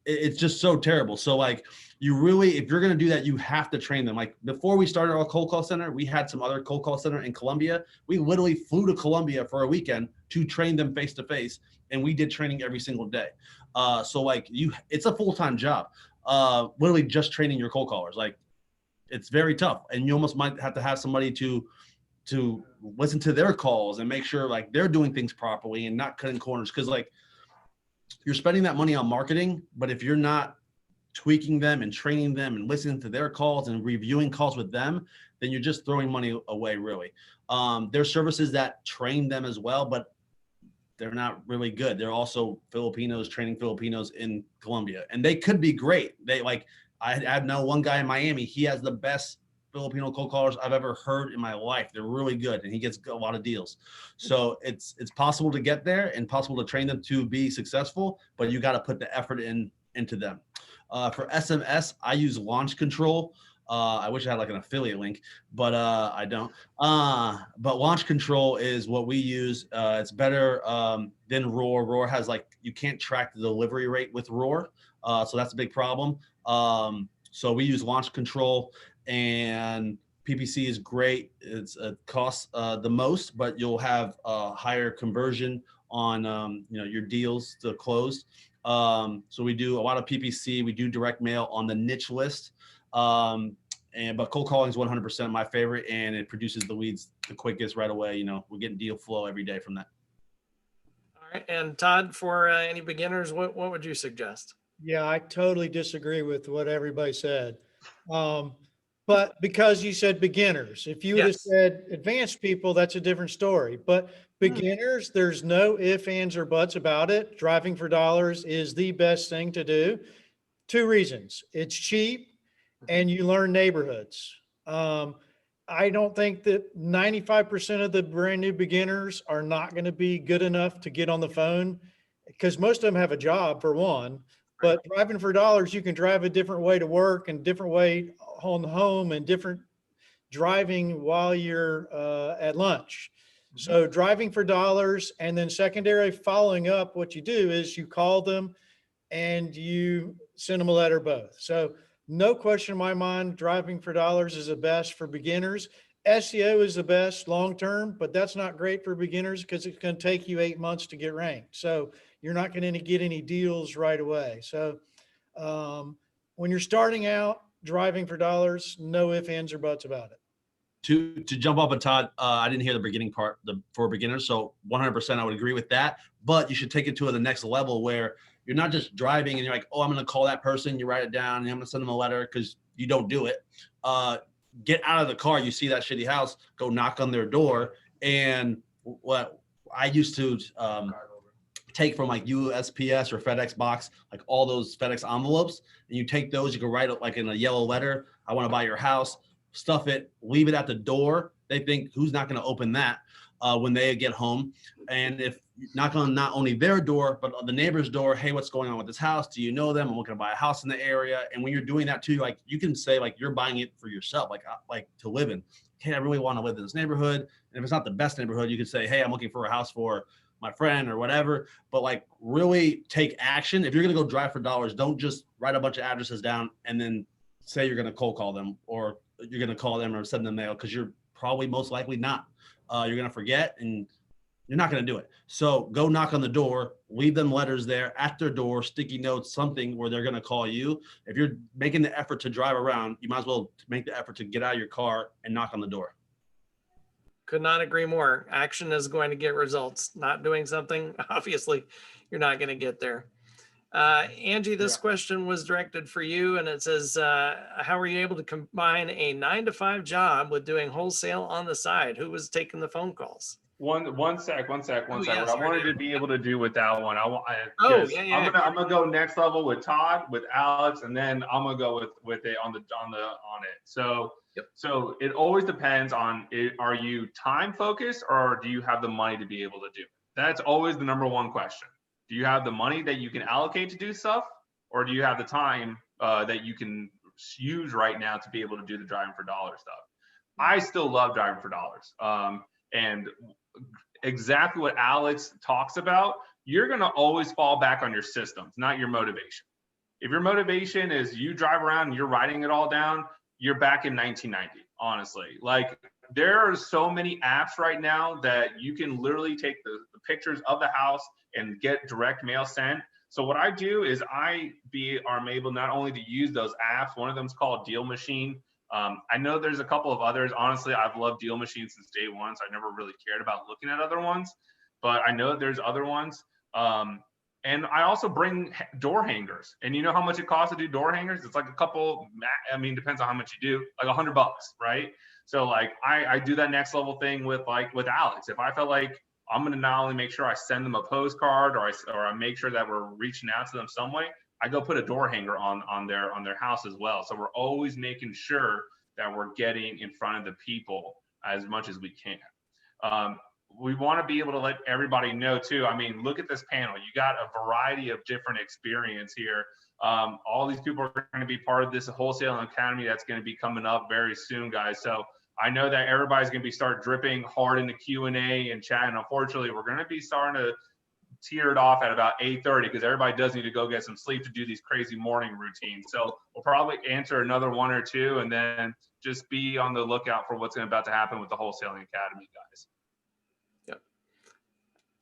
it's just so terrible. So like you really, if you're going to do that, you have to train them. Like before we started our cold call center, we had some other cold call center in Colombia. We literally flew to Colombia for a weekend to train them face to face. And we did training every single day. So like it's a full-time job, literally just training your cold callers. Like it's very tough. And you almost might have to have somebody to listen to their calls and make sure like they're doing things properly and not cutting corners. Cause like, you're spending that money on marketing, but if you're not tweaking them and training them and listening to their calls and reviewing calls with them, then you're just throwing money away, really. There's services that train them as well, but they're not really good. They're also Filipinos training Filipinos in Colombia, and they could be great. I know one guy in Miami, he has the best Filipino cold callers I've ever heard in my life. They're really good, and he gets a lot of deals. So it's possible to get there and possible to train them to be successful, but you got to put the effort into them. For SMS, I use Launch Control. I wish I had like an affiliate link, but I don't. But Launch Control is what we use. It's better than Roar. Roar has like, you can't track the delivery rate with Roar. So that's a big problem. So we use Launch Control. And PPC is great. It's costs the most, but you'll have higher conversion on your deals to close. So we do a lot of PPC. We do direct mail on the niche list. But cold calling is 100% my favorite, and it produces the leads the quickest right away. You know, we're getting deal flow every day from that. All right, and Todd, for any beginners, what would you suggest? Yeah, I totally disagree with what everybody said. But because you said beginners, if you would have said advanced people, that's a different story. But beginners, there's no ifs, ands, or buts about it. Driving for dollars is the best thing to do. 2 reasons. It's cheap and you learn neighborhoods. I don't think that 95% of the brand new beginners are not going to be good enough to get on the phone because most of them have a job for one. But driving for dollars, you can drive a different way to work and different way home and different driving while you're at lunch. So driving for dollars, and then secondary following up, what you do is you call them and you send them a letter both. So no question in my mind, driving for dollars is the best for beginners. SEO is the best long-term, but that's not great for beginners because it's going to take you 8 months to get ranked. So you're not going to get any deals right away. So when you're starting out driving for dollars, no ifs, ands, or buts about it. To jump off of Todd, I didn't hear the beginning part for beginners. So 100% I would agree with that, but you should take it to the next level where you're not just driving and you're like, oh, I'm going to call that person. You write it down and I'm going to send them a letter because you don't do it. Get out of the car. You see that shitty house, go knock on their door. And what I used to take from like USPS or FedEx box, like all those FedEx envelopes, and you take those, you can write it like in a yellow letter. I want to buy your house, stuff it, leave it at the door. They think, who's not going to open that when they get home? And if knock on not only their door, but the neighbor's door, hey, what's going on with this house? Do you know them? I'm looking to buy a house in the area. And when you're doing that too, like you can say like you're buying it for yourself, like to live in. Hey, I really want to live in this neighborhood. And if it's not the best neighborhood, you could say, hey, I'm looking for a house for my friend or whatever. But like really take action. If you're going to go drive for dollars, don't just write a bunch of addresses down and then say you're going to cold call them or you're going to call them or send them mail, because you're probably most likely not. You're going to forget and you're not going to do it. So go knock on the door, leave them letters there at their door, sticky notes, something where they're going to call you. If you're making the effort to drive around, you might as well make the effort to get out of your car and knock on the door. Could not agree more. Action is going to get results. Not doing something, obviously, you're not going to get there. Angie, this question was directed for you, and it says, how were you able to combine a 9-to-5 job with doing wholesale on the side? Who was taking the phone calls? One sec. Oh, What yeah, I sorry, wanted to David. be able to do with that one. Oh, yes, yeah. I'm gonna go next level with Todd, with Alex, and then I'm gonna go with it on it. So Yep. So it always depends on are you time focused or do you have the money to be able to do it? That's always the number one question. Do you have the money that you can allocate to do stuff, or do you have the time that you can use right now to be able to do the driving for dollars stuff? I still love driving for dollars. And exactly what Alex talks about, you're going to always fall back on your systems, not your motivation. If your motivation is you drive around and you're writing it all down, you're back in 1990, honestly. Like, there are so many apps right now that you can literally take the pictures of the house and get direct mail sent. So what I do is I'm able not only to use those apps, one of them is called Deal Machine. I know there's a couple of others. Honestly, I've loved Deal Machine since day one, so I never really cared about looking at other ones, but I know there's other ones. And I also bring door hangers. And you know how much it costs to do door hangers? It's like a couple, I mean, depends on how much you do, like $100, right? So like, I do that next level thing with Alex. If I felt like I'm gonna not only make sure I send them a postcard or I make sure that we're reaching out to them some way, I go put a door hanger on their house as well. So we're always making sure that we're getting in front of the people as much as we can. We want to be able to let everybody know too. I mean, look at this panel. You got a variety of different experience here. All these people are going to be part of this Wholesaling Academy that's going to be coming up very soon, guys. So I know that everybody's going to be start dripping hard in the Q&A and chat. And unfortunately, we're going to be starting to tear it off at about 8:30 because everybody does need to go get some sleep to do these crazy morning routines. So we'll probably answer another one or two and then just be on the lookout for what's about to happen with the Wholesaling Academy, guys. Yep.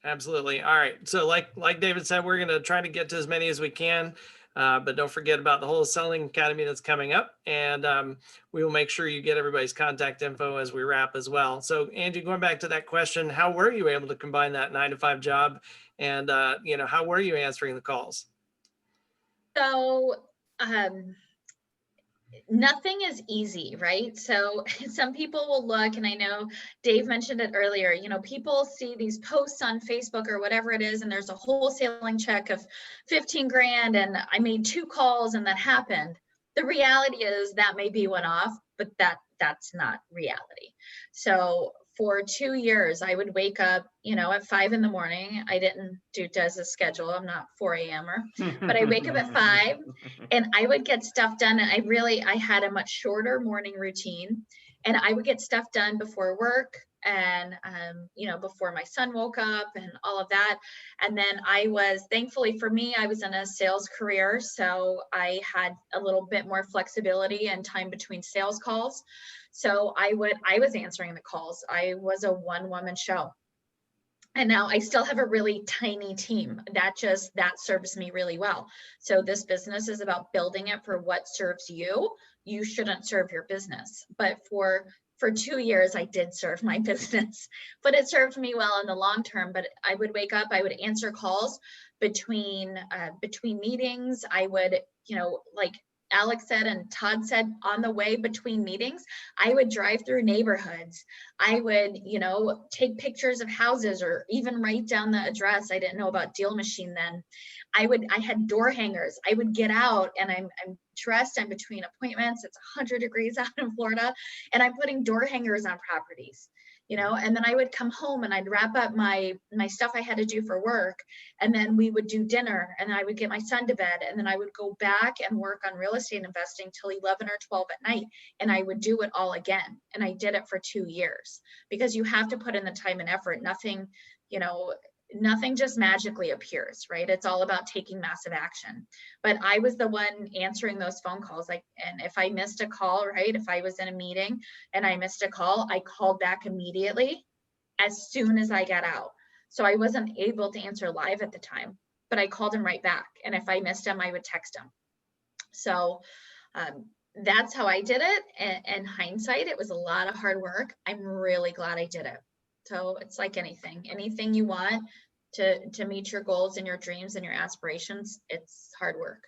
Absolutely. All right. So like David said, we're going to try to get to as many as we can. But don't forget about the Wholesaling Academy that's coming up, and we will make sure you get everybody's contact info as we wrap as well. So Angie, going back to that question, how were you able to combine that 9-to-5 job, and how were you answering the calls? So nothing is easy, right? So some people will look, and I know Dave mentioned it earlier, people see these posts on Facebook or whatever it is, and there's a wholesaling check of 15 grand and I made 2 calls and that happened. The reality is that may be one off, but that's not reality. So for 2 years, I would wake up, at 5 in the morning. I didn't do Des's schedule. I'm not 4 a.m.er, but I wake up at 5 and I would get stuff done. And I had a much shorter morning routine, and I would get stuff done before work and, before my son woke up and all of that. And then thankfully for me, I was in a sales career. So I had a little bit more flexibility and time between sales calls. So I was answering the calls. I was a one-woman show. And now I still have a really tiny team that serves me really well. So this business is about building it for what serves you. You shouldn't serve your business. But for 2 years, I did serve my business, but it served me well in the long term. But I would wake up, I would answer calls between meetings. I would, like Alex said and Todd said, on the way between meetings, I would drive through neighborhoods. I would, take pictures of houses or even write down the address. I didn't know about Deal Machine then. I had door hangers. I would get out and I'm dressed, I'm between appointments. It's 100 degrees out in Florida, and I'm putting door hangers on properties. And then I would come home and I'd wrap up my stuff I had to do for work. And then we would do dinner and I would get my son to bed. And then I would go back and work on real estate investing till 11 or 12 at night. And I would do it all again. And I did it for 2 years because you have to put in the time and effort. Nothing just magically appears, right? It's all about taking massive action. But I was the one answering those phone calls. And if I missed a call, right? If I was in a meeting and I missed a call, I called back immediately as soon as I got out. So I wasn't able to answer live at the time, but I called him right back. And if I missed him, I would text him. So that's how I did it. And hindsight, it was a lot of hard work. I'm really glad I did it. So it's like anything you want, to meet your goals and your dreams and your aspirations, it's hard work.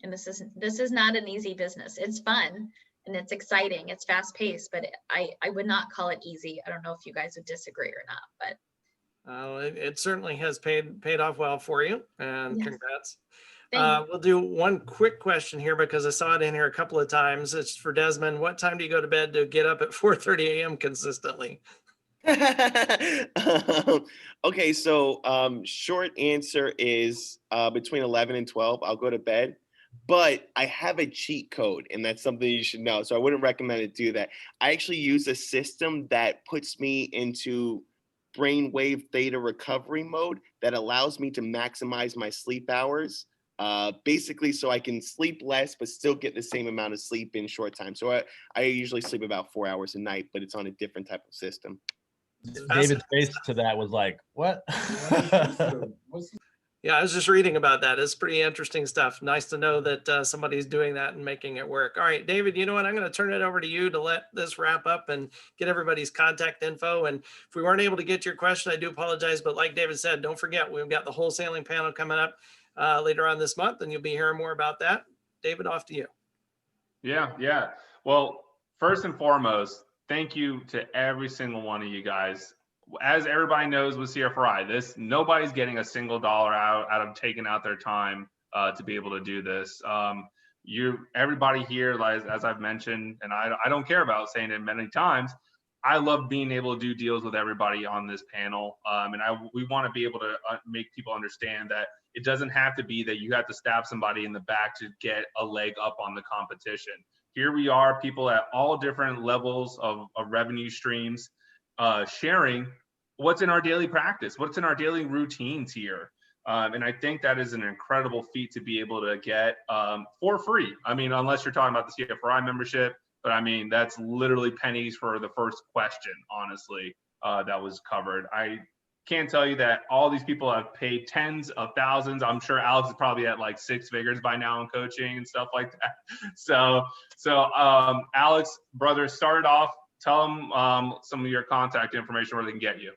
And this is not an easy business. It's fun and it's exciting. It's fast paced, but I would not call it easy. I don't know if you guys would disagree or not, but it certainly has paid off well for you, and yes. congrats. Thank you. We'll do one quick question here because I saw it in here a couple of times. It's for Desmond. What time do you go to bed to get up at 4:30 a.m. consistently? Okay, so short answer is between 11 and 12, I'll go to bed. But I have a cheat code, and that's something you should know. So I wouldn't recommend to do that. I actually use a system that puts me into brainwave theta recovery mode that allows me to maximize my sleep hours, basically so I can sleep less but still get the same amount of sleep in short time. So I usually sleep about 4 hours a night, but it's on a different type of system. David's face to that was like, what? Yeah, I was just reading about that. It's pretty interesting stuff. Nice to know that somebody's doing that and making it work. All right, David, you know what? I'm going to turn it over to you to let this wrap up and get everybody's contact info. And if we weren't able to get to your question, I do apologize. But like David said, don't forget, we've got the wholesaling panel coming up later on this month, and you'll be hearing more about that. David, off to you. Yeah. Well, first and foremost, thank you to every single one of you guys. As everybody knows with CFRI, nobody's getting a single dollar out of taking out their time to be able to do this. Everybody here, as I've mentioned, and I don't care about saying it many times, I love being able to do deals with everybody on this panel. And we want to be able to make people understand that it doesn't have to be that you have to stab somebody in the back to get a leg up on the competition. Here we are, people at all different levels of revenue streams, sharing what's in our daily practice, what's in our daily routines here. And I think that is an incredible feat to be able to get for free. I mean, unless you're talking about the CFRI membership, but I mean, that's literally pennies for the first question, honestly, that was covered. I can't tell you that all these people have paid tens of thousands. I'm sure Alex is probably at like 6 figures by now in coaching and stuff like that. So Alex, brother, start off. Tell them some of your contact information where they can get you.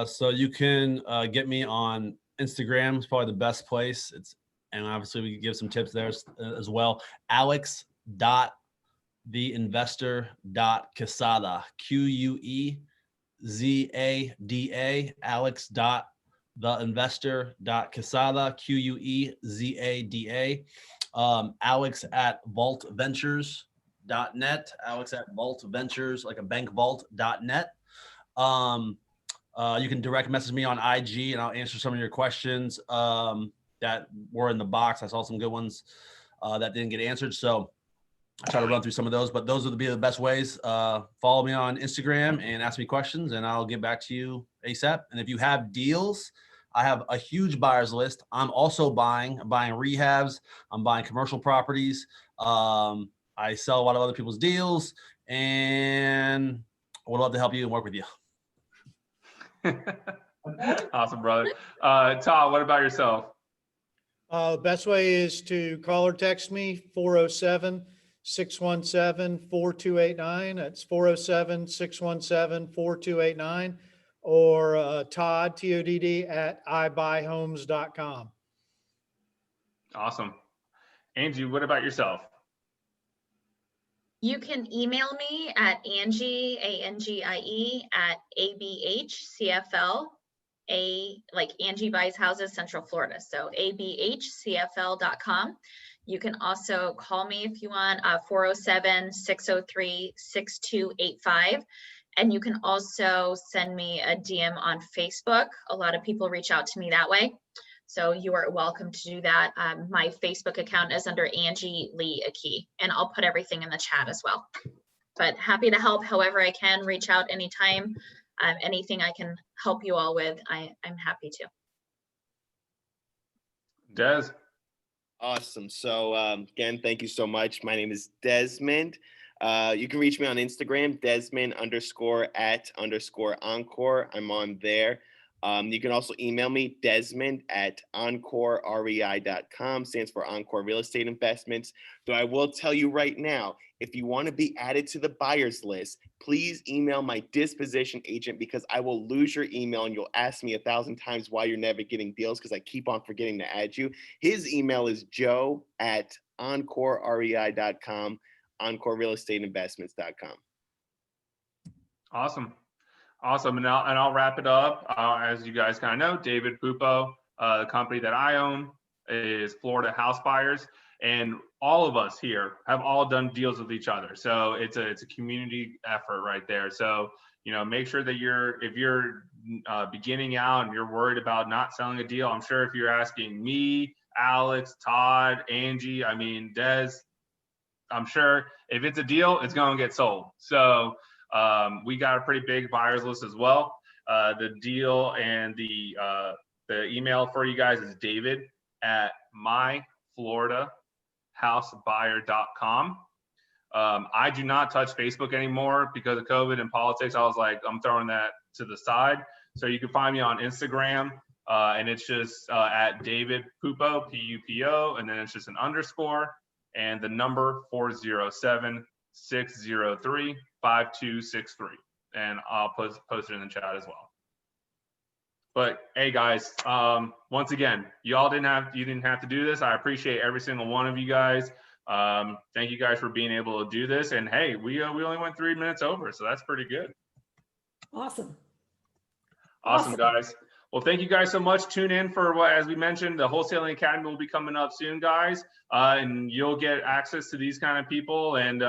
So you can get me on Instagram. It's probably the best place. And obviously we can give some tips there as well. alex.theinvestor.quezada, Quezada, alex.theinvestor.quezada, Quezada. Alex at vaultventures.net, Alex at vaultventures, like a bank vault.net. You can direct message me on IG and I'll answer some of your questions that were in the box. I saw some good ones that didn't get answered. So I try to run through some of those, but those would be the best ways. Follow me on Instagram and ask me questions and I'll get back to you ASAP. And if you have deals, I have a huge buyers list. I'm also buying rehabs. I'm buying commercial properties. I sell a lot of other people's deals and I would love to help you and work with you. Awesome, brother. Todd, what about yourself? The best way is to call or text me, 407-617-4289. That's 407-617-4289. Or Todd, Todd, at ibuyhomes.com. Awesome. Angie, what about yourself? You can email me at Angie, ANGIE, at ABHCFL, like Angie Buys Houses, Central Florida. So ABHCFL.com. You can also call me if you want, 407-603-6285. And you can also send me a DM on Facebook. A lot of people reach out to me that way. So you are welcome to do that. My Facebook account is under Angie Lee Aki, and I'll put everything in the chat as well. But happy to help however I can. Reach out anytime. Anything I can help you all with, I'm happy to. Des. Awesome. So again, thank you so much. My name is Desmond. You can reach me on Instagram, Desmond _@_encore. I'm on there. You can also email me, Desmond at EncoreREI.com, stands for Encore Real Estate Investments. So I will tell you right now, if you want to be added to the buyers list, please email my disposition agent, because I will lose your email and you'll ask me 1,000 times why you're never getting deals, because I keep on forgetting to add you. His email is joe at EncoreREI.com, EncoreRealEstateInvestments.com. Awesome. Awesome. And I'll wrap it up. As you guys kind of know, David Pupo, the company that I own is Florida House Buyers. And all of us here have all done deals with each other. So it's a community effort right there. So, you know, make sure that if you're beginning out and you're worried about not selling a deal, I'm sure if you're asking me, Alex, Todd, Angie, I mean, Des, I'm sure if it's a deal, it's going to get sold. So we got a pretty big buyers list as well. The deal and the email for you guys is David at myfloridaHousebuyer.com. I do not touch Facebook anymore because of COVID and politics. I was like, I'm throwing that to the side. So you can find me on Instagram, and it's just at David Pupo, P-U-P-O, and then it's just an underscore and the number 407-603-5263. And I'll post it in the chat as well. But hey guys, once again, you didn't have to do this. I appreciate every single one of you guys. Thank you guys for being able to do this. And hey, we only went 3 minutes over, so that's pretty good. Awesome. Awesome, guys. Well, thank you guys so much. Tune in for as we mentioned, the Wholesaling Academy will be coming up soon, guys. And you'll get access to these kind of people, and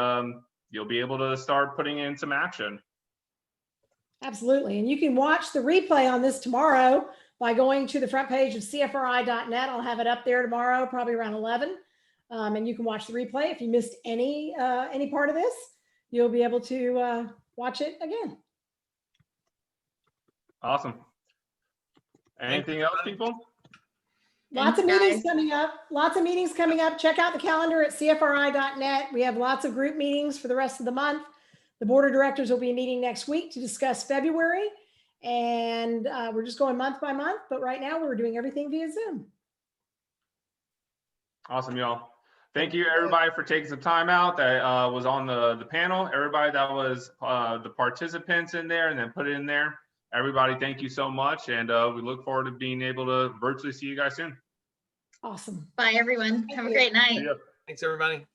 you'll be able to start putting in some action. Absolutely. And you can watch the replay on this tomorrow by going to the front page of CFRI.net. I'll have it up there tomorrow, probably around 11. And you can watch the replay. If you missed any part of this, you'll be able to watch it again. Awesome. Anything else, people? Lots of meetings coming up. Lots of meetings coming up. Check out the calendar at CFRI.net. We have lots of group meetings for the rest of the month. The board of directors will be meeting next week to discuss February. And we're just going month by month. But right now we're doing everything via Zoom. Awesome, y'all. Thank you, everybody, for taking some time out that was on the panel. Everybody that was the participants in there and then put it in there. Everybody, thank you so much. And we look forward to being able to virtually see you guys soon. Awesome. Bye, everyone. Have a great night. Thanks, everybody.